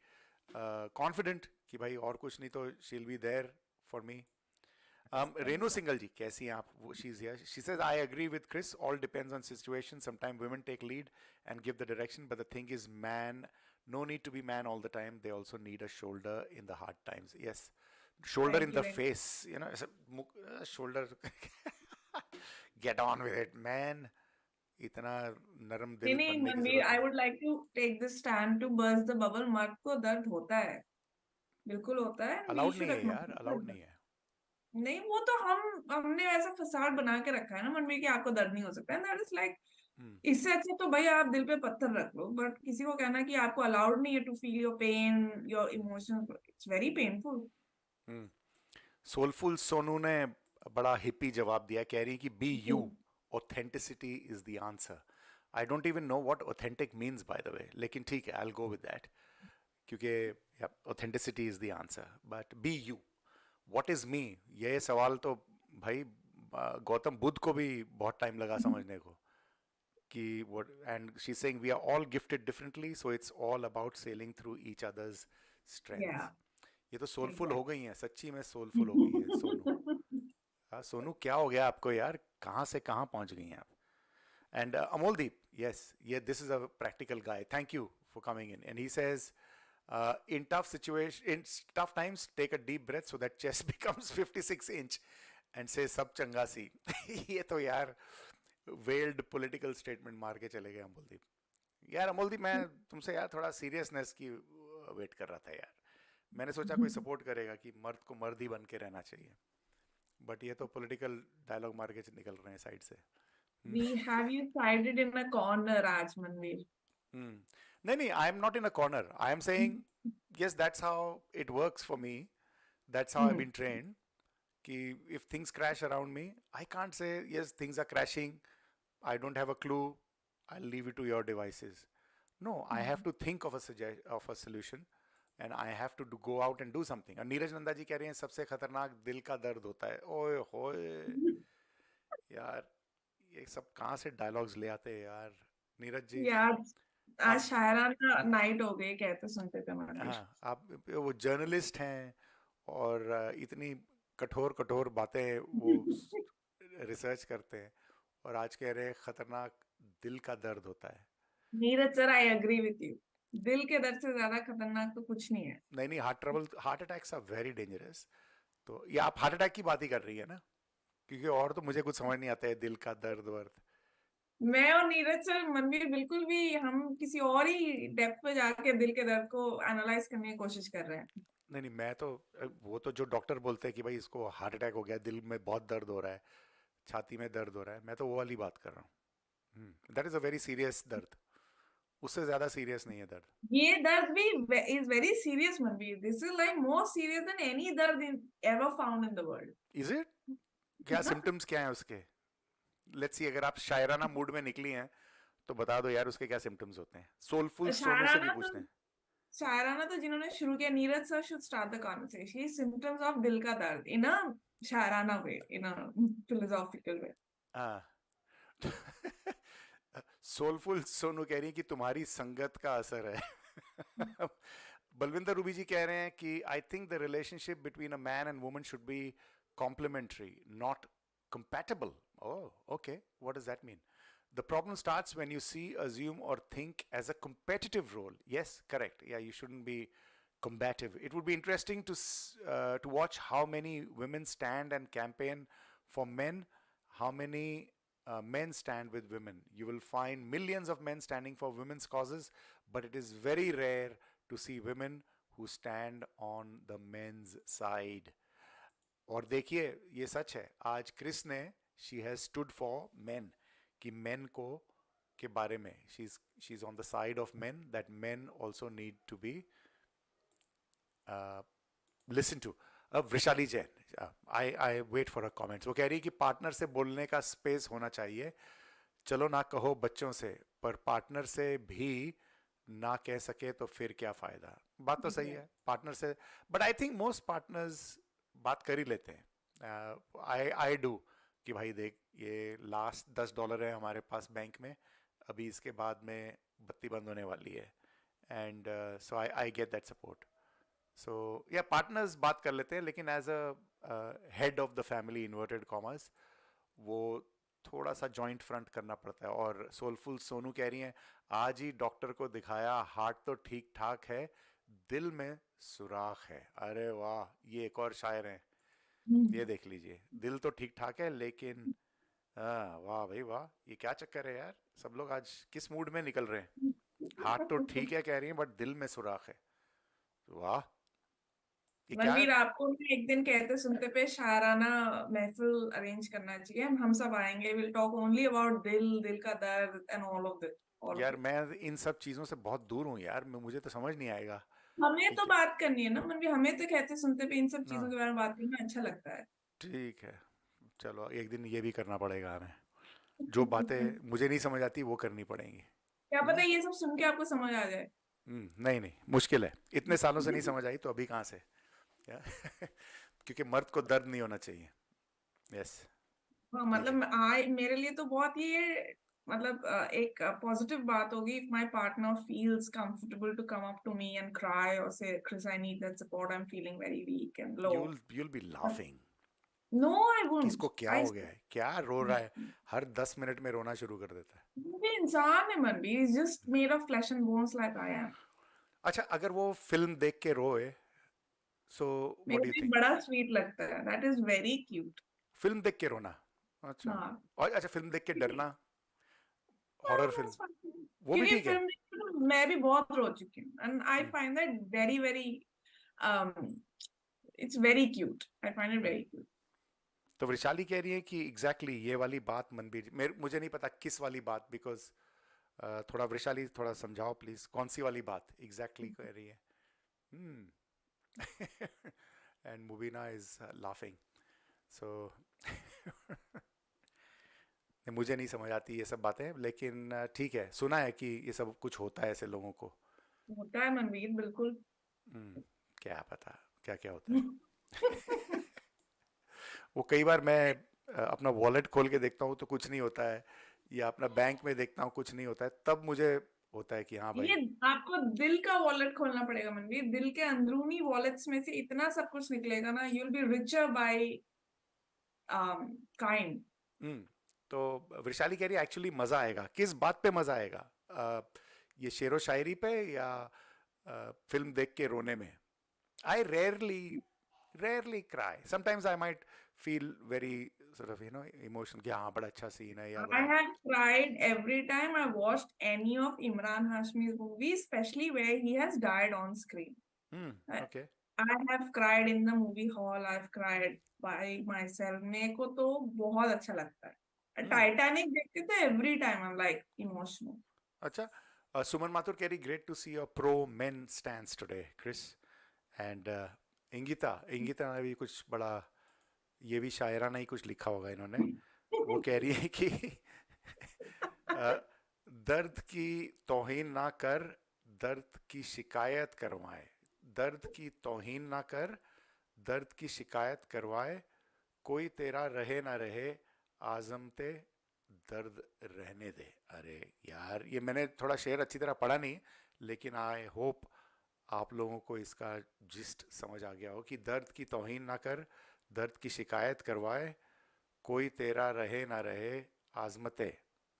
कॉन्फिडेंट कि भाई और कुछ नहीं तो she will be there for me. Renu Singhal ji, कैसी हैं आप? She's here. She says, I agree with Chris. All depends on situation. Sometimes women take lead and give the direction, but the thing is, man, no need to be man all the time. They also need a shoulder in the hard times. Yes, shoulder in the face. You know, shoulder. Get on with it, man. इतना नरम दिल नहीं बनने की मनवीर, जरूरत आई नहीं. Would like to take this stand to burst the bubble. मर्द को दर्द होता है, बिल्कुल होता है. वी अलाउड शुड नहीं है यार, एक्नॉलेज अलाउड दैट. नहीं है. नहीं, वो तो हमने ऐसा फसाड बना के रखा है ना मन में कि आपको दर्द नहीं हो सकता. एंड दैट इज लाइक, इससे अच्छा तो भाई आप दिल पे पत्थर रख लो. बट किसी को कहना कि आपको अलाउड नहीं है to feel your pain, your emotions, it's very painful. Soulful Sonu ने बड़ा हिप्पी जवाब दिया, कह रही कि be you, authenticity is the answer. I don't even know what authentic means by the way, लेकिन ठीक है, I will go with that, क्योंकि authenticity is the answer. But be you, what is me, ये सवाल तो भाई गौतम बुद्ध को भी बहुत टाइम लगा समझने को कि what. And she's saying we are all gifted differently, so it's all about sailing through each other's strengths. ये तो सोलफुल हो गई हैं, सच्ची में सोलफुल हो गई है सोनू. सोनू क्या हो गया आपको यार, कहाँ से कहाँ पहुंच गई हैं आप? And Amoldeep, yes, yeah, this is a practical guy. Thank you for coming in. And he says, in tough times, take a deep breath so that chest becomes 56 inch and say sab changa si. ये तो यार वेल्ड पॉलिटिकल स्टेटमेंट मार के चले गए अमोलदीप. यार अमोलदीप, मैं तुमसे यार थोड़ा सीरियसनेस की वेट कर रहा था यार. मैंने सोचा कोई सपोर्ट करेगा कि मर्द को मर्द ही बन के रहना चाहिए, बट ये तो पॉलिटिकल डायलॉग मार के निकल रहे हैं साइड से. We have you sided in a corner, Raj Manveer. नहीं, I am not in a corner. I am saying yes, that's how it works for me. That's how I've been trained. कि if things crash around me, I can't say yes, things are crashing, I don't have a clue, I'll leave it to your devices. No, I have to think of a solution, and I have to go out and do something. और नीरज नंदा जी कह रहे हैं सबसे खतरनाक दिल का दर्द होता है. ओए होए यार, ये सब कहाँ से डायलॉग्स ले आते हैं यार नीरज जी. यार आज शायराना नाइट हो गई कहते सुनते थे मनवीर. हाँ, आप वो जर्नलिस्ट हैं और इतनी कठोर कठोर बातें वो रिसर्च करते हैं, और आज कह रहे हैं खतरनाक दिल का दर्द होता है. Neeraj sir, I agree with you. दिल के दर्द से ज्यादा खतरनाक तो कुछ नहीं है. नहीं, heart attacks are very dangerous. तो ये आप हार्ट अटैक की बात ही कर रही है ना, क्योंकि और तो मुझे कुछ समझ नहीं आता है दिल का दर्द वर्द. मैं और नीरज सर, मनवीर, बिल्कुल भी हम किसी और ही डेप्थ पे जाके दिल के दर्द को एनालाइज करने की कोशिश कर रहे हैं. नहीं, मैं तो वो तो जो डॉक्टर बोलते हैं कि भाई इसको हार्ट अटैक हो गया, दिल में बहुत दर्द हो रहा है, छाती में दर्द हो रहा है, मैं तो वो वाली बात कर रहा हूँ. That is a very serious दर्द. उससे ज्यादा सीरियस नहीं है दर्द. ये दर्द भी is very serious Manveer. This is like more serious than any दर्द ever found in the world. Is it? क्या सिम्टम्स क्या हैं उसके? लेट्स सी, अगर आप शायराना मूड में निकली हैं तो बता दो यार उसके क्या सिम्टम्स होते हैं. सोलफुल सोनू से भी पूछते हैं. शायराना तो जिन्होंने शुरू किया, Neeraj sir should start the conversation. Symptoms of दिल का दर्द इन अ शायराना way, in a philosophical way. Soulful Sonu कह रही है कि तुम्हारी संगत का असर है. बलविंदर रूबी जी कह रहे हैं कि I think the relationship between a man and woman should be complementary, not compatible. Oh, okay. What does that mean? The problem starts when you see, assume, or think as a competitive role. Yes, correct. Yeah, you shouldn't be combative. It would be interesting to watch how many women stand and campaign for men, how many men stand with women. You will find millions of men standing for women's causes, but it is very rare to see women who stand on the men's side. और देखिए ये सच है, आज क्रिस ने she has stood for men, कि मेन को के बारे में she is on the side of men, that men also need to be listen to. Vrushali Jain, I wait for a comments. वो कह रही है कि पार्टनर से बोलने का स्पेस होना चाहिए. चलो ना कहो बच्चों से, पर पार्टनर से भी ना कह सके तो फिर क्या फायदा. बात तो सही है पार्टनर से, but I think most partners बात कर ही लेते हैं. आई डू कि भाई देख, ये लास्ट $10 है हमारे पास बैंक में, अभी इसके बाद में बत्ती बंद होने वाली है, and so I get that support. So yeah partners बात कर लेते हैं, लेकिन as a head of the family inverted commas वो थोड़ा सा जॉइंट फ्रंट करना पड़ता है. और सोलफुल सोनू कह रही हैं आज ही डॉक्टर को दिखाया, हार्ट तो ठीक ठाक है, दिल में सुराख है. अरे वाह, ये एक और शायर हैं, ये देख लीजिए. दिल तो ठीक ठाक है लेकिन वाह भाई वाह, ये क्या चक्कर है यार, सब लोग आज किस मूड में निकल रहे हैं. हार्ट तो ठीक है कह रही हैं बट दिल में सुराख है. वाह, ये क्या. रणवीर, आपको ना एक दिन कहते सुनते पे शायराना महफिल अरेंज करना चाहिए. हम सब आएंगे. विल टॉक ओनली अबाउट दिल, दिल का दर्द एंड ऑल ऑफ दिट. यार मैं इन सब चीजों से बहुत दूर हूँ यार, मुझे तो समझ नहीं आएगा. हमें तो बात करनी है ना मनवी, हमें तो कहते सुनते पे इन सब हाँ चीजों के बारे में बात करना अच्छा लगता है. ठीक है, चलो एक दिन ये भी करना पड़ेगा हमें. जो बातें मुझे नहीं समझ आती वो करनी पड़ेंगी. क्या पता ये सब सुन के आपको समझ आ जाए. नहीं नहीं, मुश्किल है, इतने सालों से नहीं समझ आई तो अभी कहाँ से. क्योंकि मर्द को दर्द नहीं होना चाहिए. यस. हाँ, मतलब मेरे लिए तो बहुत ये मतलब एक पॉजिटिव बात होगी if my partner feels comfortable to come up to me and cry or say Chris I need that support, I am feeling very weak and low. you'll be laughing. No I won't. किसको क्या हो गया है, क्या रो रहा है, हर 10 मिनट में रोना शुरू कर देता है. वो इंसान है Manvi, is just made of flesh and bones like I am. अच्छा, अगर वो फिल्म देख के रोए, सो व्हाट डू यू मेरे थिंक. बड़ा स्वीट लगता है. That is very cute. Film देख के रोना. अच्छा. हाँ. और अच्छा, फिल्म देख के डरना, हॉरर फिल्म, वो भी क्योंकि ठीक है. फिल्म तो मैं भी बहुत रो चुकी हूँ and I find that very very it's very cute. I find it very cute. तो वैशाली कह रही है कि एग्जैक्टली ये वाली बात मनबीर, मुझे नहीं पता किस वाली बात, बिकॉज थोड़ा वैशाली थोड़ा समझाओ प्लीज, कौन सी वाली बात एग्जैक्टली कह रही है. And Mubina is laughing. So मुझे नहीं समझ आती ये सब बातें, लेकिन ठीक है, सुना है कि ये सब कुछ होता है ऐसे लोगों को. होता है मनवीर, बिल्कुल. क्या पता क्या क्या होता है. वो कई बार मैं अपना वॉलेट खोल के देखता हूँ तो कुछ नहीं होता है, या अपना बैंक में देखता हूँ कुछ नहीं होता है, तब मुझे होता है कि हाँ भाई. ये आपको दिल का वॉलेट खोलना पड़ेगा मनवीर. दिल के अंदरूनी वॉलेट्स में से इतना सब कुछ निकलेगा ना. You will be richer by kind. तो वैशाली कह रही है एक्चुअली मजा आएगा. किस बात पे मजा आएगा, ये शेरो शायरी पे या फिल्म देख के रोने में. आई rarely cry. Sometimes I might feel very sort of emotional कि हाँ बड़ा अच्छा सीन है, या I have cried every time I watched any of Imran Hashmi's movies, especially where he has died on screen. Okay. I have cried in the movie hall. I've cried by myself. मेरे को तो बहुत अच्छा लगता है. टाइटैनिक देखते थे, every time I'm like emotional. अच्छा. सुमन माथुर कह रही great to see your pro men stance today, Chris. And इंगिता ने भी कुछ बड़ा, ये भी शायराना ही कुछ लिखा होगा इन्होंने. वो कह रही है कि दर्द की तौहीन ना कर, दर्द की शिकायत करवाए. दर्द की तौहीन ना कर, दर्द की शिकायत करवाए, कोई तेरा रहे ना रहे, आजमते दर्द रहने दे. अरे यार, ये मैंने थोड़ा शेर अच्छी तरह पढ़ा नहीं, लेकिन आई होप आप लोगों को इसका जिस्ट समझ आ गया हो कि दर्द की तौहीन ना कर, दर्द की शिकायत करवाए, कोई तेरा रहे ना रहे, आजमते.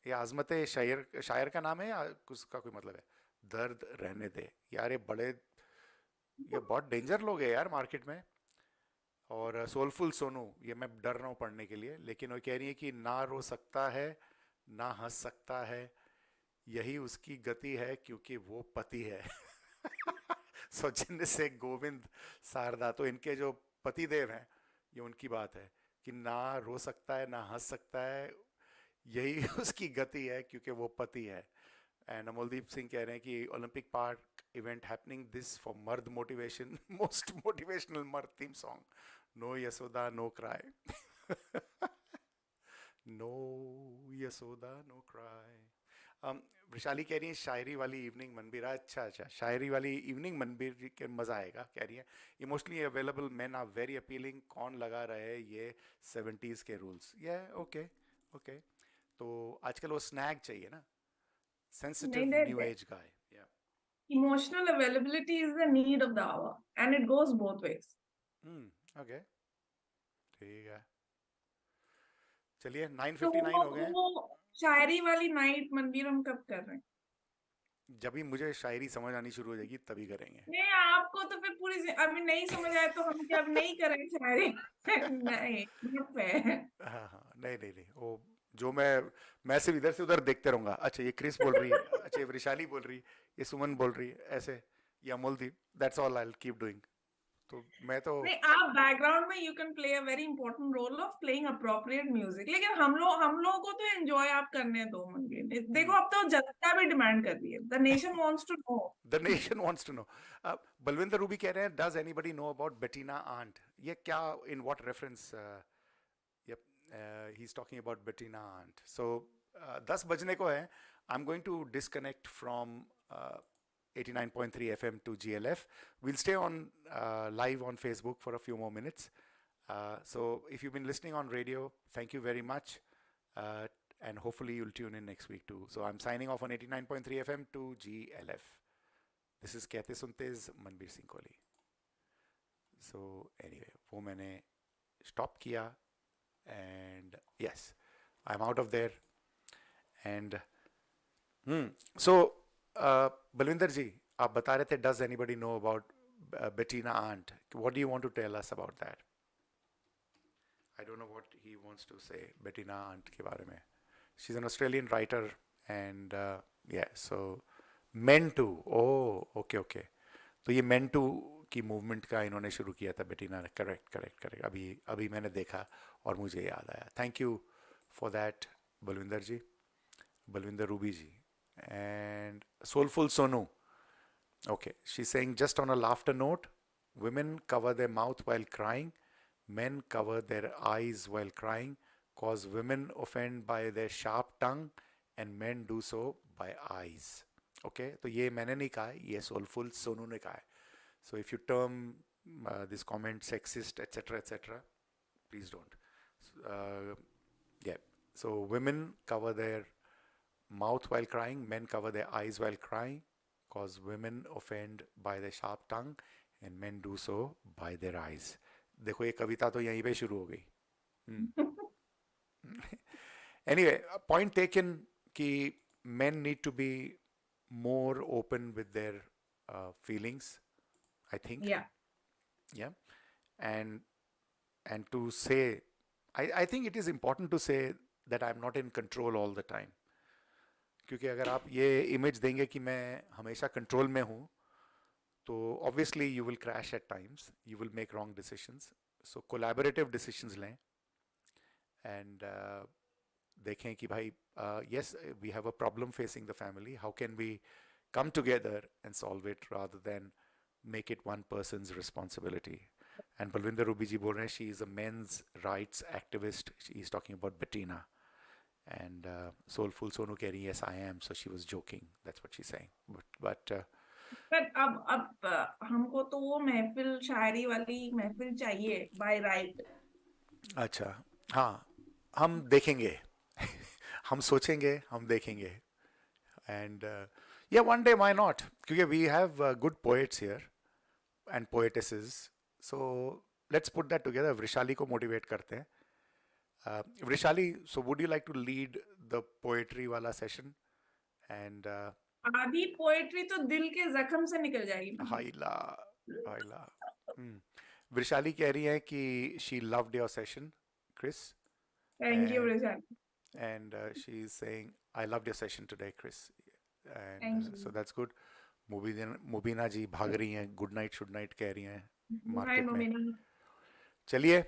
ये आजमते शायर का नाम है या उसका कोई मतलब है. दर्द रहने दे. यार ये बहुत डेंजर लोग हैं यार मार्केट में. और सोलफुल सोनू, ये मैं डर रहा हूँ पढ़ने के लिए, लेकिन वो कह रही है कि ना रो सकता है ना हंस सकता है, यही उसकी गति है क्योंकि वो पति है. सौजन्य से गोविंद शारदा. तो इनके जो पति देव हैं, ये उनकी बात है कि ना रो सकता है ना हंस सकता है, यही उसकी गति है क्योंकि वो पति है. एंड अमोलदीप सिंह कह रहे हैं कि Olympic Park event happening this for मर्द मोटिवेशन, मोस्ट मोटिवेशनल मर्द theme song. No Yashoda no cry. No Yashoda no cry. Vaishali कह रही है शायरी वाली इवनिंग मनबीर. अच्छा, शायरी वाली इवनिंग मनबीर के मज़ा आएगा कह रही है. Emotionally available man are very appealing, कौन लगा रहे ये 70s के रूल्स. ये ओके. तो आजकल वो स्नैग चाहिए ना, sensitive new age guy. Yeah. Emotional availability is the need of the hour, and it goes both ways. Okay. ठीक है. चलिए तो 9:59 हो गए. वो शायरी वाली नाइट मनवीर हम कब कर रहे हैं? जब भी मुझे शायरी समझ आनी शुरू हो जाएगी तभी करेंगे. नहीं, आपको तो फिर पूरी अभी नहीं समझ आए तो हम क्या अब नहीं करें शायरी? नहीं, not fair. हाँ, नहीं, वो जो मैं सिर्फ इधर से उधर देखते रहूंगा. अच्छा ये क्रिस बोल रही है, अच्छा ये वृशाली बोल रही है, ये सुमन बोल रही है, ऐसे ये Amoldeep. That's all I will keep doing. तो मैं तो नहीं, आप बैकग्राउंड में you can play a very important role of playing appropriate music, लेकिन हम लोगों को तो एंजॉय आप करने दो मनवीर. देखो अब तो जनता भी डिमांड कर रही है. The nation wants to know. The nation wants to know. Balwinder Ruby कह रहे हैं does anybody know about Bettina aunt. ये क्या, in what reference? He is talking about Bettina aunt. So 10 बजने को है. I am going to disconnect from 89.3 FM to GLF. We'll stay on live on Facebook for a few more minutes. So if you've been listening on radio, thank you very much. And hopefully you'll tune in next week too. So I'm signing off on 89.3 FM to GLF. This is Kehte Sunte's Manbir Singh Kohli. So anyway, वो मैंने stop किया. And yes, I'm out of there. And so Balwinder जी, आप बता रहे थे does anybody know about Bettina aunt. What do you want to tell us about that? I don't know what he wants to say Bettina aunt के बारे में. She is an Australian writer and yeah so men too. Oh okay. तो ये मेन टू की मूवमेंट का इन्होंने शुरू किया था बेटीना. करेक्ट. अभी मैंने देखा और मुझे याद आया. Thank you for that Balvinder ji, Balvinder Ruby ji. And Soulful Sonu. Okay, she's saying just on a laughter note, women cover their mouth while crying, men cover their eyes while crying, cause women offend by their sharp tongue and men do so by eyes. Okay, तो ये मैंने नहीं कहा है, ये Soulful Sonu ने कहा है. So if you term this comment sexist etc, please don't. Yeah, so women cover their mouth while crying, men cover their eyes while crying, cause women offend by their sharp tongue and men do so by their eyes. देखो ये कविता तो यहीं पे शुरू हो गई. Anyway, point taken कि men need to be more open with their feelings, I think. Yeah. And to say, I think it is important to say that I'm not in control all the time. क्योंकि अगर आप ये इमेज देंगे कि मैं हमेशा कंट्रोल में हूँ तो obviously you will crash at times, you will make wrong decisions. So collaborative decisions लें एंड देखें कि भाई yes we have a problem facing the family, how can we come together and solve it rather than make it one person's responsibility. And Balwinder Ruby ji बोल रहे हैं she is a men's rights activist. She is talking about Bettina. And Soulful Sonu keh rahi, yes I am, so she was joking, that's what she's saying. But अब हमको तो वो महफिल, शायरी वाली महफिल चाहिए बाय राइट. अच्छा, हाँ हम देखेंगे. हम सोचेंगे, हम देखेंगे. And yeah, one day why not, क्योंकि we have good poets here and poetesses, so let's put that together. Vrushali को मोटिवेट करते हैं. Vrishali, so would you like to lead the poetry wala session? And आधी पोएट्री तो दिल के जख्म से निकल जाएगी. हाइला. Vrishali कह रही है कि she loved your session, Chris. Thank you, Vrishali. And she is saying I loved your session today, Chris. And Thank you. So that's good. Mubina जी भाग रही हैं, गुड नाइट शुड नाइट कह रही हैं मार्केट में. चलिए,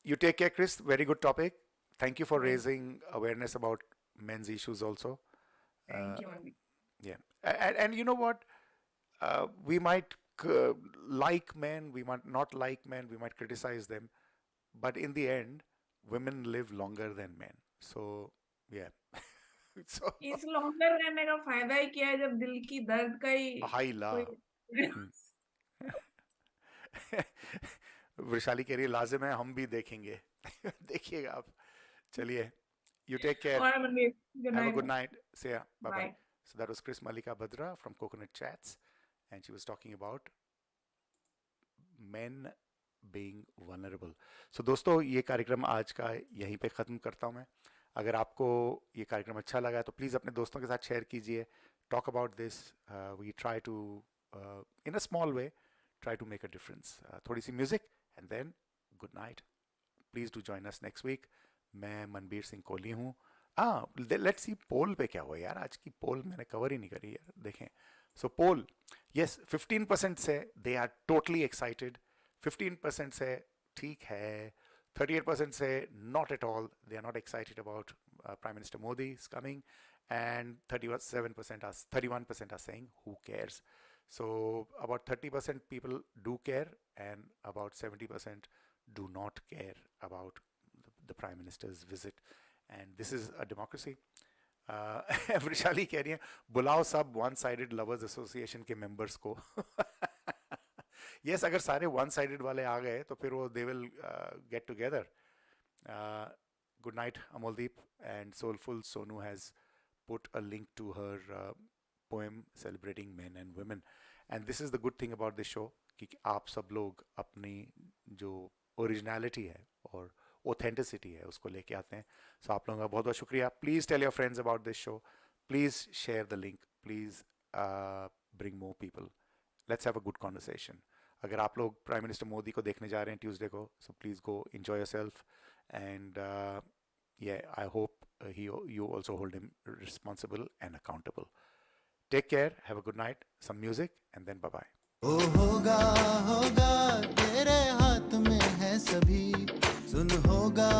you take care, Chris. Very good topic. Thank you for raising awareness about men's issues also. Thank you. Yeah. And you know what? We might like men, we might not like men, we might criticize them. But in the end, women live longer than men. So, yeah. So, इस लॉन्गर रहने का फायदा ही क्या है जब दिल की दर्द का ही हाइला. वृशाली कह रही है लाजिम है, हम भी देखेंगे. देखिएगा आप. चलिए, you take care. Good Have a good night. night. See ya. Bye bye. So that was Mallika Bhadra from Coconut Chats, and she was talking about men being vulnerable. So दोस्तों, ये कार्यक्रम आज का यहीं पे ख़त्म करता हूँ मैं. अगर आपको ये कार्यक्रम अच्छा लगा तो प्लीज़ अपने दोस्तों के साथ शेयर कीजिए. Talk about this. We try to, in a small way, try to make a difference. थोड़ी सी music and then good night. Please do join us next week. मैं मनबीर सिंह कोहली हूँ. Let's see पोल पे क्या हुआ यार. आज की पोल मैंने कवर ही नहीं करी यार. देखें. So पोल, yes, 15% से they are totally excited. 15% say ठीक है, 38% say not at all, they are not excited about Prime Minister Modi is coming, and 31% are saying who cares. So about 30% people do care, and about 70% do not care about the Prime Minister's visit. And this is a democracy. Vrushali कह रही है बुलाओ सब वन साइडेड लवर्स एसोसिएशन के मेंबर्स को. Yes, अगर सारे वन साइडेड वाले आ गए तो फिर वो they will get together. Good night, Amaldeep. And Soulful Sonu has put a link to her poem celebrating men and women. And this is the good thing about this show, कि आप सब लोग अपनी जो ओरिजिनलिटी है और authenticity है उसको लेके आते हैं. So आप लोगों का बहुत बहुत शुक्रिया. Please tell your friends about this show. Please share the link. Please bring more people. Let's have a good conversation. अगर आप लोग प्राइम मिनिस्टर मोदी को देखने जा रहे हैं ट्यूसडे को, so please go enjoy yourself. And yeah, I hope you also hold him responsible and accountable. Take care. Have a good night. Some music and then bye bye. ओ होगा होगा तेरे हाथ में है सभी, सुन होगा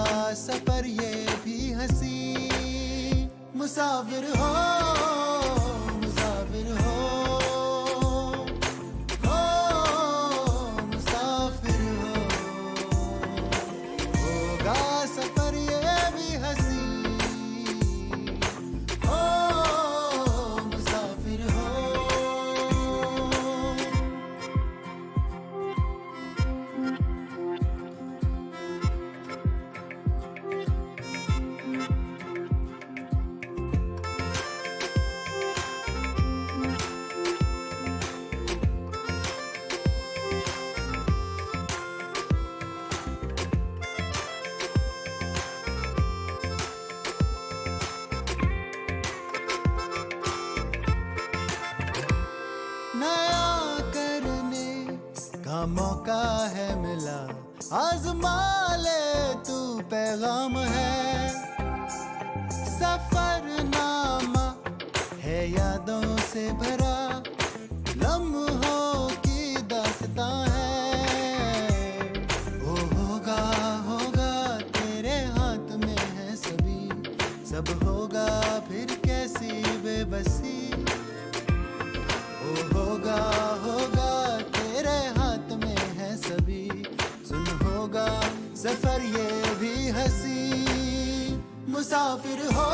सफर ये भी हंसी. मुसाफिर हो मुसाफिर हो मुसाफिर हो, होगा सफर ये भी हंसी. हो मुसाफिर हो. मौका है मिला, आज़मा ले तू पैगाम है. सफरनामा है यादों से भरा, लम्हों की दास्तां है. वो होगा होगा तेरे हाथ में है सभी, सब होगा फिर कैसी बेबसी. वो होगा होगा तेरे हाथ में है सभी, सुन होगा सफर ये भी हंसी. मुसाफिर हो